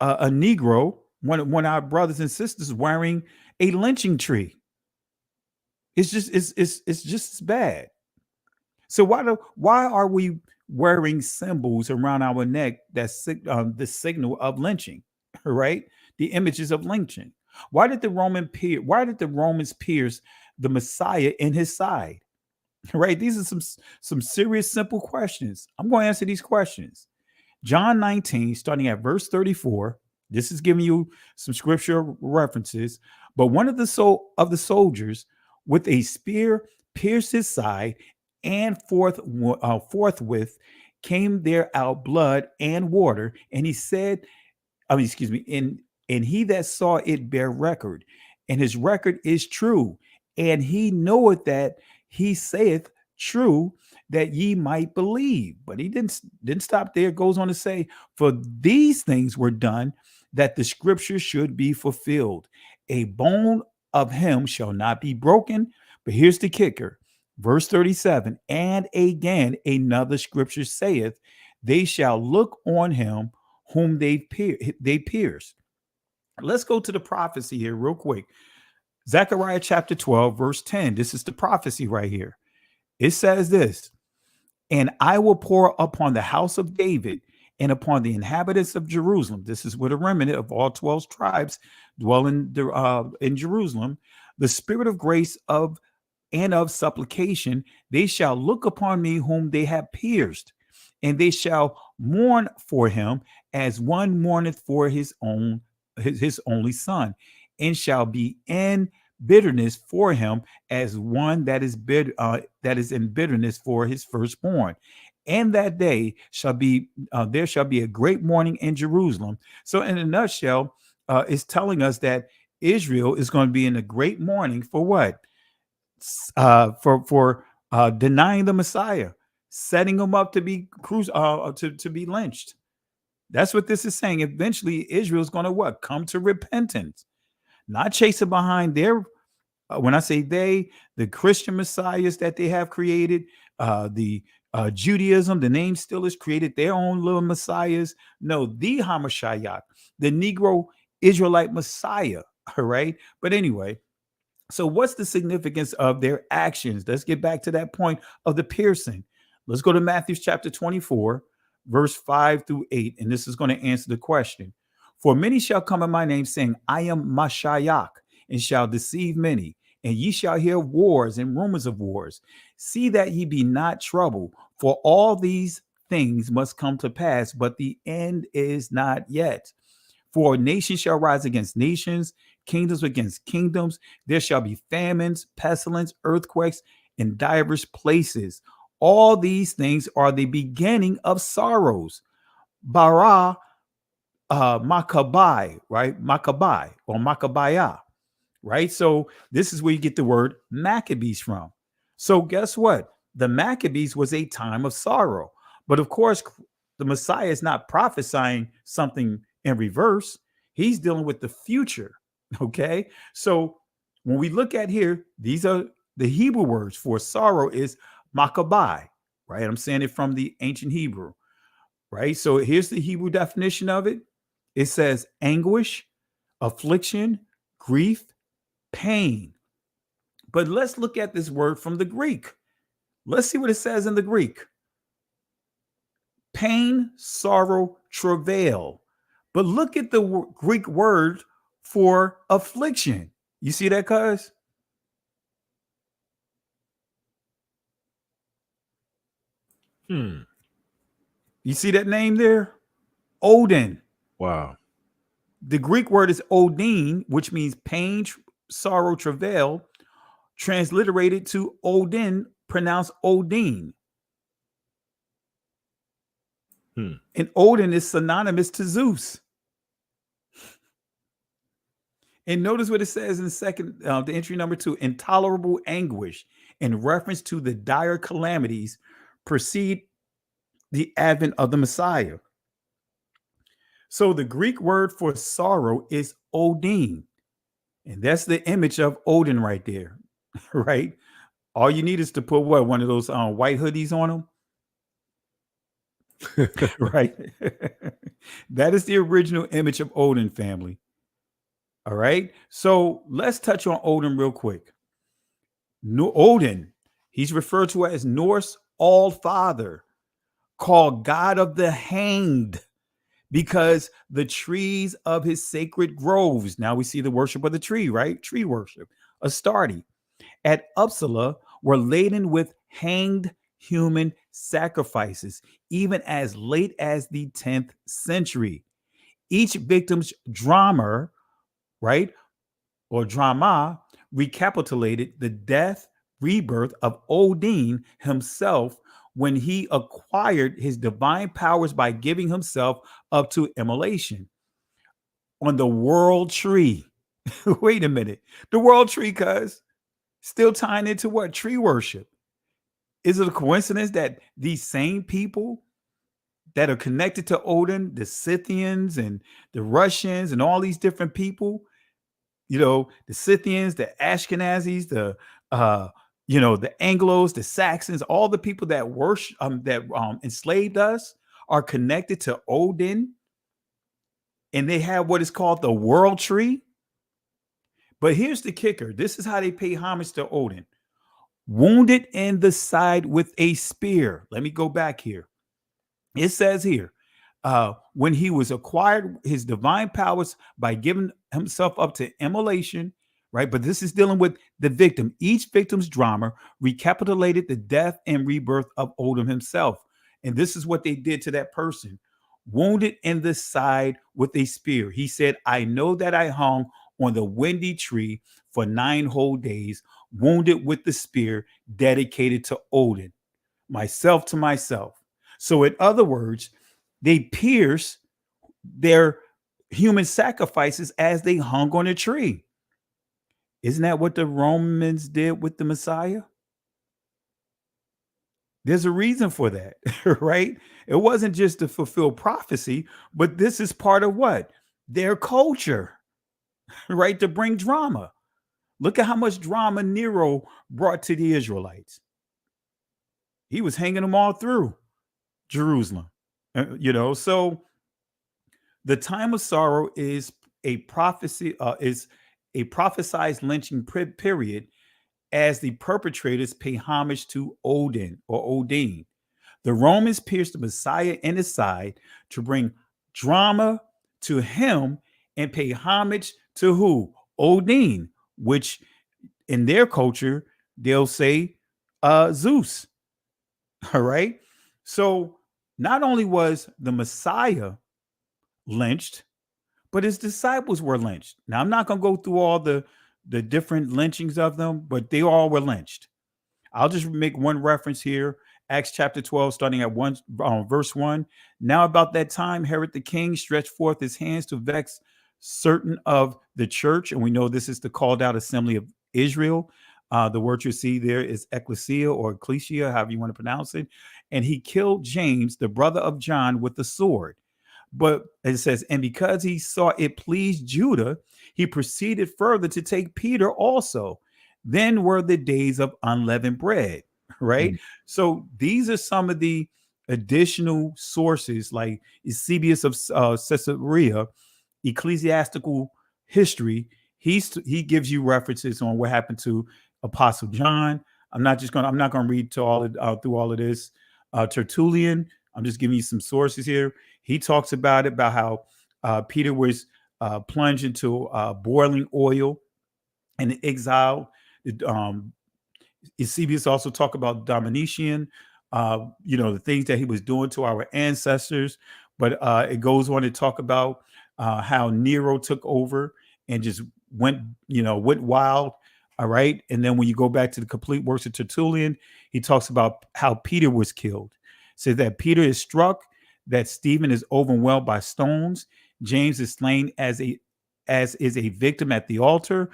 a Negro, one of our brothers and sisters wearing a lynching tree. It's just as bad. So why are we wearing symbols around our neck that's the signal of lynching, right? The images of lynching. Why did the Romans pierce the Messiah in his side? Right? These are some serious, simple questions. I'm going to answer these questions. John 19, starting at verse 34. This is giving you some scripture references. But one of the soldiers with a spear pierced his side, and forthwith came there out blood and water. And he said, and he that saw it bear record, and his record is true, and he knoweth that he saith true, that ye might believe. But he didn't stop there. It goes on to say, for these things were done that the scripture should be fulfilled. A bone of him shall not be broken. But here's the kicker. Verse 37, and again another scripture saith, they shall look on him whom they pierced. Let's go to the prophecy here real quick. Zechariah chapter 12, verse 10. This is the prophecy right here. It says this, and I will pour upon the house of David and upon the inhabitants of Jerusalem. This is where the remnant of all 12 tribes dwell in Jerusalem. The spirit of grace and of supplication. They shall look upon me whom they have pierced, and they shall mourn for him as one mourneth for his only son, and shall be in bitterness for him as one that is in bitterness for his firstborn. And that day shall be there shall be a great mourning in Jerusalem. So in a nutshell, it's telling us that Israel is going to be in a great mourning for what? For denying the Messiah, setting him up to be to be lynched. That's what this is saying. Eventually, Israel is going to what? Come to repentance, not chasing behind their. When I say they, the Christian messiahs that they have created, the Judaism, the name still is created their own little messiahs. No, the Hamashiach, the Negro Israelite Messiah. All right, but anyway. So what's the significance of their actions? Let's get back to that point of the piercing. Let's go to Matthew chapter 24, verse 5 through 8. And this is going to answer the question. For many shall come in my name, saying, I am Mashiach, and shall deceive many. And ye shall hear wars and rumors of wars. See that ye be not troubled, for all these things must come to pass, but the end is not yet. For nation shall rise against nations, kingdoms against kingdoms. There shall be famines, pestilence, earthquakes in divers places. All these things are the beginning of sorrows. Bara Maccabi, right? Maccabi or Maccabiah, right? So this is where you get the word Maccabees from. So guess what? The Maccabees was a time of sorrow. But of course, the Messiah is not prophesying something in reverse. He's dealing with the future. Okay. So when we look at here, these are the Hebrew words for sorrow is Makabai, right? I'm saying it from the ancient Hebrew, right? So here's the Hebrew definition of it. It says anguish, affliction, grief, pain. But let's look at this word from the Greek. Let's see what it says in the Greek. Pain, sorrow, travail. But look at the Greek word for affliction. You see that, cuz? You see that name there? Odin. Wow. The Greek word is Odin, which means pain, sorrow, travail, transliterated to Odin, pronounced Odin. And Odin is synonymous to Zeus. And notice what it says in the entry number 2, intolerable anguish, in reference to the dire calamities precede the advent of the Messiah. So the Greek word for sorrow is Odin. And that's the image of Odin right there, right? All you need is to put what? One of those white hoodies on them. Right? That is the original image of Odin, family. All right. So let's touch on Odin real quick. Odin, he's referred to as Norse All Father, called God of the Hanged, because the trees of his sacred groves. Now we see the worship of the tree, right? Tree worship, Astarte, at Uppsala were laden with hanged human sacrifices, even as late as the 10th century. Each victim's drama, right, or drama, recapitulated the death, rebirth of Odin himself when he acquired his divine powers by giving himself up to immolation on the world tree. Wait a minute. The world tree, cuz, still tying into what? Tree worship. Is it a coincidence that these same people that are connected to Odin, the Scythians and the Russians and all these different people, the Scythians, the Ashkenazis, the the Anglos, the Saxons, all the people that worship that enslaved us are connected to Odin, and they have what is called the world tree. But here's the kicker. This is how they pay homage to Odin. Wounded in the side with a spear. Let me go back here. It says here, when he was acquired his divine powers by giving himself up to immolation, right? But this is dealing with the victim. Each victim's drama recapitulated the death and rebirth of Odin himself. And this is what they did to that person. Wounded in the side with a spear. He said, I know that I hung on the windy tree for 9 whole days, wounded with the spear dedicated to Odin, myself to myself. So in other words, they pierced their human sacrifices as they hung on a tree. Isn't that what the Romans did with the Messiah? There's a reason for that, right? It wasn't just to fulfill prophecy, but this is part of what? Their culture, right? To bring drama. Look at how much drama Nero brought to the Israelites. He was hanging them all through Jerusalem. So the time of sorrow is a prophecy, is a prophesied lynching period as the perpetrators pay homage to Odin or Odin. The Romans pierced the Messiah in his side to bring drama to him and pay homage to who? Odin, which in their culture, they'll say Zeus. All right. So not only was the Messiah lynched, but his disciples were lynched. Now, I'm not going to go through all the different lynchings of them, but they all were lynched. I'll just make one reference here. Acts chapter 12, starting at verse 1. Now about that time, Herod the king stretched forth his hands to vex certain of the church. And we know this is the called out assembly of Israel. The word you see there is ecclesia or ecclesia, however you want to pronounce it. And he killed James, the brother of John, with the sword. But it says, and because he saw it pleased Judah, he proceeded further to take Peter also. Then were the days of unleavened bread, right? So these are some of the additional sources, like Eusebius of Caesarea, ecclesiastical history. He gives you references on what happened to Apostle John. I'm not gonna read to all through all of this. Tertullian. I'm just giving you some sources here. He talks about how Peter was plunged into boiling oil and exile. Um, Eusebius also talk about Domitian, the things that he was doing to our ancestors. But it goes on to talk about how Nero took over and just went wild. All right. And then when you go back to the complete works of Tertullian, he talks about how Peter was killed. Says that Peter is struck, that Stephen is overwhelmed by stones, James is slain as is a victim at the altar,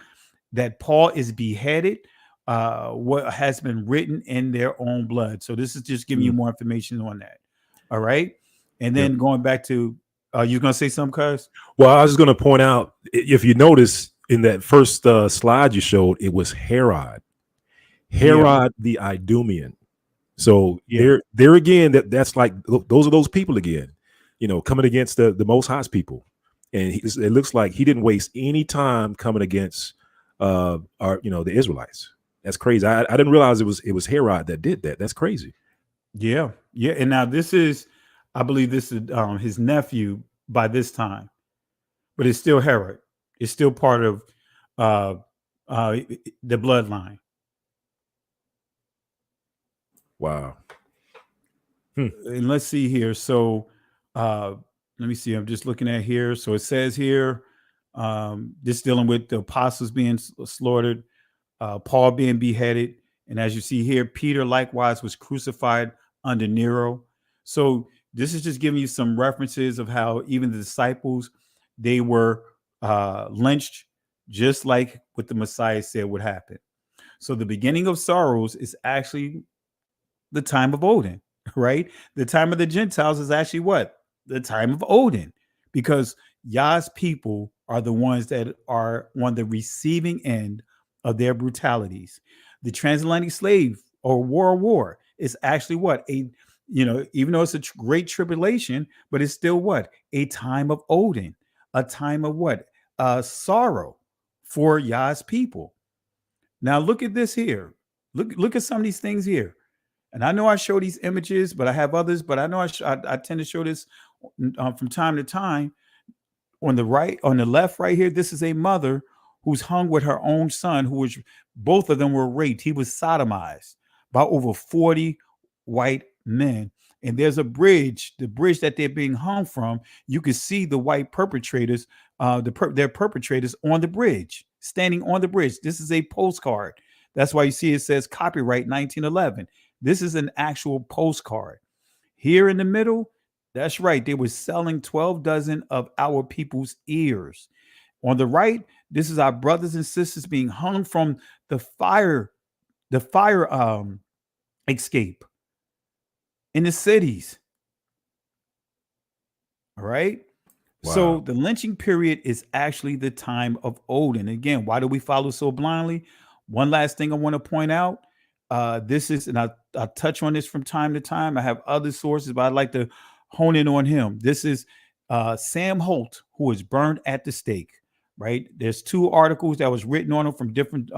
that Paul is beheaded, what has been written in their own blood. So this is just giving you more information on that. All right. And then going back to, you're going to say something, Cuz? Well, I was going to point out, if you notice in that first slide you showed, it was Herod the Idumean. So there again, that's like, those are those people again, coming against the Most High's people. And it looks like he didn't waste any time coming against the Israelites. That's crazy. I didn't realize it was Herod that did that. That's crazy. Yeah. And now I believe this is his nephew by this time, but it's still Herod. It's still part of the bloodline. Wow. And let's see here. So let me see. I'm just looking at here. So it says here, this dealing with the apostles being slaughtered, Paul being beheaded. And as you see here, Peter likewise was crucified under Nero. So this is just giving you some references of how even the disciples, they were lynched, just like what the Messiah said would happen. So the beginning of sorrows is actually the time of Odin, right? The time of the Gentiles is actually what? The time of Odin, because Yah's people are the ones that are on the receiving end of their brutalities. The transatlantic slave or war is actually what? Even though it's a great tribulation, but it's still what? A time of Odin, a time of what? Sorrow for Yah's people. Now look at this here. Look at some of these things here. And I know I show these images, but I have others. But I know I tend to show this from time to time. On the left, right here, this is a mother who's hung with her own son, both of them were raped. He was sodomized by over 40 white men. And there's the bridge that they're being hung from. You can see the white perpetrators, their perpetrators on the bridge, standing on the bridge. This is a postcard. That's why you see it says copyright 1911. This is an actual postcard. Here in the middle, that's right. They were selling 12 dozen of our people's ears. On the right, this is our brothers and sisters being hung from the fire escape in the cities. All right. Wow. So the lynching period is actually the time of Odin. Again, why do we follow so blindly? One last thing I want to point out. This is, and I'll touch on this from time to time. I have other sources, but I'd like to hone in on him. This is Sam Holt, who was burned at the stake, right? There's 2 articles that was written on him from different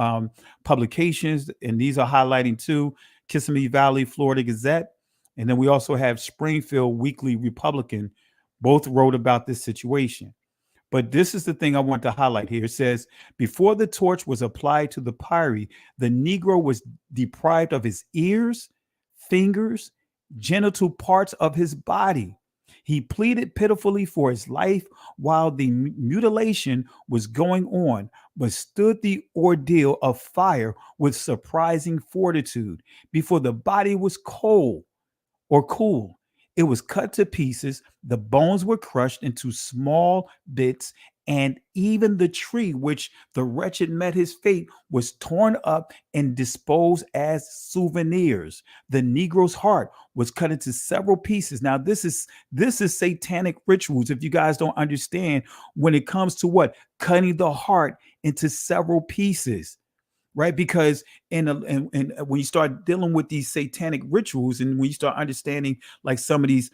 publications, and these are highlighting 2, Kissimmee Valley, Florida Gazette, and then we also have Springfield Weekly Republican. Both wrote about this situation. But this is the thing I want to highlight here. It says, before the torch was applied to the pyre, the Negro was deprived of his ears, fingers, genital parts of his body. He pleaded pitifully for his life while the mutilation was going on, but stood the ordeal of fire with surprising fortitude. Before the body was cool, it was cut to pieces, the bones were crushed into small bits, and even the tree which the wretched met his fate was torn up and disposed as souvenirs. The Negro's heart was cut into several pieces. Now, this is satanic rituals, if you guys don't understand, when it comes to what? Cutting the heart into several pieces. right? Because and when you start dealing with these satanic rituals, and when you start understanding like some of these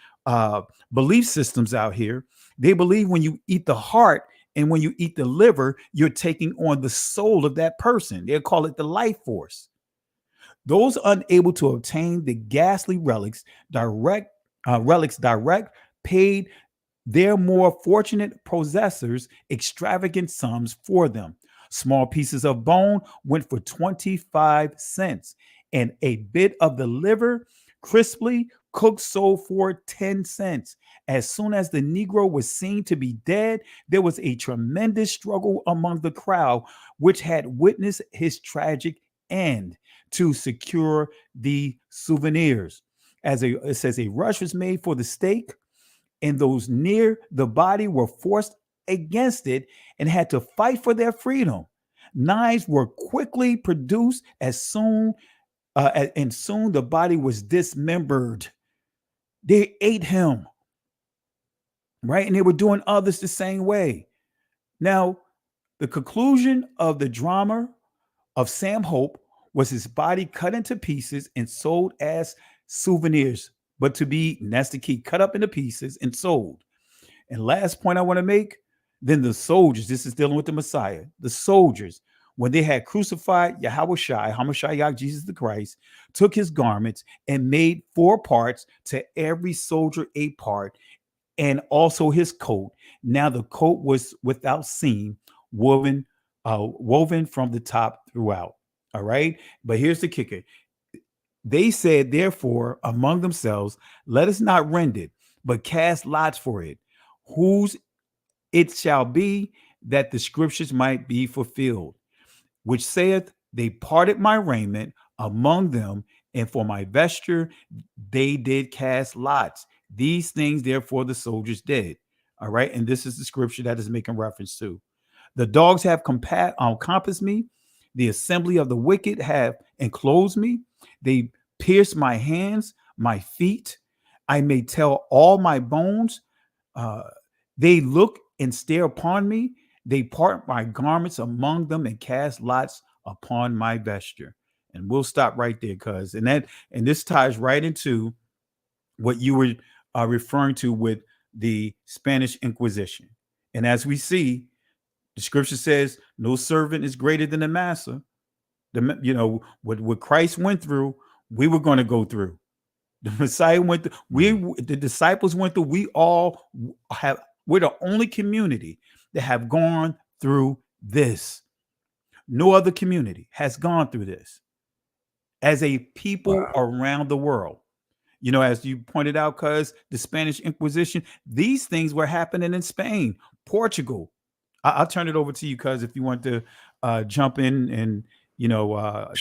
belief systems out here, they believe when you eat the heart and when you eat the liver, you're taking on the soul of that person. They'll call it the life force. Those unable to obtain the ghastly relics direct paid their more fortunate possessors extravagant sums for them. Small pieces of bone went for 25 cents, and a bit of the liver, crisply cooked, sold for 10 cents. As soon as the Negro was seen to be dead, there was a tremendous struggle among the crowd, which had witnessed his tragic end, to secure the souvenirs. It says a rush was made for the stake, and those near the body were forced against it and had to fight for their freedom. Knives were quickly produced and soon the body was dismembered. They ate him, right? And they were doing others the same way. Now, the conclusion of the drama of Sam Hope was his body cut into pieces and sold as souvenirs, but to be eaten. That's the key, cut up into pieces and sold. And last point I want to make, then the soldiers, this is dealing with the Messiah, the soldiers, when they had crucified Hamashiach, Jesus the Christ, took his garments and made 4 parts, to every soldier a part, and also his coat. Now the coat was without seam, woven from the top throughout. All right. But here's the kicker. They said, therefore, among themselves, let us not rend it, but cast lots for it, whose it shall be, that the scriptures might be fulfilled, which saith, they parted my raiment among them, and for my vesture they did cast lots. These things, therefore, the soldiers did. All right. And this is the scripture that is making reference to. The dogs have compassed me. The assembly of the wicked have enclosed me. They pierce my hands, my feet. I may tell all my bones. They look and stare upon me. They part my garments among them and cast lots upon my vesture. And we'll stop right there, cuz. And this ties right into what you were referring to with the Spanish Inquisition. And as we see, the scripture says, no servant is greater than the master. What Christ went through, we were going to go through. The Messiah went through, the disciples went through, we're the only community that have gone through this. No other community has gone through this as a people around the world. As you pointed out, cuz the Spanish Inquisition, these things were happening in Spain, Portugal. I'll turn it over to you, cuz, if you want to jump in and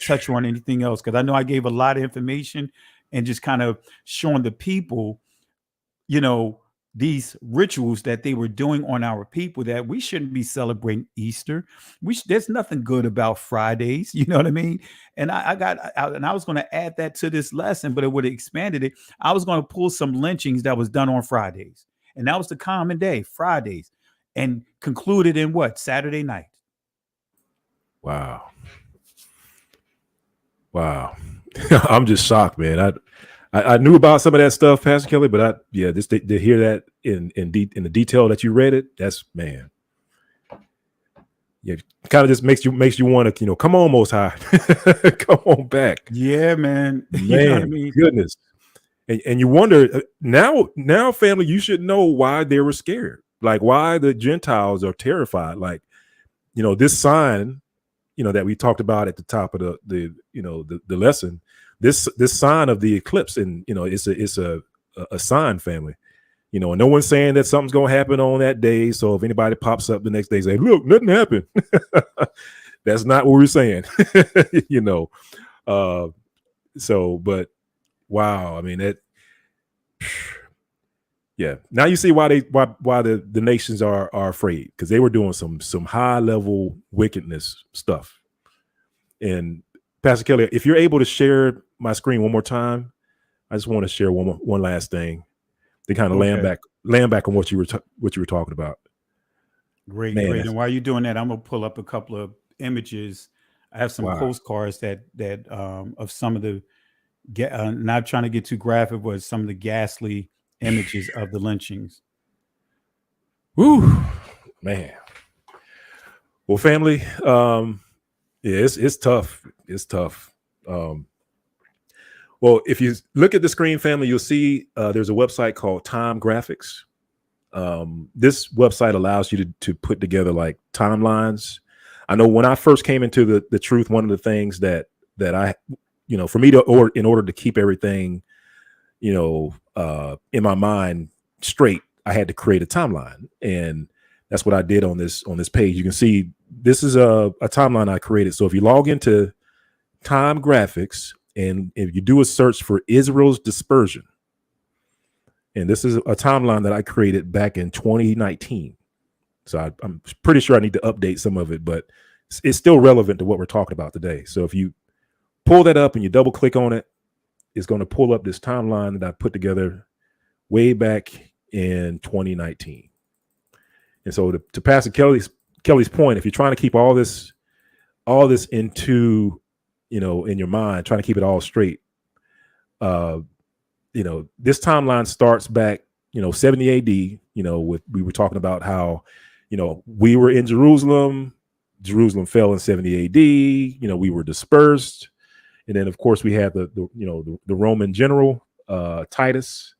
touch on anything else, because I know I gave a lot of information and just kind of showing the people, these rituals that they were doing on our people, that we shouldn't be celebrating Easter. There's nothing good about Fridays. You know what I mean? And I was going to add that to this lesson, but it would have expanded it. I was going to pull some lynchings that was done on Fridays, and that was the common day, Fridays, and concluded in what? Saturday night. Wow. I'm just shocked, man. I knew about some of that stuff, Pastor Kelly, but just to hear that in the detail that you read it, that's, man. Yeah, kind of just makes you want to, come on, Most High, come on back. Yeah, man. Man, You know what I mean? Goodness. And you wonder now, family, you should know why they were scared, like why the Gentiles are terrified. Like, this sign, that we talked about at the top of the lesson. This sign of the eclipse, and it's a sign, family. And no one's saying that something's gonna happen on that day. So if anybody pops up the next day, say, "Look, nothing happened." That's not what we're saying. But wow, I mean that. Yeah. Now you see why the nations are afraid, because they were doing some high level wickedness stuff. And Pastor Kelly, if you're able to share my screen one more time, I just want to share one last thing to kind of land back on what you were talking about. Great. Man, And while you're doing that, I'm gonna pull up a couple of images. I have some Wow. postcards that of some of the not trying to get too graphic, but some of the ghastly images of the lynchings. Woo, man. Well, family, yeah, it's tough. It's tough. Well, if you look at the screen, family, you'll see there's a website called Time Graphics. This website allows you to put together like timelines. I know when I first came into the truth, one of the things that I, for me in order to keep everything, in my mind straight, I had to create a timeline, and that's what I did on this page. You can see this is a timeline I created. So if you log into Time Graphics and if you do a search for Israel's dispersion, and this is a timeline that I created back in 2019. So I'm pretty sure I need to update some of it, but it's still relevant to what we're talking about today. So if you pull that up and you double click on it, it's going to pull up this timeline that I put together way back in 2019. And so to Pastor Kelly's point, if you're trying to keep all this into, in your mind, trying to keep it all straight, this timeline starts back, 70 AD, we were talking about how, we were in Jerusalem fell in 70 AD, we were dispersed. And then of course we had the Roman general, Titus,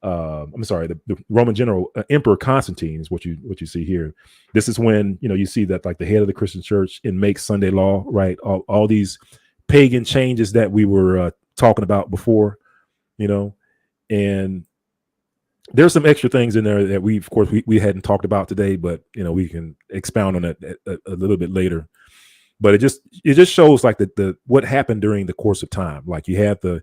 the Roman general, Emperor Constantine is what you see here. This is when, you see that like the head of the Christian church and makes Sunday law, right? All these pagan changes that we were talking about before, and there's some extra things in there that we hadn't talked about today, but we can expound on it a little bit later. But it just shows like the what happened during the course of time. Like you have the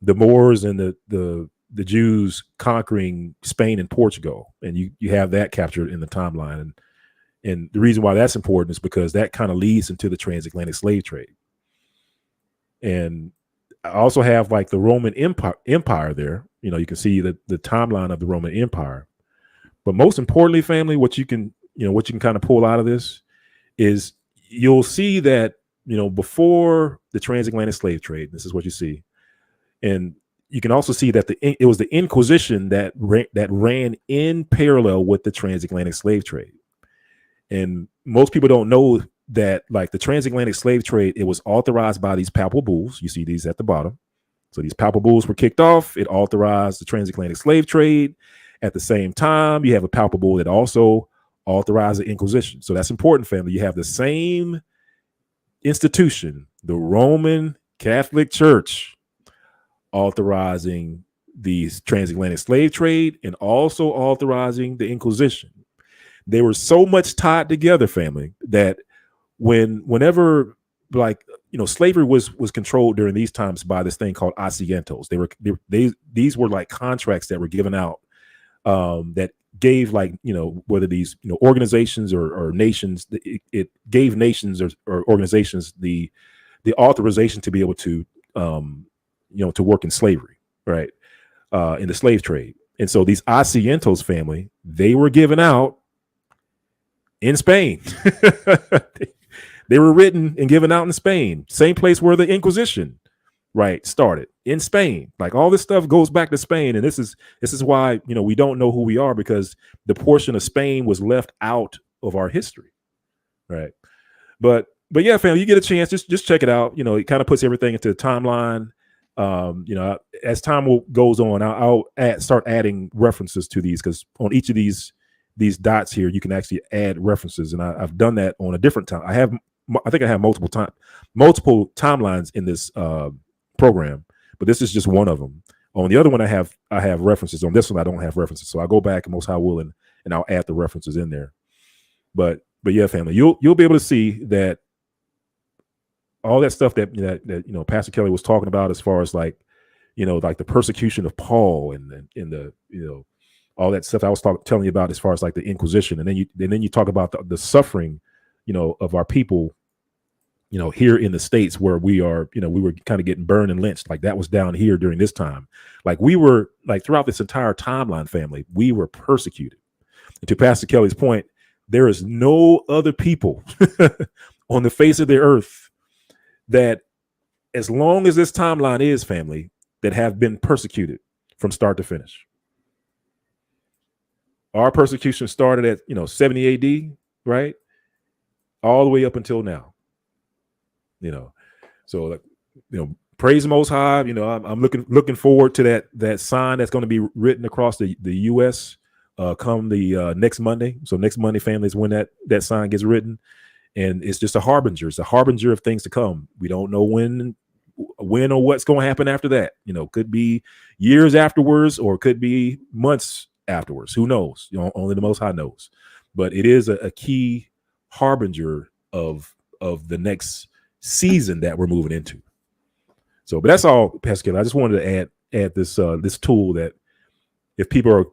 Moors and the Jews conquering Spain and Portugal, and you have that captured in the timeline. And the reason why that's important is because that kind of leads into the transatlantic slave trade. And I also have like the Roman Empire there. You can see the timeline of the Roman Empire. But most importantly, family, what you can kind of pull out of this is you'll see that, before the transatlantic slave trade, this is what you see. And you can also see that it was the Inquisition that ran in parallel with the transatlantic slave trade. And most people don't know that like the transatlantic slave trade, it was authorized by these papal bulls. You see these at the bottom. So these papal bulls were kicked off. It authorized the transatlantic slave trade. At the same time, you have a papal bull that also authorized the Inquisition. So that's important, family. You have the same institution, the Roman Catholic Church, authorizing the transatlantic slave trade and also authorizing the Inquisition. They were so much tied together, family, that whenever like slavery was controlled during these times by this thing called asientos. These were like contracts that were given out that gave like whether these organizations or nations, it gave nations or organizations the authorization to be able to to work in slavery, right, in the slave trade. And so these asientos, family, they were given out in Spain. They were written and given out in Spain, same place where the Inquisition, right, started, in Spain. Like all this stuff goes back to Spain, and this is why we don't know who we are, because the portion of Spain was left out of our history, right? But yeah, family, you get a chance, just check it out. It kind of puts everything into the timeline. As time goes on, I'll start adding references to these, because on each of these dots here, you can actually add references, and I've done that on a different time. I think I have multiple timelines in this program, but this is just one of them. On the other one, I have references. On this one, I don't have references, so I go back and Most High will, and I'll add the references in there. But yeah, family, you'll be able to see that all that stuff that Pastor Kelly was talking about, as far as like the persecution of Paul and the all that stuff I was telling you about, as far as like the Inquisition, and then you talk about the suffering of our people here in the States, where we are we were kind of getting burned and lynched. Like that was down here during this time. Like we were like throughout this entire timeline, family, we were persecuted. And to Pastor Kelly's point, there is no other people on the face of the earth that, as long as this timeline is, family, that have been persecuted from start to finish. Our persecution started at 70 AD, right? All the way up until now. So praise the Most High. I'm looking forward to that sign that's going to be written across the U.S. Come the next Monday. So next Monday, families, when that sign gets written, and it's just a harbinger. It's a harbinger of things to come. We don't know when or what's going to happen after that. Could be years afterwards, or could be months afterwards. Who knows? Only the Most High knows. But it is a key harbinger of the next season that we're moving into. So, but that's all, Pastor Kevin. I just wanted to add this tool that if people are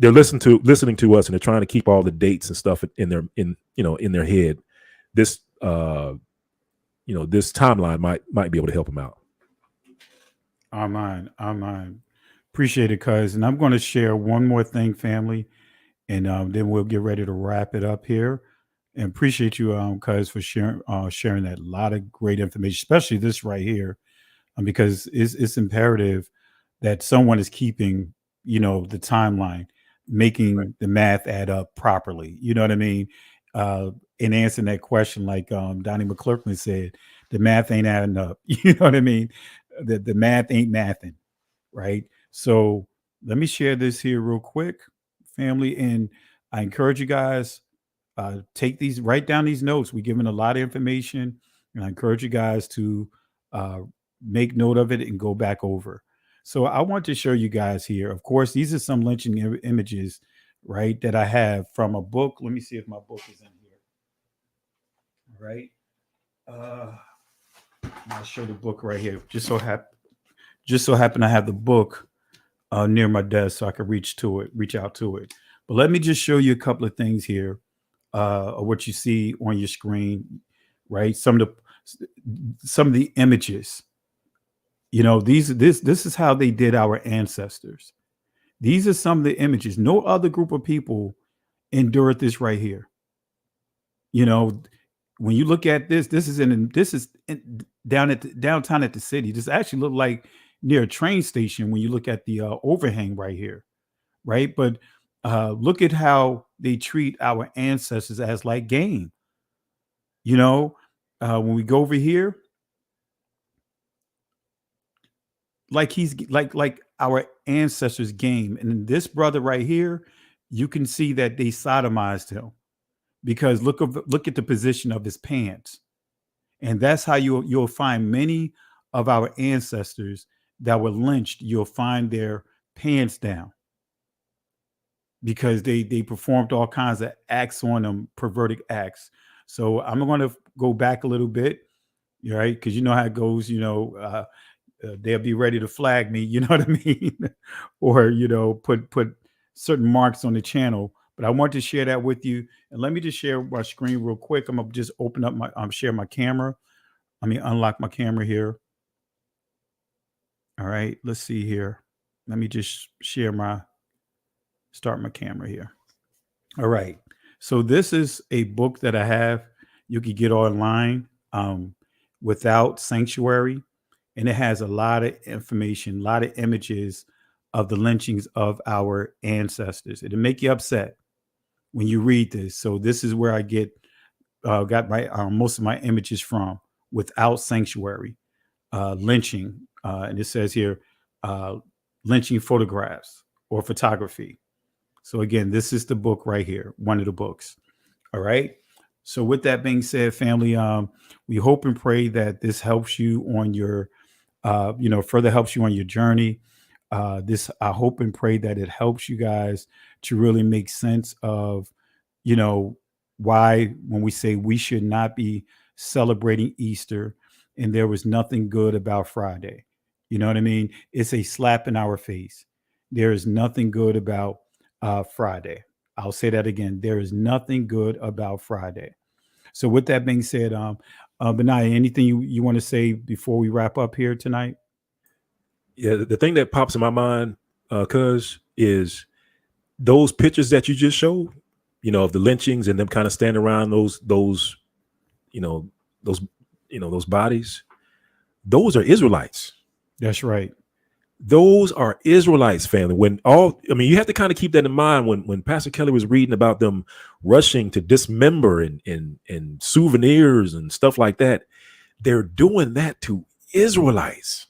they're listening to us and they're trying to keep all the dates and stuff in their head, this this timeline might be able to help them out. Amen. Appreciate it, cuz. And I'm going to share one more thing, family, and then we'll get ready to wrap it up here. And appreciate you, cuz, for sharing that. A lot of great information, especially this right here, because it's imperative that someone is keeping, the timeline, making the math add up properly. You know what I mean? In answering that question, like Donnie McClurkin said, the math ain't adding up. You know what I mean? The math ain't mathing, right? So let me share this here real quick, family, and I encourage you guys, write down these notes. We're giving a lot of information, and I encourage you guys to make note of it and go back over. So I want to show you guys here. Of course, these are some lynching images, right, that I have from a book. Let me see if my book is in here. All right. I'll show the book right here. Just so happen I have the book near my desk so I can reach out to it. But let me just show you a couple of things here of what you see on your screen, right? Some of the images. This is how they did our ancestors. These are some of the images. No other group of people endured this right here. When you look at this is downtown at the city. This actually looked like near a train station when you look at the overhang right here, right? But look at how they treat our ancestors as like game. When we go over here, like he's like our ancestors' game. And in this brother right here, you can see that they sodomized him because look at the position of his pants. And that's how you'll find many of our ancestors that were lynched. You'll find their pants down because they performed all kinds of acts on them, perverted acts. So I'm going to go back a little bit, right? Because you know how it goes. They'll be ready to flag me. You know what I mean? Or put certain marks on the channel. But I want to share that with you. And let me just share my screen real quick. I'm gonna just open up share my camera. Let me unlock my camera here. All right, let's see here. Let me just start my camera here. All right. So this is a book that I have. You can get online without sanctuary. And it has a lot of information, a lot of images of the lynchings of our ancestors. It'll make you upset when you read this. So this is where I got my most of my images from, without sanctuary, lynching. And it says here, lynching photographs or photography. So again, this is the book right here, one of the books. All right. So with that being said, family, we hope and pray that this helps you on your further helps you on your journey. I hope and pray that it helps you guys to really make sense of, why when we say we should not be celebrating Easter and there was nothing good about Friday. You know what I mean? It's a slap in our face. There is nothing good about Friday. I'll say that again. There is nothing good about Friday. So with that being said, Benaiah, anything you want to say before we wrap up here tonight? Yeah, the thing that pops in my mind, cuz, is those pictures that you just showed, of the lynchings and them kind of standing around those those those bodies, those are Israelites. That's right. Those are Israelites, family. You have to kind of keep that in mind when Pastor Kelly was reading about them rushing to dismember and souvenirs and stuff like that. They're doing that to Israelites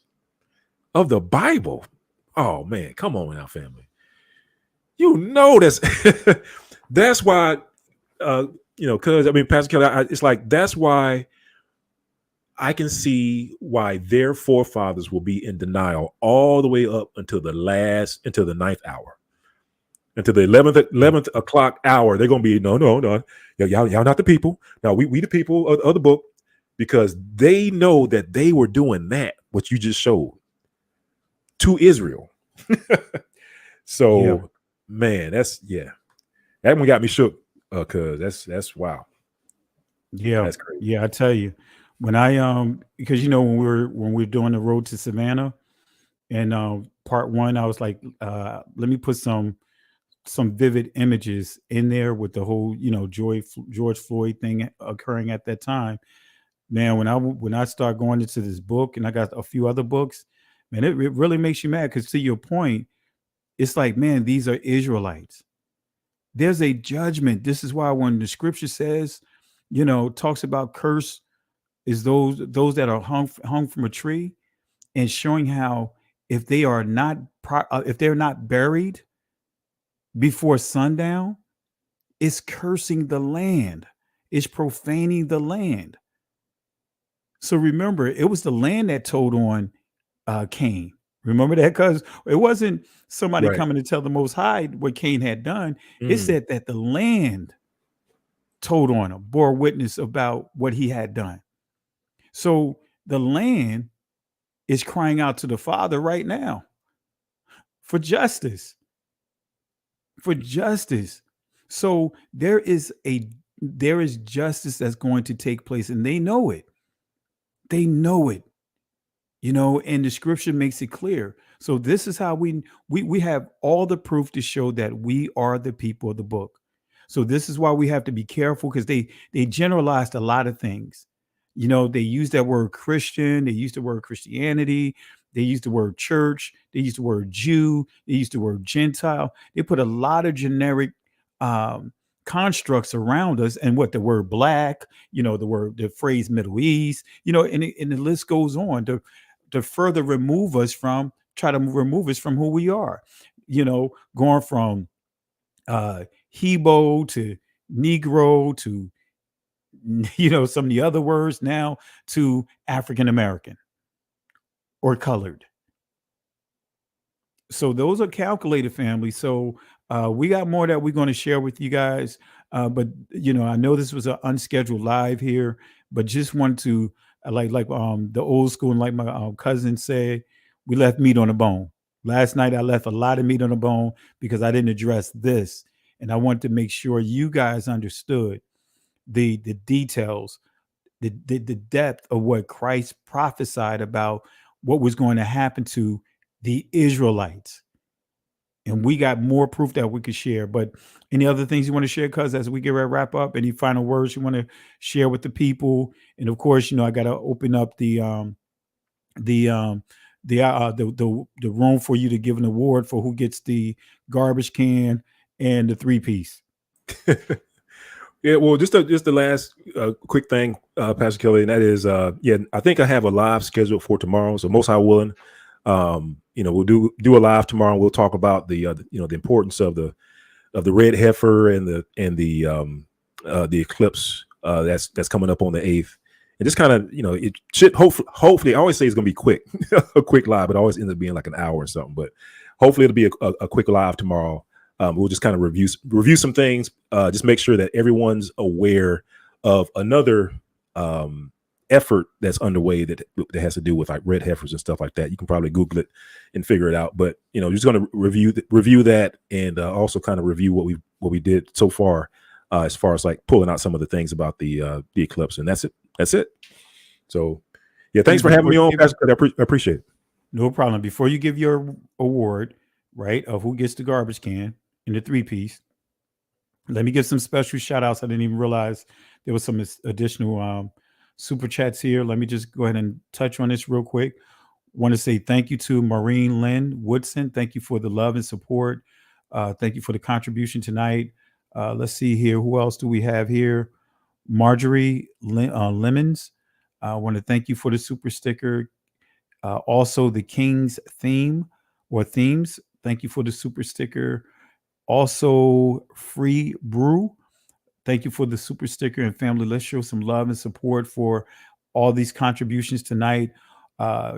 of the Bible. Oh man, come on now, family. That's that's why because Pastor Kelly, it's like that's why I can see why their forefathers will be in denial all the way up until the ninth hour, until the 11th o'clock hour. They're gonna be no, y'all not the people. Now we the people of the book, because they know that they were doing that what you just showed to Israel. So man, that one got me shook, cause that's wow. Yeah, that's crazy. yeah. I tell you, when I because when we're doing the road to Savannah, and part one, I was like, let me put some vivid images in there with the whole George Floyd thing occurring at that time. Man, when I start going into this book, and I got a few other books, man, it really makes you mad, because to your point, it's like, man, these are Israelites. There's a judgment. This is why when the scripture says, talks about curse is those that are hung from a tree, and showing how if they are not if they're not buried before sundown, it's cursing the land. It's profaning the land. So remember, it was the land that told on Cain. Remember that? Because it wasn't somebody Right. coming to tell the Most High what Cain had done. It Mm. said that the land told on him, bore witness about what he had done. So the land is crying out to the Father right now for justice. For justice. So there is justice that's going to take place, and they know it. They know it. And the scripture makes it clear. So this is how we have all the proof to show that we are the people of the book. So this is why we have to be careful, because they generalized a lot of things. They use that word Christian, they use the word Christianity, they use the word church, they use the word Jew, they use the word Gentile. They put a lot of generic constructs around us, and what the word black, the phrase Middle East, and the list goes on to further try to remove us from who we are, going from Hebo to Negro to some of the other words now to African American or colored. So those are calculated, family. So we got more that we're going to share with you guys. But I know this was an unscheduled live here, but just want to like the old school, and like my cousin said, we left meat on the bone. Last night I left a lot of meat on the bone because I didn't address this, and I wanted to make sure you guys understood the details, the depth of what Christ prophesied about what was going to happen to the Israelites. And we got more proof that we could share. But any other things you want to share, cuz, as we get ready to wrap up? Any final words you want to share with the people? And of course, I got to open up the room for you to give an award for who gets the garbage can and the 3-piece. Yeah, well, just the last quick thing, Pastor Kelly, and that is, I think I have a live scheduled for tomorrow. So most high willing, we'll do a live tomorrow. And we'll talk about the importance of the red heifer and the eclipse that's coming up on the 8th. And just kind of, it should hopefully, I always say it's going to be quick, a quick live, but it always ends up being like an hour or something. But hopefully it'll be a quick live tomorrow. We'll just kind of review some things, just make sure that everyone's aware of another effort that's underway that has to do with like red heifers and stuff like that. You can probably Google it and figure it out. But just going to review that, and also kind of review what we did so far, as far as like pulling out some of the things about the eclipse. And that's it. So yeah, thanks for having me on, Pastor. I appreciate it. No problem. Before you give your award, right, of who gets the garbage can and the 3-piece, Let me give some special shout outs. I didn't even realize there was some additional super chats here. Let me just go ahead and touch on this real quick. Want to say thank you to Maureen Lynn Woodson. Thank you for the love and support. Thank you for the contribution tonight. Let's see here. Who else do we have here? Marjorie Lemons. I want to thank you for the super sticker. Also, the King's theme or themes. Thank you for the super sticker. Also, Free Brew. Thank you for the super sticker. And family, let's show some love and support for all these contributions tonight.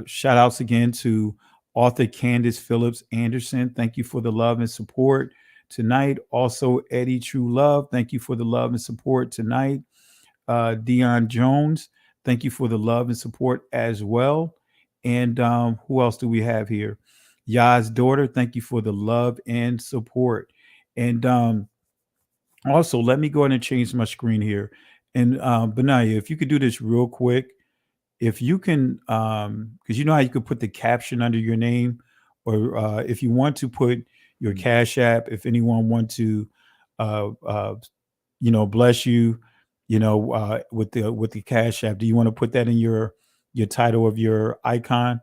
Shout outs again to author Candace Phillips Anderson. Thank you for the love and support tonight. Also, Eddie True Love. Thank you for the love and support tonight. Dion Jones. Thank you for the love and support as well. And who else do we have here? Yah's daughter. Thank you for the love and support. And also, let me go ahead and change my screen here. And Benaya, if you could do this real quick, if you can, because you know how you could put the caption under your name, or if you want to put your Cash App, if anyone want to, uh, uh, bless you, with the Cash App. Do you want to put that in your title of your icon?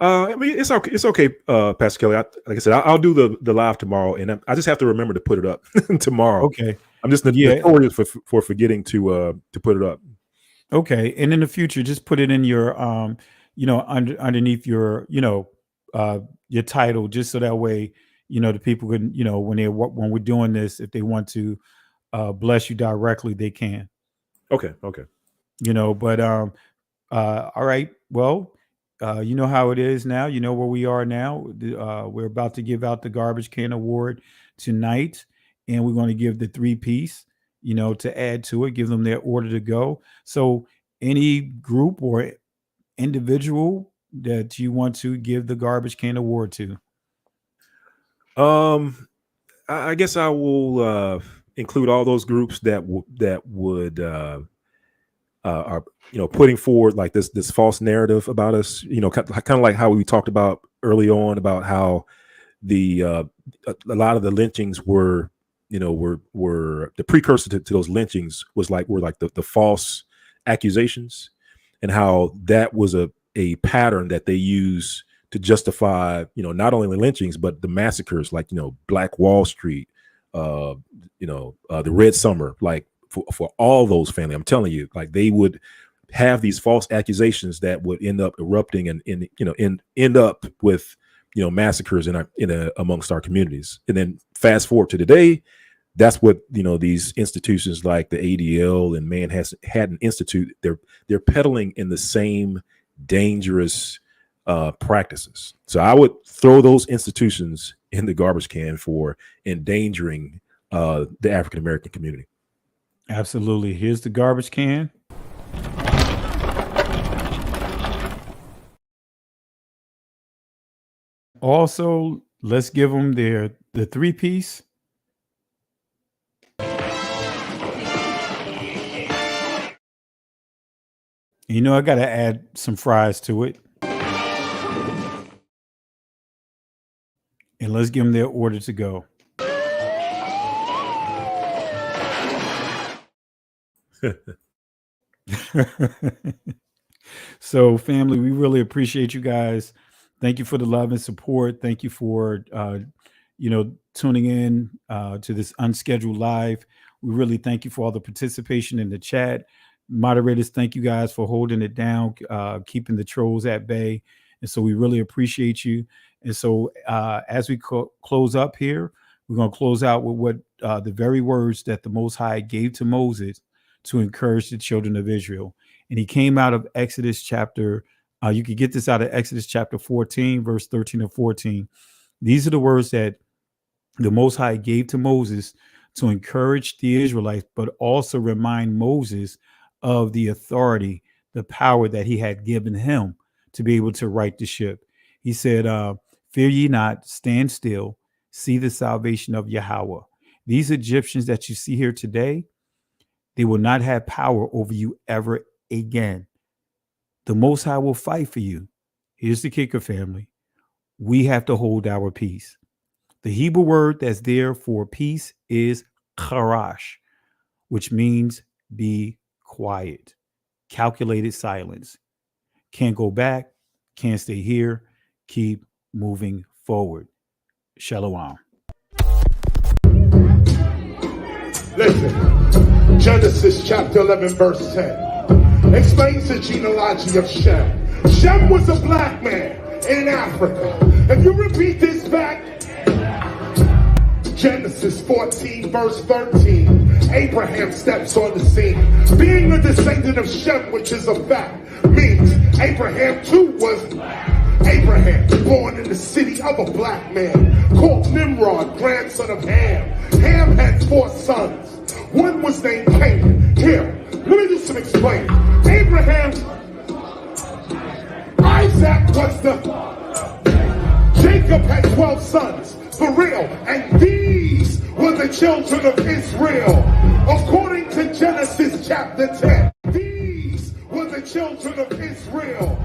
I mean, it's okay. It's okay, Pastor Kelly. Like I said, I'll do the live tomorrow, and I just have to remember to put it up tomorrow. Okay. I'm just Yeah. notorious for forgetting to put it up. Okay, and in the future, just put it in your underneath your title, just so that way the people can when we're doing this, if they want to bless you directly, they can. Okay. But all right, well, you know how it is now. You know where we are now. We're about to give out the garbage can award tonight, and we're going to give the three-piece, to add to it, give them their order to go. So any group or individual that you want to give the garbage can award to? I guess I will include all those groups that would are putting forward like this false narrative about us. Kind of like how we talked about early on about how the a lot of the lynchings were the precursor to those lynchings were like the false accusations, and how that was a pattern that they use to justify not only the lynchings but the massacres, like Black Wall Street, the Red Summer, like for all those family. I'm telling you, like they would have these false accusations that would end up erupting and end up with massacres amongst our communities. And then fast forward to today, that's what these institutions like the ADL and Manhattan Institute, they're peddling in the same dangerous practices. So I would throw those institutions in the garbage can for endangering the African American community. Absolutely. Here's the garbage can. Also, let's give them the three-piece. I got to add some fries to it. And let's give them their order to go. So, family, we really appreciate you guys. Thank you for the love and support. Thank you for tuning in to this unscheduled live. We really thank you for all the participation in the chat. Moderators, thank you guys for holding it down, keeping the trolls at bay. And so we really appreciate you. And so as we close up here, we're going to close out with what the very words that the Most High gave to Moses to encourage the children of Israel. And he came out of Exodus chapter, you could get this out of Exodus chapter 14, verse 13 and 14. These are the words that the Most High gave to Moses to encourage the Israelites, but also remind Moses of the authority, the power that he had given him to be able to right the ship. He said, fear ye not, stand still, see the salvation of Yahweh. These Egyptians that you see here today, they will not have power over you ever again. The Most High will fight for you. Here's the kicker, family. We have to hold our peace. The Hebrew word that's there for peace is Kharash, which means be quiet, calculated silence. Can't go back, can't stay here, keep moving forward. Shalom. Listen, Genesis chapter 11, verse 10 explains the genealogy of Shem. Shem was a black man in Africa. If you repeat this back, Genesis 14, verse 13, Abraham steps on the scene. Being a descendant of Shem, which is a fact, means Abraham too was Abraham, born in the city of a black man, called Nimrod, grandson of Ham. Ham had 4 sons. One was named Canaan. Here, let me do some explaining. Abraham, Isaac was Jacob had 12 sons, for real, and these were the children of Israel. According to Genesis chapter 10, these were the children of Israel.